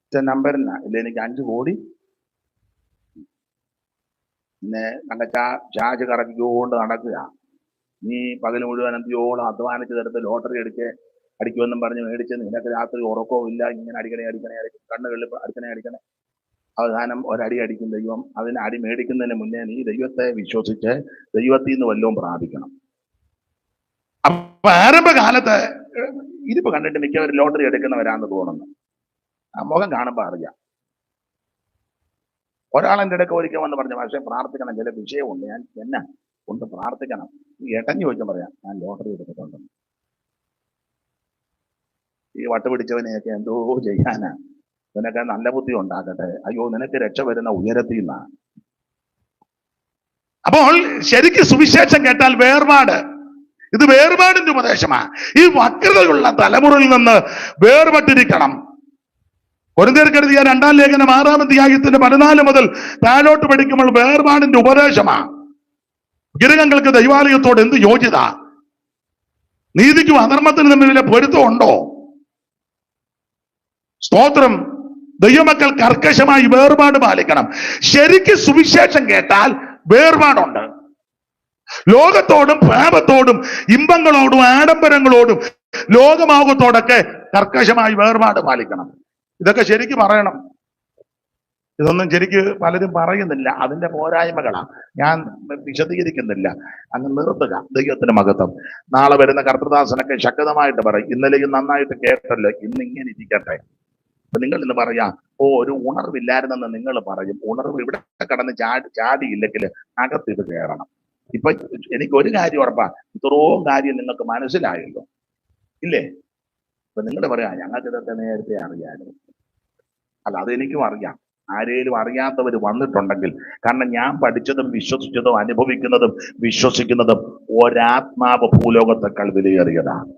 ഒറ്റ നമ്പറിനാ. ഇല്ല, എനിക്ക് 5 കോടി. പിന്നെ ചാർജ് കറക്കിക്കൊണ്ട് നടക്കുക. നീ പകൽ മുഴുവൻ എന്തിയോളം അധ്വാനിച്ച് തരത്ത് ലോട്ടറി അടിക്കുമെന്നും പറഞ്ഞ് മേടിച്ച് നിനക്ക് രാത്രി ഉറക്കവും ഇല്ല. ഇങ്ങനെ അടിക്കണേ കണ്ണുകളിൽ അടിക്കണേ. അവസാനം ഒരടി അടിക്കും ദൈവം. അതിന് അടി മേടിക്കുന്നതിന് മുന്നേ നീ ദൈവത്തെ വിശ്വസിച്ച് ദൈവത്തിൽ നിന്ന് വല്ലതും പ്രാപിക്കണം. അപ്പൊ ആരംഭകാലത്ത് ഇരിപ്പ് കണ്ടിട്ട് മിക്കവരും ലോട്ടറി എടുക്കുന്നവരാന്ന് തോന്നുന്നു. ആ മുഖം കാണുമ്പോ അറിയാം. ഒരാൾ എൻ്റെ ഇടയ്ക്ക് ഒരിക്കൽ വന്ന് പറഞ്ഞു, പക്ഷേ പ്രാർത്ഥിക്കണം, ചില വിഷയമുണ്ട്, ഞാൻ എന്നാ കൊണ്ട് പ്രാർത്ഥിക്കണം. ഏട്ടഞ്ഞു ചോദിച്ചാൽ പറയാം, ഞാൻ ലോട്ടറി എടുത്തിട്ടുണ്ടെന്ന്. ഈ വട്ടുപിടിച്ചവനെയൊക്കെ എന്തോ ചെയ്യാനാ. നിനക്ക് നല്ല ബുദ്ധി ഉണ്ടാക്കട്ടെ. അയ്യോ, നിനക്ക് രക്ഷ വരുന്ന ഉയരത്തിൽ നിന്നാണ്. അപ്പോൾ ശരിക്കും സുവിശേഷം കേട്ടാൽ വേർപാട്, ഇത് വേർപാടിന്റെ ഉപദേശമാണ്. ഈ വക്രതയുള്ള തലമുറയിൽ നിന്ന് വേർപെട്ടിരിക്കണം. കൊരിന്ത്യർക്കെഴുതിയ 2-ാം ലേഖനം 6-ാം അധ്യായത്തിന്റെ 14 മുതൽ താഴോട്ട് പഠിക്കുമ്പോൾ വേർപാടിന്റെ ഉപദേശമാണ്. ഗിരകങ്ങൾക്ക് ദൈവാലയത്തോട് എന്ത് യോഗ്യത? നീതിക്കും അധർമ്മത്തിനും തമ്മിലെ പൊരുത്തമുണ്ടോ? സ്തോത്രം. ദൈവമക്കൾ കർക്കശമായി വേർപാട് പാലിക്കണം. ശരിക്ക് സുവിശേഷം കേട്ടാൽ വേർപാടുണ്ട്. ലോകത്തോടും പാപത്തോടും ഇമ്പങ്ങളോടും ആഡംബരങ്ങളോടും ലോകമാകത്തോടൊക്കെ കർക്കശമായി വേർപാട് പാലിക്കണം. ഇതൊക്കെ ശരിക്ക് പറയണം. ഇതൊന്നും ശരിക്ക് പലരും പറയുന്നില്ല. അതിന്റെ പോരായ്മകളാണ്. ഞാൻ വിശദീകരിക്കുന്നില്ല, അങ്ങ് നിർത്തുക. ദൈവത്തിന് മഹത്വം. നാളെ വരുന്ന കർത്തൃദാസനൊക്കെ ശക്തമായിട്ട് പറയും. ഇന്നലെയും നന്നായിട്ട് കേട്ടല്ലോ, ഇന്ന് ഇങ്ങനെ ഇരിക്കട്ടെ. അപ്പൊ നിങ്ങൾ ഇന്ന് പറയാ, ഒരു ഉണർവില്ലായിരുന്നെന്ന് നിങ്ങൾ പറയും. ഉണർവ് ഇവിടെ കടന്ന് ചാടിയില്ലെങ്കിൽ അകത്തിത് കയറണം. ഇപ്പൊ എനിക്ക് ഒരു കാര്യം ഉറപ്പാ, ഇത്രയും കാര്യം നിങ്ങൾക്ക് മനസ്സിലായല്ലോ, ഇല്ലേ? അപ്പൊ നിങ്ങൾ പറയാ, ഞങ്ങൾക്ക് ഇതൊക്കെ നേരത്തെ അറിയാമായിരുന്നു. അല്ല, അതെനിക്കും അറിയാം. ആരേലും അറിയാത്തവർ വന്നിട്ടുണ്ടെങ്കിൽ, കാരണം ഞാൻ പഠിച്ചതും വിശ്വസിച്ചതും അനുഭവിക്കുന്നതും വിശ്വസിക്കുന്നതും ഒരാത്മാവ് ഭൂലോകത്തെക്കാൾ വിലയേറിയതാണ്.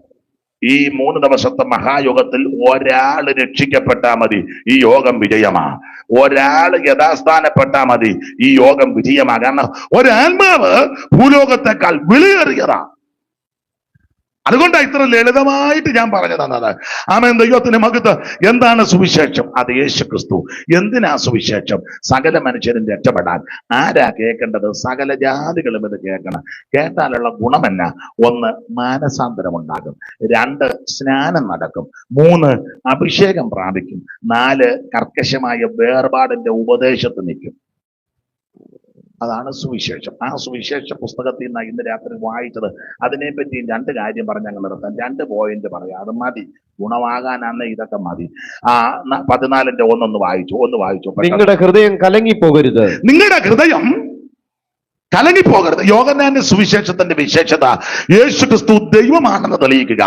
ഈ 3 ദിവസത്തെ മഹായോഗത്തിൽ ഒരാൾ രക്ഷിക്കപ്പെട്ടാ മതി, ഈ യോഗം വിജയമാ. ഒരാൾ യഥാസ്ഥാനപ്പെട്ടാ മതി, ഈ യോഗം വിജയമാ. കാരണം ഒരാത്മാവ് ഭൂലോകത്തെക്കാൾ വിലയേറിയതാ. അതുകൊണ്ടാണ് ഇത്ര ലളിതമായിട്ട് ഞാൻ പറഞ്ഞു തന്നത്. ആമേൻ. ദൈവത്തിന് മഹത്വം. എന്താണ് സുവിശേഷം? അത് യേശു ക്രിസ്തു. എന്തിനാ സുവിശേഷം? സകല മനുഷ്യരും രക്ഷപ്പെടാൻ. ആരാ കേൾക്കേണ്ടത്? സകല ജാതികളും ഇത് കേൾക്കണം. കേട്ടാലുള്ള ഗുണമെന്നാ? 1, മാനസാന്തരം ഉണ്ടാകും. 2, സ്നാനം നടക്കും. 3, അഭിഷേകം പ്രാപിക്കും. 4, കർക്കശമായ വേർപാടിന്റെ ഉപദേശത്ത് നിൽക്കും. അതാണ് സുവിശേഷം. ആ സുവിശേഷ പുസ്തകത്തിൽ നിന്ന് ഇന്ന് രാത്രി വായിച്ചത്. അതിനെപ്പറ്റി 2 കാര്യം പറഞ്ഞ് അങ്ങ് നിർത്താം. 2 പോയിന്റ് പറയാം, അത് മതി. ഗുണമാകാനാണ് ഇതൊക്കെ മതി. 14-ന്റെ 1 വായിച്ചു. നിങ്ങളുടെ ഹൃദയം കലങ്ങിപ്പോകരുത്. നിങ്ങളുടെ ഹൃദയം കലങ്ങിപ്പോകരുത്. യോഹന്നാന്റെ സുവിശേഷത്തിന്റെ വിശേഷത യേശു ക്രിസ്തു ദൈവമാണെന്ന് തെളിയിക്കുക.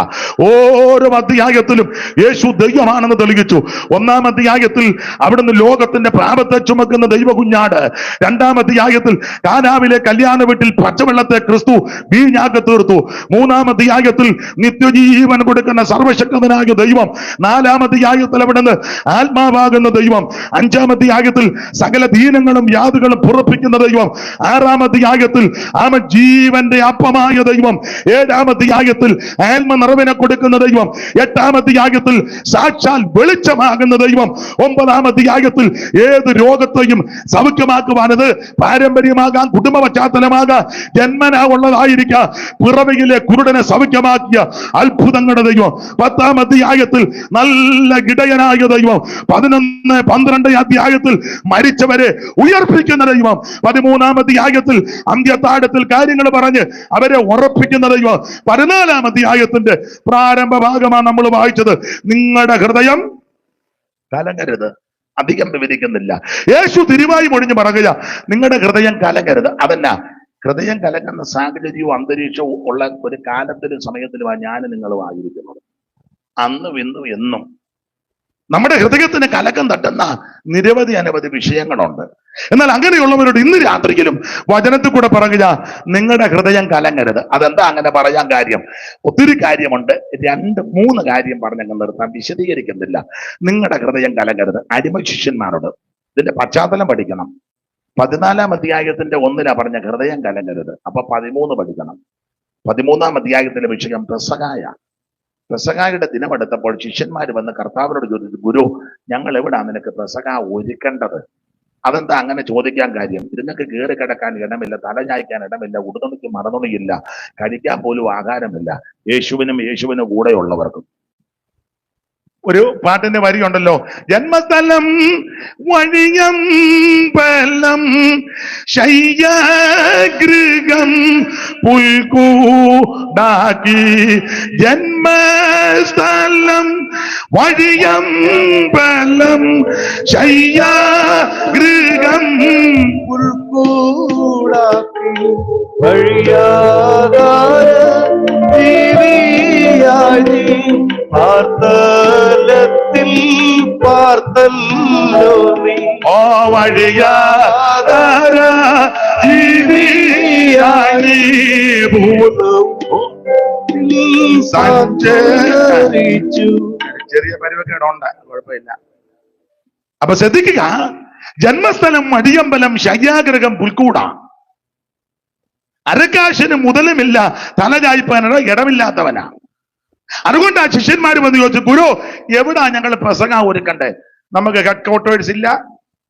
ഓരോ അധ്യായത്തിലും യേശു ദൈവമാണെന്ന് തെളിയിച്ചു. 1-ാം അധ്യായത്തിൽ അവിടുന്ന് ലോകത്തിന്റെ പാപത്തെ ചുമക്കുന്ന ദൈവകുഞ്ഞാട്. 2-ാം അധ്യായത്തിൽ കാനാവിലെ കല്യാണ വീട്ടിൽ പച്ചവെള്ളത്തെ ക്രിസ്തു വീഞ്ഞാക്കി തീർത്തു. 3-ാം അധ്യായത്തിൽ നിത്യജീവൻ കൊടുക്കുന്ന സർവശക്തനായ ദൈവം. 4-ാം അധ്യായത്തിൽ അവിടുന്ന് ആത്മാവാകുന്ന ദൈവം. 5-ാം അധ്യായത്തിൽ സകല ദീനങ്ങളും വ്യാധികളും പുറപ്പിക്കുന്ന ദൈവം. 6-ാം അധ്യായത്തിൽ ജീവന്റെ അപ്പമായ ദൈവം. 7-ാം അധ്യായത്തിൽ ആത്മ നിറവിനെ കൊടുക്കുന്ന ദൈവം. 8-ാം അധ്യായത്തിൽ സാക്ഷാൽ വെളിച്ചമാകുന്ന ദൈവം. 9-ാം അധ്യായത്തിൽ ഏത് രോഗത്തെയും സൗഖ്യമാക്കുവാനത് പാരമ്പര്യമാകാം, കുടുംബ പശ്ചാത്തലമാകാം, ജന്മനാ ഉള്ളതായിരിക്കാം, പിറവിയിലെ കുരുടനെ സൗഖ്യമാക്കിയ അത്ഭുതങ്ങളുടെ ദൈവം. 10-ാം അധ്യായത്തിൽ നല്ല ഇടയനായ ദൈവം. 11, 12 അധ്യായത്തിൽ മരിച്ചവരെ ഉയർപ്പിക്കുന്ന ദൈവം. 13-ാം അധ്യായത്തിൽ അന്ത്യത്താഴത്തിൽ കാര്യങ്ങൾ പറഞ്ഞ് അവരെ ഉറപ്പിക്കുന്ന ദൈവം. 14-ാം അധ്യായത്തിന്റെ പ്രാരംഭ ഭാഗമാണ് നമ്മൾ വായിച്ചത്. നിങ്ങളുടെ ഹൃദയം കലങ്ങരുത്. അധികം വിവരിക്കുന്നില്ല. യേശു തിരുവായി മൊഴിഞ്ഞ് പറയുക, നിങ്ങളുടെ ഹൃദയം കലങ്ങരുത്. അതല്ല, ഹൃദയം കലങ്ങുന്ന സാഹചര്യവും അന്തരീക്ഷവും ഉള്ള ഒരു കാലത്തിലും സമയത്തിലുമാണ് ഞാൻ നിങ്ങളും ആയിരിക്കുന്നത്. അന്നും ഇന്നും എന്നും നമ്മുടെ ഹൃദയത്തിന് കലക്കം തട്ടുന്ന നിരവധി അനവധി വിഷയങ്ങളുണ്ട്. എന്നാൽ അങ്ങനെയുള്ളവരോട് ഇന്ന് രാത്രിയിലും വചനത്തിൽ കൂടെ പറയുക, നിങ്ങളുടെ ഹൃദയം കലങ്ങരുത്. അതെന്താ അങ്ങനെ പറയാൻ കാര്യം? ഒത്തിരി കാര്യമുണ്ട്. 2-3 കാര്യം പറഞ്ഞങ്ങ് നിർത്താൻ, വിശദീകരിക്കുന്നില്ല. നിങ്ങളുടെ ഹൃദയം കലങ്ങരുത്. അടിമ ശിഷ്യന്മാരോട് ഇതിന്റെ പശ്ചാത്തലം പഠിക്കണം. 14-ാം അധ്യായത്തിന്റെ 1 പറഞ്ഞ ഹൃദയം കലങ്ങരുത്. അപ്പൊ 13 പഠിക്കണം. 13-ാം അധ്യായത്തിലെ വിഷയം പെസഹായ. പെസഹായുടെ ദിനമെടുത്തപ്പോൾ ശിഷ്യന്മാർ വന്ന് കർത്താവിനോട് ചോദിച്ചു, ഗുരു, ഞങ്ങൾ എവിടാ നിനക്ക് പെസഹ ഒരുക്കേണ്ടത്? അതെന്താ അങ്ങനെ ചോദിക്കാൻ കാര്യം? ഇതിനൊക്കെ കയറി കിടക്കാൻ ഇടമില്ല, തലചായ്ക്കാൻ ഇടമില്ല, ഉടുതുണിക്ക് മറന്നുണിയില്ല, കഴിക്കാൻ പോലും ആഹാരമില്ല, യേശുവിനും കൂടെയുള്ളവർക്കും. ഒരു പാട്ടിന്റെ വരിയുണ്ടല്ലോ, ജന്മസ്ഥലം വഴിയമ്പലം ശയ്യാഗൃഹം പുൽക്കൂടാക്കി. ജന്മസ്ഥലം വഴിയമ്പലം ശയ്യാഗൃഹം പുൽക്കൂടാക്കി. വഴിയാകാര ജീവിയായി പാർത്തലത്തിൽ പാർത്തല്ലോ നീ. ഓ വഴിയാകാര ജീവിയായി സഞ്ചരിച്ചു. ചെറിയ പരിവക്കേടുണ്ട്, കുഴപ്പമില്ല. അപ്പൊ ശ്രദ്ധിക്കുക, ജന്മസ്ഥലം മടിയമ്പലം ശയ്യാഗ്രഹം പുൽക്കൂട. അരക്കാശിന് മുതലുമില്ല, തലചായ്പാനുള്ള ഇടമില്ലാത്തവനാ. അതുകൊണ്ട് ആ ശിഷ്യന്മാർ വന്ന് ചോദിച്ചു, ഗുരു, എവിടാ ഞങ്ങൾ പ്രസംഗ ഒരുക്കണ്ടേ? നമുക്ക് ഹെഡ് ക്വാർട്ടേഴ്സ് ഇല്ല,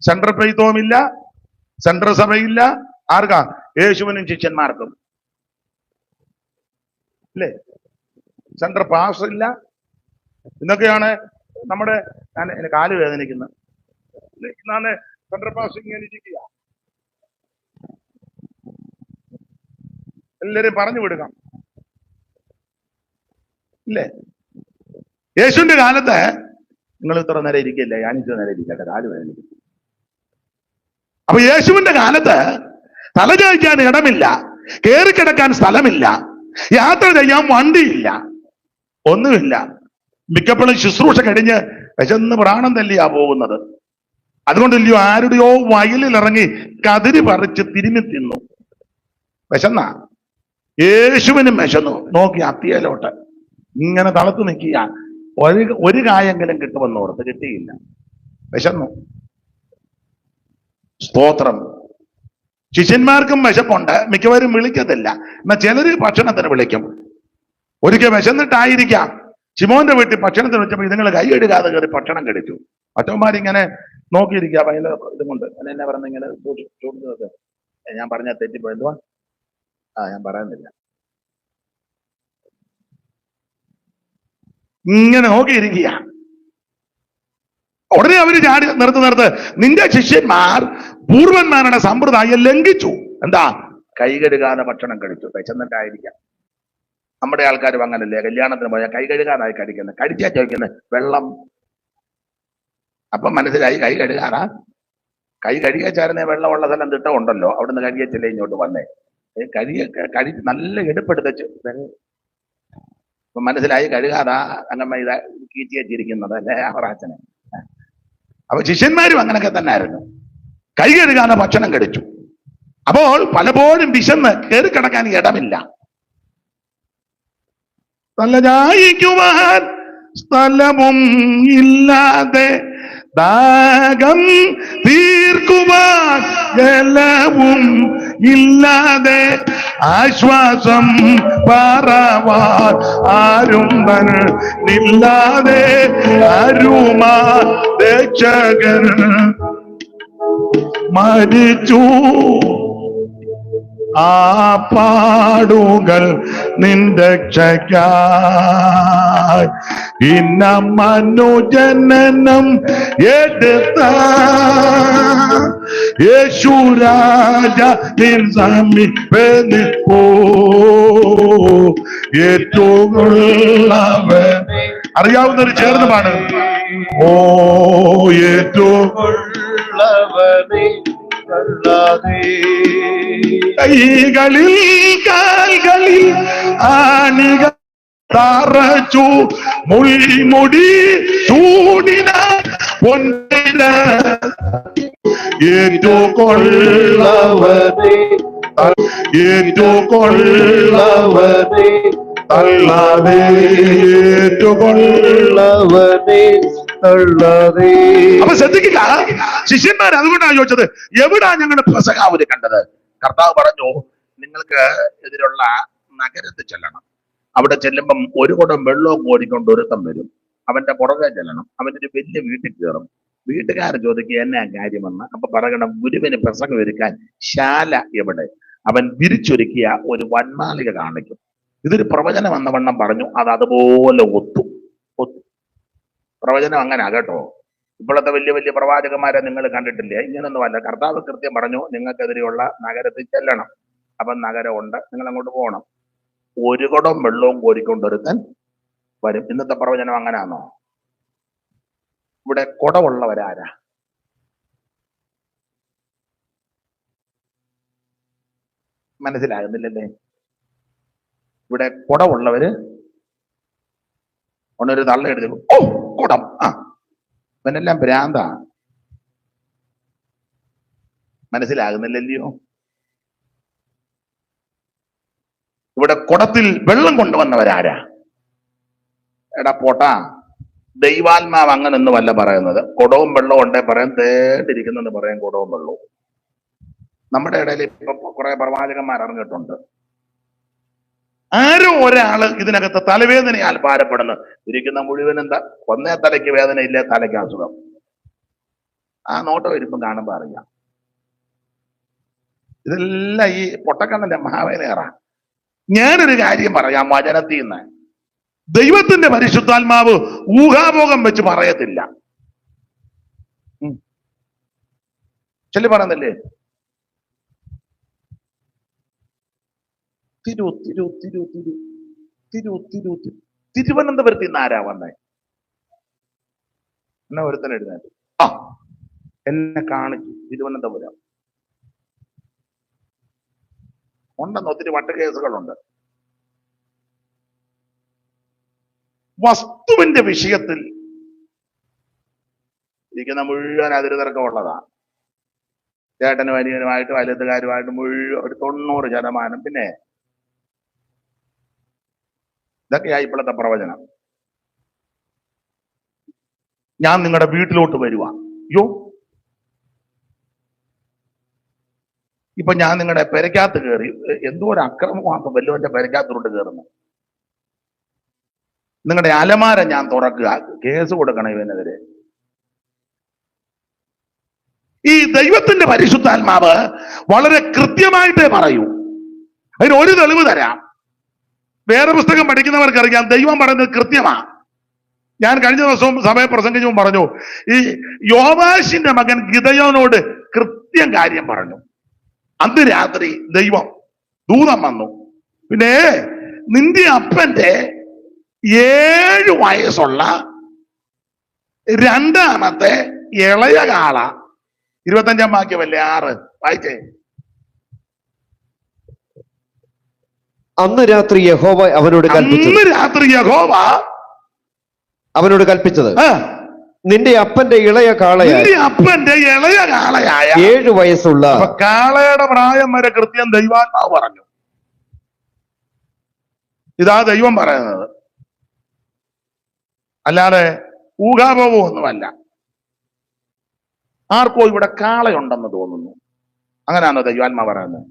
സെൻട്രൽ പെയ്ത്തോം ഇല്ല, സെൻട്രൽ സഭയില്ല. ആർക്കാ? യേശുവിനും ശിഷ്യന്മാർക്കും അല്ലേ? സെൻട്രൽ പാസ് ഇല്ല. ഇന്നൊക്കെയാണ് നമ്മുടെ, ഞാൻ കാല് വേദനിക്കുന്നത്, ഇന്നാണ് സെൻട്രൽ പാസ് ഇങ്ങനെ ഇരിക്കുക. എല്ലാരും പറഞ്ഞു വിടുക ഇല്ലേ? യേശുവിന്റെ കാലത്ത് നിങ്ങൾ ഇത്ര നേരം ഇരിക്കില്ല, ഞാൻ ഇത്ര നേരം ഇരിക്കട്ടെ, കാല് വേദനിക്കും. അപ്പൊ യേശുവിന്റെ കാലത്ത് തലചായ്ക്കാൻ ഇടമില്ല, കയറിക്കിടക്കാൻ സ്ഥലമില്ല, യാത്ര ചെയ്യാൻ വണ്ടിയില്ല, ഒന്നുമില്ല. മിക്കപ്പോഴും ശുശ്രൂഷ കഴിഞ്ഞ് വിശന്ന് പ്രാണം തല്ലിയാ പോകുന്നത്. അതുകൊണ്ടില്ലയോ ആരുടെയോ വയലിലിറങ്ങി കതിരി പറിച്ച് തിരുമ്മി തിന്നു. വിശന്ന യേശുവിനും വിശന്നു. നോക്കി അത്തിയലോട്ട് ഇങ്ങനെ തളർത്തു നിൽക്കുക. ഒരു കായെങ്കിലും കിട്ടുമെന്ന് ഓർത്ത് കിട്ടിയില്ല, വിശന്നു. സ്തോത്രം. ശിഷ്യന്മാർക്കും വിശപ്പുണ്ട്, മിക്കവരും വിളിക്കത്തില്ല. എന്നാ ചിലര് ഭക്ഷണത്തിന് വിളിക്കും. ഒരിക്കൽ വിശന്നിട്ടായിരിക്കാം ശിമോന്റെ വീട്ടിൽ ഭക്ഷണത്തിന് വെച്ചപ്പോൾ ഇതുങ്ങൾ കൈ കഴുകാതെ കയറി ഭക്ഷണം കഴിച്ചു. മറ്റവന്മാരിങ്ങനെ നോക്കിയിരിക്കുക. ഭയങ്കര ഇതുകൊണ്ട് എന്നെ പറഞ്ഞ ഇങ്ങനെ ചോദിച്ചത് ഞാൻ പറഞ്ഞ തെറ്റിപ്പോ എന്തുവാ? ഞാൻ പറയുന്നില്ല. ഇങ്ങനെ നോക്കിയിരിക്കുക. ഉടനെ അവര് ചാടി നിർത്ത്, നിന്റെ ശിഷ്യന്മാർ പൂർവന്മാരുടെ സമ്പ്രദായം ലംഘിച്ചു. എന്താ? കൈ കഴുകാതെ ഭക്ഷണം കഴിച്ചു. വിശന്നിട്ടായിരിക്കാം. നമ്മുടെ ആൾക്കാരും അങ്ങനല്ലേ, കല്യാണത്തിന് പോയാൽ കൈ കഴുകാനായി കഴിക്കുന്നത്. കഴിച്ചാ ചോദിക്കുന്നത് വെള്ളം. അപ്പം മനസ്സിലായി കൈ കഴുകാനാ. കൈ കഴുകിയ ചേർന്ന വെള്ളമുള്ള സ്ഥലം തിട്ടമുണ്ടല്ലോ, അവിടുന്ന് കഴുകിയച്ചല്ലേ ഇങ്ങോട്ട് വന്നേ. കഴി നല്ല എടുപ്പെടുത്ത മനസ്സിലായി കഴുകാതാ അങ്ങമ്മ ഇത് കീറ്റി വെച്ചിരിക്കുന്നത് അല്ലേ അവറാച്ചനെ. അപ്പൊ ശിഷ്യന്മാരും അങ്ങനൊക്കെ തന്നെ ആയിരുന്നു. കൈ കഴുകാതെ ഭക്ഷണം കഴിച്ചു. അപ്പോൾ പലപ്പോഴും വിശന്ന് കയറി കിടക്കാൻ ഇടമില്ല, തലചായ്ക്കുവാൻ സ്ഥലവും ഇല്ലാതെ, ദാഹം തീർക്കുവാൻ ജലവും ഇല്ലാതെ, ആശ്വാസം പറവാൻ ആരും ഇല്ലാതെ, അരുമാ രക്ഷകൻ മരിച്ചു. ആ പാടുകൾ നിന്റെ രക്ഷയ്ക്കായി ഇന്ന മനുജനനം എടുത്ത യേശുരാജ നിൻ സമീപേ നിൽപ്പോ. ഏറ്റവും അറിയാവുന്നൊരു ചേർന്ന് പാടും. ഓ ഏറ്റുകൊള്ളവനെ തള്ളാതെ. കൈകളിൽ കാൽകളിൽ ആണികൾ തറച്ചു മുൾമുടി ചൂടിന പൊന്നില ഏറ്റുകൊള്ളവനെ ഏറ്റുകൊള്ളവനെ തള്ളാതെ ഏറ്റുകൊള്ളവനെ തള്ളാതെ. അപ്പൊ ശ്രദ്ധിക്കുക, ശിഷ്യന്മാർ അതുകൊണ്ടാണ് ചോദിച്ചത്, എവിടാ ഞങ്ങളുടെ പെസഹാവര് കണ്ടത്? കർത്താവ് പറഞ്ഞു, നിങ്ങൾക്ക് എതിരുള്ള നഗരത്തിൽ ചെല്ലണം. അവിടെ ചെല്ലുമ്പം ഒരു കുടം വെള്ളവും കോരിക്കൊണ്ട് ഒരുത്തം വരും. അവന്റെ പുറകെ ചെല്ലണം. അവന്റെ ഒരു വലിയ വീട്ടിൽ കയറും. വീട്ടുകാരൻ ചോദിക്കുക എന്നാ കാര്യമെന്ന്. അപ്പൊ പറയണം, ഗുരുവിന് പ്രസംഗം ഒരുക്കാൻ ശാല എവിടെ? അവൻ വിരിച്ചൊരുക്കിയ ഒരു വന്മാലിക കാണിക്കും. ഇതൊരു പ്രവചനം എന്ന വണ്ണം പറഞ്ഞു. അത് അതുപോലെ ഒത്തു. പ്രവചനം അങ്ങനെ കേട്ടോ. ഇപ്പോഴത്തെ വലിയ വലിയ പ്രവാചകന്മാരെ നിങ്ങൾ കണ്ടിട്ടില്ലേ? ഇങ്ങനൊന്നുമല്ല. കർത്താവ് കൃത്യം പറഞ്ഞു, നിങ്ങൾക്കെതിരെയുള്ള നഗരത്തിൽ ചെല്ലണം. അപ്പം നഗരമുണ്ട്, നിങ്ങൾ അങ്ങോട്ട് പോകണം. ഒരു കുടം വെള്ളവും കോരിക്കൊണ്ടൊരുത്തൻ വരും. ഇന്നത്തെ പ്രവചനം അങ്ങനെയാണോ? ഇവിടെ കുടമുള്ളവരാരാ? മനസ്സിലാകുന്നില്ലല്ലേ? ഇവിടെ കുടമുള്ളവര് ഒന്നൊരു തള്ള എടുത്തു, ഓ കുടം, ഇവനെല്ലാം ഭ്രാന്താ. മനസ്സിലാകുന്നില്ലല്ലയോ? ഇവിടെ കുടത്തിൽ വെള്ളം കൊണ്ടുവന്നവരാരാ? എടാ പോട്ടാ, ദൈവാത്മാവ് അങ്ങനൊന്നുമല്ല പറയുന്നത്. കുടവും വെള്ളവും ഉണ്ടേ പറയാൻ തേണ്ടിരിക്കുന്നെന്ന് പറയാൻ കുടവും വെള്ളവും. നമ്മുടെ ഇടയിൽ ഇപ്പൊ കുറെ പ്രവാചകന്മാർ ഇറങ്ങിയിട്ടുണ്ട്. ആരോ ഒരാള് ഇതിനകത്ത് തലവേദനയാൽ ഭാരപ്പെടുന്നു. ഇരിക്കുന്ന മുഴുവൻ എന്താ? ഒന്നേ തലയ്ക്ക് വേദനയില്ല, തലയ്ക്ക് അസുഖം. ആ നോട്ടം ഇരിപ്പം കാണുമ്പോ അറിയാം. ഇതെല്ലാം ഈ പൊട്ടക്കണ്ണന്റെ മഹാവേനേറാ. ഞാനൊരു കാര്യം പറയാം വചനത്തിൽ നിന്ന്. ദൈവത്തിന്റെ പരിശുദ്ധാത്മാവ് ഊഹാഭോഗം വെച്ച് പറയത്തില്ല. ചൊല്ലി പറയുന്നില്ലേ? തിരുവനന്തപുരത്ത് ഇന്ന് ആരാ വന്നേ? എന്നാ ഒരുത്തൻ എഴുന്നേറ്റ് എന്നെ കാണിച്ചു. തിരുവനന്തപുരം ഉണ്ടെന്ന് ഒത്തിരി വട്ടുകേസുകളുണ്ട്. വസ്തുവിന്റെ വിഷയത്തിൽ ഇരിക്കുന്ന മുഴുവൻ അതിരുതർക്കമുള്ളതാ. ചേട്ടനും അനിയനുമായിട്ടും അയലത്തുകാരുമായിട്ടും മുഴുവൻ ഒരു 90%. പിന്നെ ഇതൊക്കെയാ ഇപ്പോഴത്തെ പ്രവചനം. ഞാൻ നിങ്ങളുടെ വീട്ടിലോട്ട് വരുവാ. യോ, ഇപ്പൊ ഞാൻ നിങ്ങളുടെ പെരക്കകത്ത് കയറി. എന്തോ ഒരു അക്രമമാക്കും വല്ലവന്റെ പെരക്കകത്തോട്ട് കയറുന്നു. നിങ്ങളുടെ അലമാര ഞാൻ തുറക്കുക, കേസ് കൊടുക്കണം ഇവനെതിരെ. ഈ ദൈവത്തിന്റെ പരിശുദ്ധാത്മാവ് വളരെ കൃത്യമായിട്ടേ പറയൂ. അതിന് ഒരു തെളിവ് തരാം. വേറെ പുസ്തകം പഠിക്കുന്നവർക്കറിയാം ദൈവം പറയുന്നത് കൃത്യമാ. ഞാൻ കഴിഞ്ഞ ദിവസവും സഭയെ പ്രസംഗിച്ചും പറഞ്ഞു, ഈ യോവാശിന്റെ മകൻ ഗിദയോനോട് കൃത്യം കാര്യം പറഞ്ഞു. അന്ന് രാത്രി ദൈവം ദൂതം വന്നു, പിന്നെ നിന്റെ അപ്പന്റെ 7 വയസ്സുള്ള രണ്ടാമത്തെ ഇളയ കാള, 25-ാം വാക്യമല്ലേ 6 വായിച്ചേ. അന്ന് രാത്രി യഹോവ അവനോട് കൽപ്പിച്ചത് നിന്റെ അപ്പന്റെ ഇളയ കാളയായ 7 വയസ്സുള്ള കാളയുടെ പ്രായം വരെ കൃത്യം ദൈവാത്മാവ് പറഞ്ഞു. ഇതാ ദൈവം പറയുന്നത്, അല്ലാതെ ഊഹാഭോഗമൊന്നുമല്ല. ആർക്കോ ഇവിടെ കാളയുണ്ടെന്ന് തോന്നുന്നു. അങ്ങനെയാണോ ദൈവാത്മാവ് പറയുന്നത്?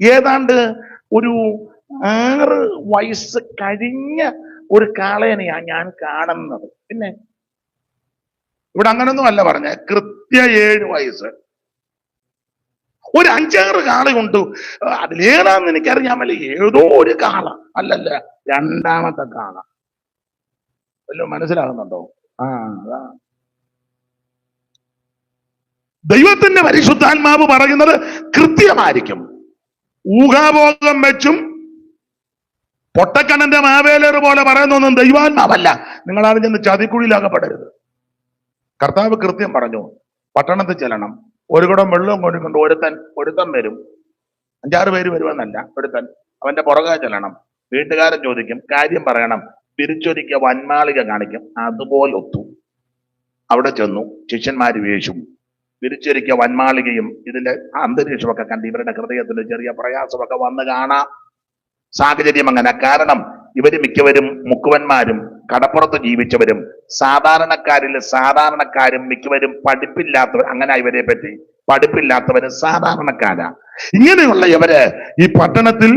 ഏതാണ്ട് ഒരു 6 വയസ്സ് കഴിഞ്ഞ ഒരു കാളയനെയാ ഞാൻ കാണുന്നത്. പിന്നെ ഇവിടെ അങ്ങനൊന്നും അല്ല പറഞ്ഞ, കൃത്യ 7 വയസ്സ്. ഒരു 5-6 കാളയുണ്ട്. അതിലേതാന്ന് എനിക്കറിയാമല്ലേ, ഏതോ ഒരു കാള. അല്ലല്ല, രണ്ടാമത്തെ കാള. വല്ലതും മനസ്സിലാകുന്നുണ്ടോ? അതാ ദൈവത്തിന്റെ പരിശുദ്ധാത്മാവ് പറയുന്നത് കൃത്യമായിരിക്കും. ഊഹാഭോഗം വെച്ചും പൊട്ടക്കണ്ണന്റെ മാവേലേറ് പോലെ പറയുന്നൊന്നും ദൈവാത്മാവല്ല. നിങ്ങളാരും ചെന്ന് ചതിക്കുഴിയിലാകപ്പെടരുത്. കർത്താവ് കൃത്യം പറഞ്ഞു, പട്ടണത്തിൽ ചെല്ലണം, ഒരു കുടം വെള്ളവും കൊണ്ടുകൊണ്ട് ഒരുത്തൻ വരും, 5-6 പേര് വരുമെന്നല്ല, ഒരുത്തൻ അവന്റെ പുറകെ ചെല്ലണം. വീട്ടുകാരൻ ചോദിക്കും, കാര്യം പറയണം, പിരിച്ചൊരുക്കിയ വന്മാളിക കാണിക്കും. അതുപോലെ ഒത്തു. അവിടെ ചെന്നു, ശിഷ്യന്മാര് വീശും. പിരിച്ചൊരുക്കിയ വന്മാളികയും ഇതിന്റെ അന്തരീക്ഷമൊക്കെ കണ്ട് ഇവരുടെ ഹൃദയത്തിൽ ചെറിയ പ്രയാസമൊക്കെ വന്ന് കാണാം. സാഹചര്യം അങ്ങനെ. കാരണം ഇവര് മിക്കവരും മുക്കുവന്മാരും കടപ്പുറത്ത് ജീവിച്ചവരും സാധാരണക്കാരും മിക്കവരും പഠിപ്പില്ലാത്തവർ. അങ്ങനെ ഇവരെ പറ്റി പഠിപ്പില്ലാത്തവര് സാധാരണക്കാരാ. ഇങ്ങനെയുള്ള ഇവര് ഈ പട്ടണത്തിൽ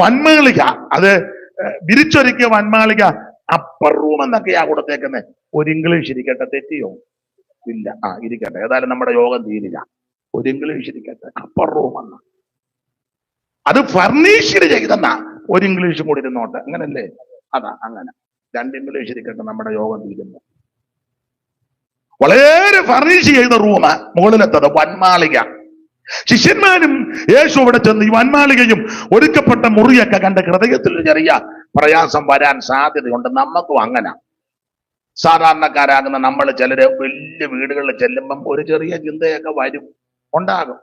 വന്മാളിക, അത് വിരിച്ചൊരുക്കിയ വന്മാളിക, അപ്പർ റൂം എന്നൊക്കെയാ കൊടുത്തേക്കുന്നത്. ഒരു ഇംഗ്ലീഷ് ഇരിക്കട്ടെ, തെറ്റിയോ? ഇല്ല, ഇരിക്കട്ടെ, ഏതായാലും നമ്മുടെ യോഗം തീരില്ല. ഒരു ഇംഗ്ലീഷ് ഇരിക്കട്ടെ, അപ്പർ റൂം എന്ന അത് ഫർണിഷ്ഡ് ചെയ്തെന്നാ. ഒരു ഇംഗ്ലീഷും കൂടി ഇരുന്നോട്ടെ, അങ്ങനല്ലേ? അങ്ങനെ 2 ഇംഗ്ലീഷ് ഇരിക്കട്ടെ, നമ്മുടെ യോഗം തീരുന്നു. വളരെ ഫർണിഷ് ചെയ്ത റൂം, മുകളിലെത്തത് വന്മാളിക. ശിഷ്യന്മാരും യേശു അവിടെ ചെന്ന് ഈ വന്മാളികയും ഒരുക്കപ്പെട്ട മുറിയൊക്കെ കണ്ട് ഹൃദയത്തിൽ ചെറിയ പ്രയാസം വരാൻ സാധ്യതയുണ്ട്. നമുക്കും അങ്ങനെ. സാധാരണക്കാരാകുന്ന നമ്മൾ ചിലര് വലിയ വീടുകളിൽ ചെല്ലുമ്പം ഒരു ചെറിയ ചിന്തയൊക്കെ ഉണ്ടാകും.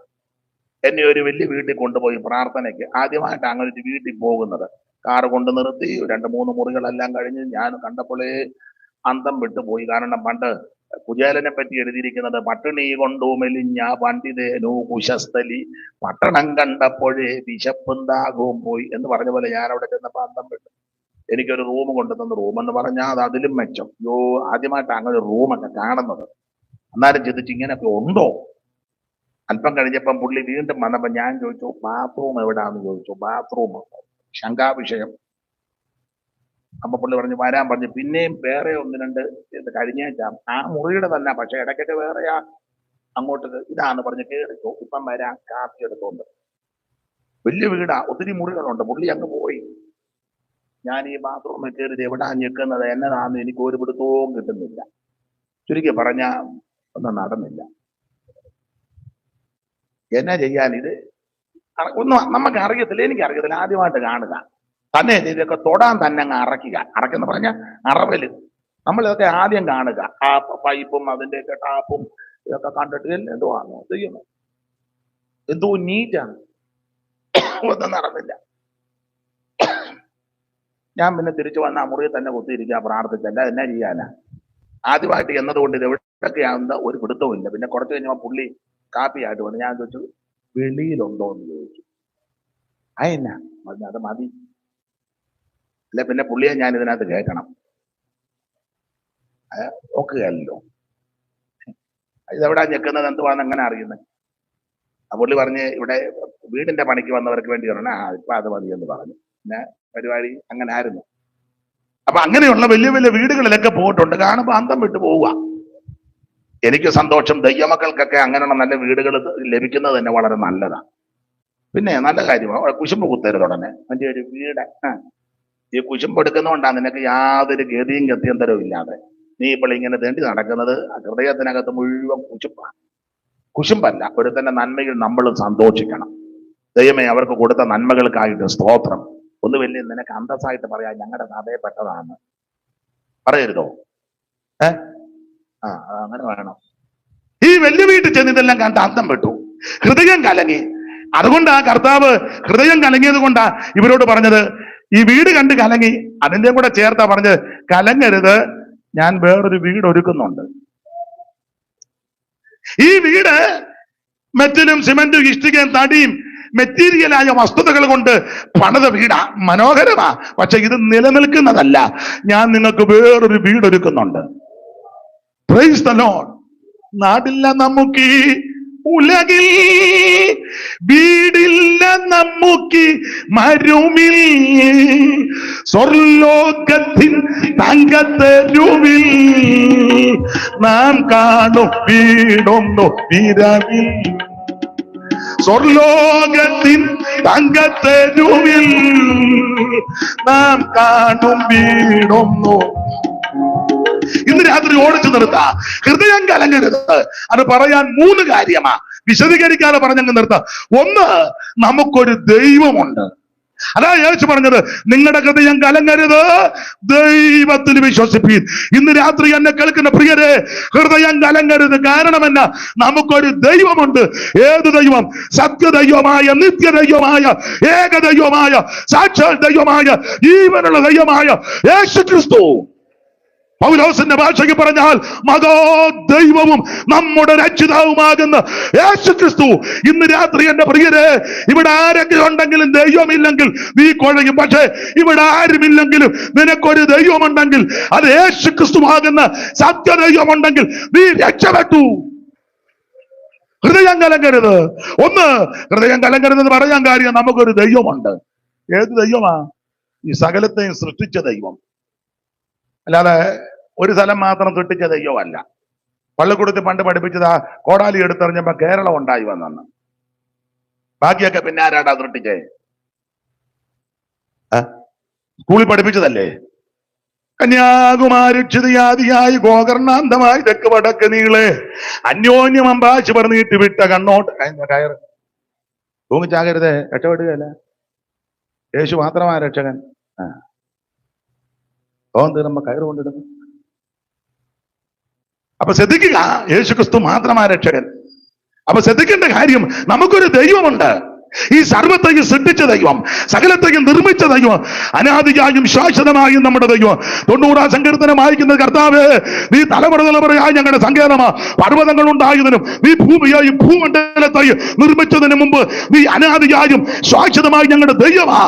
എന്നെ ഒരു വലിയ വീട്ടിൽ കൊണ്ടുപോയി പ്രാർത്ഥനയ്ക്ക്, ആദ്യമായിട്ട് അങ്ങനെ ഒരു വീട്ടിൽ പോകുന്നത്, കാറ് കൊണ്ട് നിർത്തി 2-3 മുറികളെല്ലാം കഴിഞ്ഞ് ഞാൻ കണ്ടപ്പോഴേ അന്തം വിട്ടുപോയി. കാരണം പണ്ട് കുചേലനെ പറ്റി എഴുതിയിരിക്കുന്നത്, പട്ടിണി കൊണ്ടു മെലിഞ്ഞ പണ്ഡിതേനു കുശസ്ഥലി, പട്ടണം കണ്ടപ്പോഴേ വിശപ്പും ദാഹവും പോയി എന്ന് പറഞ്ഞ പോലെ ഞാൻ അവിടെ ചെന്നപ്പോ അന്തം വിട്ടു. എനിക്കൊരു റൂം കൊണ്ടുതന്ന, റൂം എന്ന് പറഞ്ഞാൽ അത് അതിലും മെച്ചം. ആദ്യമായിട്ട് അങ്ങനെ ഒരു റൂമൊക്കെ കാണുന്നത്. എന്നാലും ചിന്തിച്ച് ഇങ്ങനെയൊക്കെ ഉണ്ടോ? അല്പം കഴിഞ്ഞപ്പം പുള്ളി വീണ്ടും വന്നപ്പോ ഞാൻ ചോദിച്ചു, ബാത്റൂം എവിടാന്ന് ചോദിച്ചു. ബാത്റൂം ശങ്കാവിഷയം. അപ്പൊ പുള്ളി പറഞ്ഞു വരാൻ പറഞ്ഞു. പിന്നെയും വേറെ 1-2 കഴിഞ്ഞേച്ചാ ആ മുറിയുടെ തന്നെ, പക്ഷെ ഇടയ്ക്കൊക്കെ വേറെയാ അങ്ങോട്ട് ഇതാന്ന് പറഞ്ഞ് കേറിക്കോ, ഇപ്പം വരാൻ, കാപ്പി എടുത്തോണ്ട്. വലിയ വീടാ, ഒത്തിരി മുറികളുണ്ട്. പുള്ളി അങ്ങ് പോയി. ഞാൻ ഈ ബാത്റൂമിൽ കയറി എവിടാ ഞെക്കുന്നത്, എന്നതാന്ന് എനിക്ക് ഒരു പിടുത്തവും കിട്ടുന്നില്ല. ചുരുക്കി പറഞ്ഞ ഒന്നും നടന്നില്ല. എന്നാ ചെയ്യാൻ? ഇത് ഒന്നും നമുക്ക് അറിയത്തില്ല, എനിക്കറിയത്തില്ല. ആദ്യമായിട്ട് കാണുക തന്നെ, ഇതൊക്കെ തൊടാൻ തന്നെ അങ്ങ് അറക്കെന്ന് പറഞ്ഞ അറവല്. നമ്മളിതൊക്കെ ആദ്യം കാണുക, ആ പൈപ്പും അതിന്റെയൊക്കെ ടാപ്പും ഇതൊക്കെ കണ്ടിട്ട് എന്തുവാണോ ചെയ്യുന്നത്, എന്തോ നീറ്റാണ്. ഒന്നും നടന്നില്ല. ഞാൻ പിന്നെ തിരിച്ചു വന്ന ആ മുറിയിൽ തന്നെ കുത്തിയിരിക്കുക, പ്രാർത്ഥിച്ചല്ല. എന്നാ ചെയ്യാനാ? ആദ്യമായിട്ട് എന്നതുകൊണ്ട് ഇത് എവിടെയൊക്കെയാണെന്ന് ഒരു പിടുത്തവും ഇല്ല. പിന്നെ കുറച്ച് കഴിഞ്ഞപ്പോൾ പുള്ളി കാപ്പിയായിട്ട് വന്നു. ഞാൻ ചോദിച്ചു, വെളിയിലുണ്ടോ എന്ന് ചോദിച്ചു. എന്നാ പറഞ്ഞു, അത് മതി. അല്ലെ പിന്നെ പുള്ളിയെ ഞാൻ ഇതിനകത്ത് കേൾക്കണം, നോക്കുകയല്ലോ. ഇതെവിടാ ഞെക്കുന്നത്, എന്തുവാന്ന് എങ്ങനെ അറിയുന്നത്? ആ പുള്ളി പറഞ്ഞ്, ഇവിടെ വീടിന്റെ പണിക്ക് വന്നവർക്ക് വേണ്ടി പറഞ്ഞാൽ ഇപ്പൊ അത് മതി എന്ന് പറഞ്ഞു. പിന്നെ പരിപാടി അങ്ങനെ ആയിരുന്നു. അപ്പൊ അങ്ങനെയുള്ള വലിയ വലിയ വീടുകളിലൊക്കെ പോയിട്ടുണ്ട്. കാണുമ്പോ അന്തം വിട്ടു പോവുക. എനിക്ക് സന്തോഷം, ദൈവമക്കൾക്കൊക്കെ അങ്ങനെയുള്ള നല്ല വീടുകൾ ലഭിക്കുന്നത് തന്നെ വളരെ നല്ലതാണ്. പിന്നെ നല്ല കാര്യമാണ്. കുശുമ്പ് കുത്തരുത് ഉടനെ. അതിന്റെ ഒരു വീട് ഈ കുശുമ്പ് എടുക്കുന്നതുകൊണ്ടാണ് നിനക്ക് യാതൊരു ഗതിയും ഗത്യന്തരവും ഇല്ലാതെ നീ ഇപ്പോൾ ഇങ്ങനെ തേണ്ടി നടക്കുന്നത്. ഹൃദയത്തിനകത്ത് മുഴുവൻ കുശുമ്പാണ്. കുശുമ്പല്ല, ഒരുത്തന്റെ നന്മയിൽ നമ്മൾ സന്തോഷിക്കണം. ദൈവമേ, അവർക്ക് കൊടുത്ത നന്മകൾക്കായിട്ട് സ്തോത്രം. ഒന്ന് വലിയ നിനക്ക് അന്തസ്സായിട്ട് പറയാൻ ഞങ്ങളുടെ സഭയപ്പെട്ടതാണ് പറയരുതോ? അങ്ങനെ വേണം. ഈ വലിയ വീട്ടിൽ ചെന്ന് ഇതെല്ലാം കണ്ട് അന്തം വിട്ടു, ഹൃദയം കലങ്ങി. അതുകൊണ്ട് ആ കർത്താവ് ഹൃദയം കലങ്ങിയത് കൊണ്ടാ ഇവരോട് പറഞ്ഞത്, ഈ വീട് കണ്ട് കലങ്ങി. അതിന്റെ കൂടെ ചേർത്താ പറഞ്ഞത്, കലങ്ങരുത്, ഞാൻ വേറൊരു വീട് ഒരുക്കുന്നുണ്ട്. ഈ വീട് മെറ്റലും സിമന്റും ഇഷ്ടികയും തടിയും മെറ്റീരിയലായ വസ്തുതകൾ കൊണ്ട് പണിത വീടാ, മനോഹരമാ. പക്ഷെ ഇത് നിലനിൽക്കുന്നതല്ല. ഞാൻ നിങ്ങൾക്ക് വേറൊരു വീട് ഒരുക്കുന്നുണ്ട്. Praise the Lord. നാടില്ല നമുക്ക് ഉലകിൽ, വീടില്ല നമുക്ക് മരുമിൽ, സ്വർലോകത്തിൻ തങ്കത്തരുവിൽ നാം കാണും വീടൊന്നു വിരവിൽ. സ്വർലോകത്തിൻ തങ്കത്തരുവിൽ നാം കാണും വീടൊന്നു. ഇന്ന് രാത്രി ഓടിച്ചു നിർത്ത, ഹൃദയം കലങ്ങരുത്. അത് പറയാൻ 3 കാര്യമാ, വിശദീകരിക്കാതെ പറഞ്ഞങ്ങ് നിർത്ത. ഒന്ന്, നമുക്കൊരു ദൈവമുണ്ട്. അതാ യേശു പറഞ്ഞത്, നിങ്ങളുടെ ഹൃദയം കലങ്ങരുത്, ദൈവത്തിൽ വിശ്വസിപ്പീൻ. ഇന്ന് രാത്രി എന്നെ കേൾക്കുന്ന പ്രിയരെ, ഹൃദയം കലങ്ങരുത്. കാരണം എന്നാ? നമുക്കൊരു ദൈവമുണ്ട്. ഏത് ദൈവം? സത്യദൈവമായ, നിത്യദൈവമായ, ഏകദൈവമായ, സാക്ഷാൽ ദൈവമായ, ജീവനുള്ള ദൈവമായ യേശു ക്രിസ്തു. പൗലോസിന്റെ ഭാഷയ്ക്ക് പറഞ്ഞാൽ മകോ ദൈവവും നമ്മുടെ രക്ഷിതാവുമാകുന്ന യേശു ക്രിസ്തു. ഇന്ന് രാത്രി എന്റെ പ്രിയരെ, ഇവിടെ ആരെങ്കിലും ഉണ്ടെങ്കിലും ദൈവമില്ലെങ്കിൽ നീ കുഴയും. പക്ഷേ ഇവിടെ ആരുമില്ലെങ്കിലും നിനക്കൊരു ദൈവമുണ്ടെങ്കിൽ, അത് യേശു ക്രിസ്തുവാകുന്ന സത്യദൈവമുണ്ടെങ്കിൽ നീ രക്ഷപ്പെട്ടു. ഹൃദയം കലങ്കരുത്. ഒന്ന്, ഹൃദയം കലങ്കരുതെന്ന് പറയാൻ കാര്യം, നമുക്കൊരു ദൈവമുണ്ട്. ഏത് ദൈവമാ? ഈ സകലത്തെയും സൃഷ്ടിച്ച ദൈവം. അല്ലാതെ ഒരു സ്ഥലം മാത്രം സൃഷ്ടിച്ച ദൈവമല്ല. പള്ളിക്കൂടത്തിൽ പണ്ട് പഠിപ്പിച്ചത് കോടാലി എടുത്തെറിഞ്ഞപ്പോ കേരളം ഉണ്ടായി വന്നെന്ന്. ബാക്കിയൊക്കെ പിന്നെ ആരാടാ സൃഷ്ടിച്ചേ? സ്കൂളിൽ പഠിപ്പിച്ചതല്ലേ? കന്യാകുമാരി ക്ഷിതിയാദിയായി ഗോകർണാന്തമായി തെക്ക് വടക്ക് നീളെ അന്യോന്യം അമ്പാശി പറഞ്ഞിട്ട് വിട്ട കണ്ണോട്ട് കയറ്. തൂങ്ങിച്ചാകരുത്, രക്ഷപ്പെടുകയല്ല. യേശു മാത്രമാ രക്ഷകൻ. തീർന്നപ്പോ കയറ് കൊണ്ടിടുന്നു. അപ്പൊ ശ്രദ്ധിക്കുക, യേശു ക്രിസ്തു മാത്രമാ രക്ഷകൻ. അപ്പൊ ശ്രദ്ധിക്കേണ്ട കാര്യം, നമുക്കൊരു ദൈവമുണ്ട്. ഈ സർവത്തെയും സൃഷ്ടിച്ച ദൈവം, സകലത്തെയും നിർമ്മിച്ച ദൈവം, അനാദിയായും ശാശ്വതമായും നമ്മുടെ ദൈവം. 90 സങ്കീർത്തനം വായിക്കുന്നത്, കർത്താവേ നീ തലമുറയായി ഞങ്ങളുടെ സങ്കേതമാ. പർവ്വതങ്ങൾ ഉണ്ടായതിനും നീ ഭൂമിയെയും ഭൂമണ്ഡലത്തെയും നിർമ്മിച്ചതിന് മുമ്പ് നീ അനാദിയായും ശാശ്വതമായി ഞങ്ങളുടെ ദൈവമാ.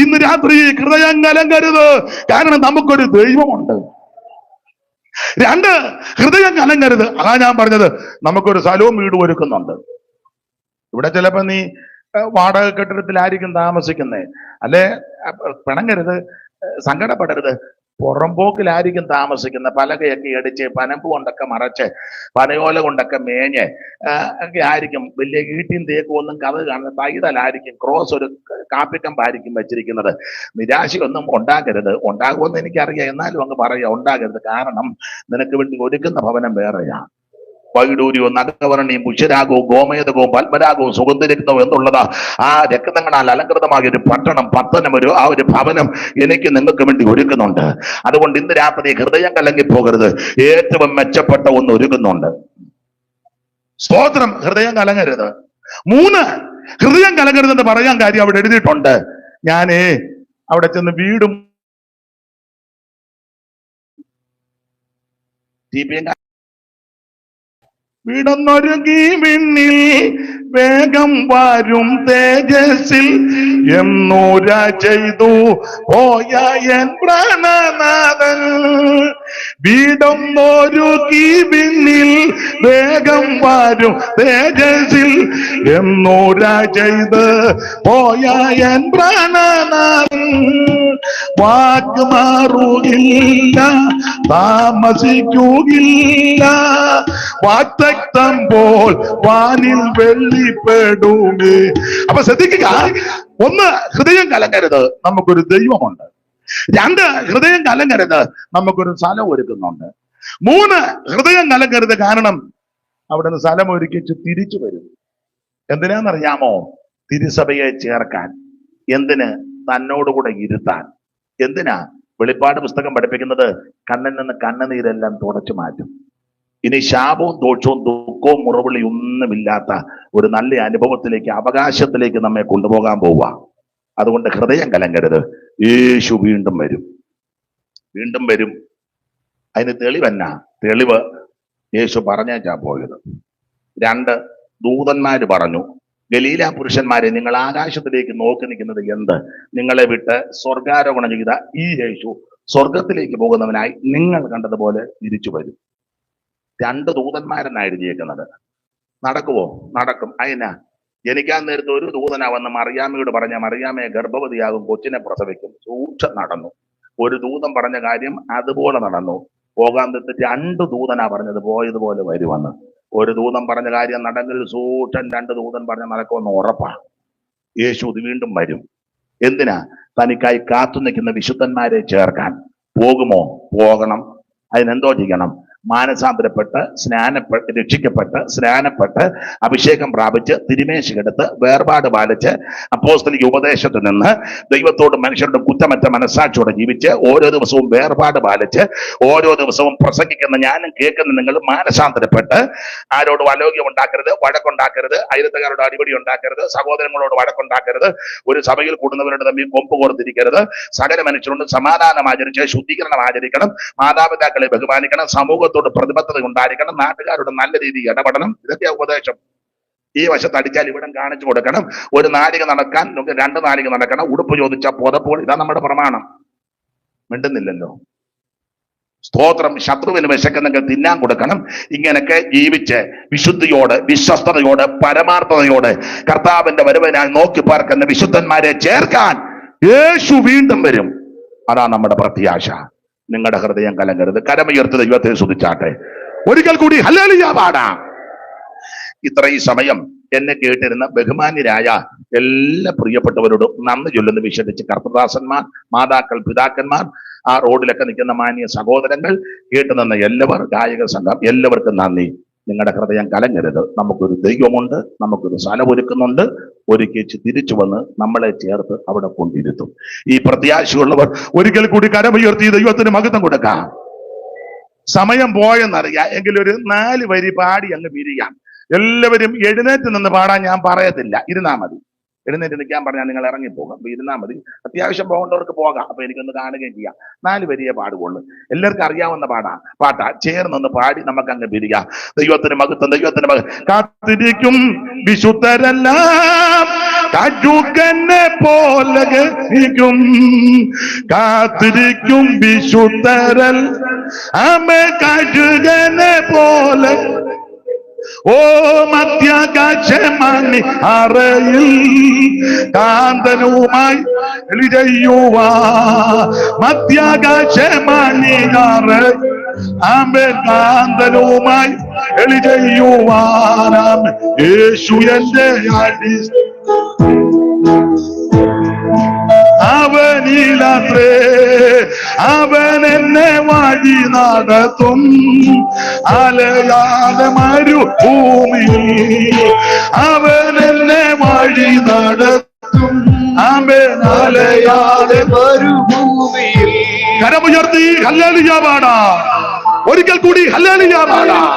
ഇന്ന് രാത്രി ഹൃദയം കലങ്ങരുത്, കാരണം നമുക്കൊരു ദൈവമുണ്ട്. 2, ഹൃദയം കലങ്ങരുത്. അതാ ഞാൻ പറഞ്ഞത്, നമുക്കൊരു സ്ഥലവും വീടും ഒരുക്കുന്നുണ്ട്. ഇവിടെ ചിലപ്പോ നീ വാടക കെട്ടിടത്തിലായിരിക്കും താമസിക്കുന്നേ. അല്ലെ, പിണങ്ങരുത്, സങ്കടപ്പെടരുത്. പുറമ്പോക്കിലായിരിക്കും താമസിക്കുന്നത്. പലകയൊക്കെ അടിച്ച് പനമ്പ് കൊണ്ടൊക്കെ മറച്ച് പനയോല കൊണ്ടൊക്കെ മേഞ്ഞ് ഒക്കെ ആയിരിക്കും. വലിയ ഈട്ടിയും തേക്കും ഒന്നും കഥ കാണുന്ന പൈതലായിരിക്കും. ക്രോസ് ഒരു കാപ്പിക്കമ്പായിരിക്കും വെച്ചിരിക്കുന്നത്. നിരാശയൊന്നും ഉണ്ടാകരുത്. ഉണ്ടാകുമെന്ന് എനിക്കറിയാം, എന്നാലും അങ്ങ് പറയാ ഉണ്ടാകരുത്. കാരണം നിനക്ക് വേണ്ടി ഒരുക്കുന്ന ഭവനം വേറെയാ. വൈഡൂര്യവും നഗവർണിയും പുഷ്യരാഗവും ഗോമേതകവും പത്മരാഗവും സുഗന്ധരക്തവും എന്നുള്ളതാ ആ രക്തങ്ങളാൽ അലങ്കൃതമായ ഒരു പട്ടണം, പത്തനം, ആ ഒരു ഭവനം എനിക്ക് നിങ്ങൾക്ക് വേണ്ടി ഒരുക്കുന്നുണ്ട്. അതുകൊണ്ട് ഇന്ന് രാത്രി ഹൃദയം കലങ്ങിപ്പോകരുത്. ഏറ്റവും മെച്ചപ്പെട്ട ഒന്ന് ഒരുക്കുന്നുണ്ട്. സ്തോത്രം. ഹൃദയം കലങ്ങരുത്. 3, ഹൃദയം കലങ്ങരുതെന്ന് പറയാൻ കാര്യം അവിടെ എഴുതിയിട്ടുണ്ട്. ഞാനേ അവിടെ ചെന്ന് വീടും വീടൊന്നൊരുങ്ങി വിണ്ണിൽ വേഗം വരും തേജസ്സിൽ എന്നൂര ചെയ്തു പോയ എൻ പ്രാണനാഥൻ. വീടൊന്നൊരുങ്ങി വിണ്ണിൽ വേഗം വരും തേജസ്സിൽ എന്നൂര ചെയ്ത് പോയ എൻ പ്രാണനാഥൻ. വാക്ക് മാറുകില്ല, താമസിക്കുകയില്ല, വാക്തം പോൽ വാനിൽ വെള്ളിപ്പെടുമേ. അപ്പൊ ശ്രദ്ധിക്കുക, 1, ഹൃദയം കലങ്ങരുത്, നമുക്കൊരു ദൈവമുണ്ട്. 2, ഹൃദയം കലങ്ങരുത്, നമുക്കൊരു സ്ഥലം ഒരുക്കുന്നുണ്ട്. 3, ഹൃദയം കലങ്ങരുത്, കാരണം അവിടെ നിന്ന് സ്ഥലം ഒരുക്കിച്ച് തിരിച്ചു വരും. എന്തിനാന്നറിയാമോ? തിരുസഭയെ ചേർക്കാൻ. എന്തിന്? തന്നോടുകൂടെ ഇരുത്താൻ. എന്തിനാ? വെളിപ്പാട് പുസ്തകം പഠിപ്പിക്കുന്നത് കണ്ണിൽ നിന്ന് കണ്ണുനീരെല്ലാം തുടച്ചു മാറ്റും. ഇനി ശാപവും ദോഷവും ദുഃഖവും മുറവിളിയും ഒന്നുമില്ലാത്ത ഒരു നല്ല അനുഭവത്തിലേക്ക്, അവകാശത്തിലേക്ക് നമ്മെ കൊണ്ടുപോകാൻ പോവുക. അതുകൊണ്ട് ഹൃദയം കലങ്ങരുത്. യേശു വീണ്ടും വരും, വീണ്ടും വരും. അതിന് തെളിവെന്നാ? തെളിവ് യേശു പറഞ്ഞാ പോയത്. 2, ദൂതന്മാര് പറഞ്ഞു, ഗലീല പുരുഷന്മാരെ, നിങ്ങൾ ആകാശത്തിലേക്ക് നോക്കി നിൽക്കുന്നത് എന്ത്? നിങ്ങളെ വിട്ട് സ്വർഗാരോഹണം ചെയ്ത ഈ യേശു സ്വർഗത്തിലേക്ക് പോകുന്നവനായി നിങ്ങൾ കണ്ടതുപോലെ തിരിച്ചു വരും. 2 ദൂതന്മാരെന്നാ എഴുതിയേക്കുന്നത്. നടക്കുവോ? നടക്കും. അതിനാ ജനിക്കാൻ നേരത്തെ ഒരു ദൂതനാ വന്ന് മറിയാമ്മയോട് പറഞ്ഞ, മറിയാമ്മയെ ഗർഭവതിയാകും, കൊച്ചിനെ പ്രസവിക്കും. സൂക്ഷം നടന്നു. ഒരു ദൂതൻ പറഞ്ഞ കാര്യം അതുപോലെ നടന്നു. പോകാൻ നേരത്തെ 2 ദൂതനാ പറഞ്ഞത് പോയതുപോലെ വരുമെന്ന്. ഒരു ദൂതൻ പറഞ്ഞ കാര്യം നടന്നിൽ സൂക്ഷൻ 2 ദൂതൻ പറഞ്ഞ നടക്കുമെന്ന് ഉറപ്പാ. യേശു വീണ്ടും വരും. എന്തിനാ? തനിക്കായി കാത്തു നിൽക്കുന്ന വിശുദ്ധന്മാരെ ചേർക്കാൻ. പോകുമോ? പോകണം. അതിനെന്തോ ചെയ്യണം? മാനസാന്തരപ്പെട്ട് രക്ഷിക്കപ്പെട്ട് സ്നാനപ്പെട്ട് അഭിഷേകം പ്രാപിച്ച് തിരുമേശിയെടുത്ത് വേർപാട് പാലിച്ച് അപ്പോസ്തലിക ഉപദേശത്തിൽ നിന്ന് ദൈവത്തോടും മനുഷ്യരുടെ കുറ്റമറ്റ മനസ്സാക്ഷിയോടെ ജീവിച്ച് ഓരോ ദിവസവും വേർപാട് പാലിച്ച് ഓരോ ദിവസവും പ്രസംഗിക്കുന്ന ഞാനും കേൾക്കുന്ന നിങ്ങൾ മാനസാന്തരപ്പെട്ട് ആരോടും അലോക്യം ഉണ്ടാക്കരുത്, വഴക്കുണ്ടാക്കരുത്, അയൽത്തുകാരോട് അടിപിടി ഉണ്ടാക്കരുത്, സഹോദരങ്ങളോട് വഴക്കുണ്ടാക്കരുത്, ഒരു സഭയിൽ കൂടുന്നവരുടെ തമ്മിൽ കൊമ്പ് കോർത്തിരിക്കരുത്, സകല മനുഷ്യരോട് സമാധാനം ആചരിച്ച് ശുദ്ധീകരണം ആചരിക്കണം, മാതാപിതാക്കളെ ബഹുമാനിക്കണം, സമൂഹത്തോട് പ്രതിബദ്ധത ഉണ്ടായിരിക്കണം, നാട്ടുകാരോട് നല്ല രീതിയിൽ ഇടപെടണം. ഇതൊക്കെ ഉപദേശം. ഈ വശത്ത് അടിച്ചാൽ ഇവിടം കാണിച്ചു കൊടുക്കണം, ഒരു നാലിക നടക്കാൻ 2 നാലിക നടക്കണം, ഉടുപ്പ് ചോദിച്ചാൽ പുതപ്പോൾ. ഇതാ നമ്മുടെ പ്രമാണം. മിണ്ടുന്നില്ലല്ലോ. സ്തോത്രം. ശത്രുവിന് വിശക്കുന്നെങ്കിൽ തിന്നാൻ കൊടുക്കണം. ഇങ്ങനെയൊക്കെ ജീവിച്ച് വിശുദ്ധിയോട്, വിശ്വസ്തയോട്, പരമാർത്ഥതയോട് കർത്താവിന്റെ വരവിനായി നോക്കി പാർക്കുന്ന വിശുദ്ധന്മാരെ ചേർക്കാൻ യേശു വീണ്ടും വരും. അതാ നമ്മുടെ പ്രത്യാശ. നിങ്ങളുടെ ഹൃദയം കലങ്ങരുത്. കരമുയർത്തി ദൈവത്തെ സ്തുതിച്ചാട്ടെ. ഒരിക്കൽ കൂടി ഹല്ലേലൂയ പാടാം. ഇത്രയും സമയം എന്നെ കേട്ടിരുന്ന ബഹുമാന്യരായ എല്ലാ പ്രിയപ്പെട്ടവരോടും നന്ദി ചൊല്ലുന്ന വിശേഷിച്ച് കർത്തദാസന്മാർ, മാതാക്കൾ, പിതാക്കന്മാർ, ആ റോഡിലൊക്കെ നിൽക്കുന്ന മാന്യ സഹോദരങ്ങൾ, കേട്ടുനിന്ന എല്ലാവർ, ഗായക സംഘം, എല്ലാവർക്കും നന്ദി. നിങ്ങളുടെ ഹൃദയം കലങ്ങരുത്. നമുക്കൊരു ദൈവമുണ്ട്, നമുക്കൊരു സ്ഥലം ഒരുക്കുന്നുണ്ട്. ഒരിക്കൽ തിരിച്ചു വന്ന് നമ്മളെ ചേർത്ത് അവിടെ കൊണ്ടിരുത്തും. ഈ പ്രത്യാശയുള്ളവർ ഒരിക്കൽ കൂടി കരമുയർത്തി ദൈവത്തിന് മഹത്വം കൊടുക്കാം. സമയം പോയെന്നറിയാം, എങ്കിലൊരു 4 വരി പാടി അങ്ങ് പിരിയാം. എല്ലാവരും എഴുന്നേറ്റ് നിന്ന് പാടാൻ ഞാൻ പറയത്തില്ല, ഇരുന്നാ മതി. എഴുന്നേറ്റ് നിൽക്കാൻ പറഞ്ഞാൽ നിങ്ങൾ ഇറങ്ങിപ്പോകാം. അപ്പൊ ഇരുന്നാ മതി. അത്യാവശ്യം പോകേണ്ടവർക്ക് പോകാം. അപ്പൊ എനിക്കൊന്ന് കാണുകയും ചെയ്യാം. 4 വരിയെ പാടുകയുള്ളൂ. എല്ലാവർക്കും അറിയാവുന്ന പാട്ടാ. ചേർന്നൊന്ന് പാടി നമുക്ക് അങ്ങ് പിരിയാം. ദൈവത്തിന് മഹത്വം, ദൈവത്തിന് മഹത്വം. കാത്തിരിക്കും വിശുദ്ധരെല്ലാം കഴുകനെ പോലെ കാത്തിരിക്കും വിശുദ്ധരൽ ആമേ കഴുകനെ പോലെ. ഓ മധ്യാകാശമണി അറയിൽ കാന്തനുമായി എളിയുവാ. മധ്യാകാശമണി അറയിൽ ആമേ കാന്തനുമായി എളിയുവാൻ. യേശു എന്റെ അടി അവനിലത്രേ അവൻ എന്നെ വഴി നടത്തും. അലയാതെ മരുഭൂമിയിൽ അവൻ എന്നെ വഴി നടത്തും. അവൻ അലയാതെ മരുഭൂമിയിൽ. കരമുയർത്തി ഹല്ലേലൂയ പാടാം. ഒരിക്കൽ കൂടി ഹല്ലേലൂയ പാടാം.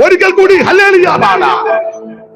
ഒരിക്കൽ കൂടി ഹല്ലേലൂയ പാടാം.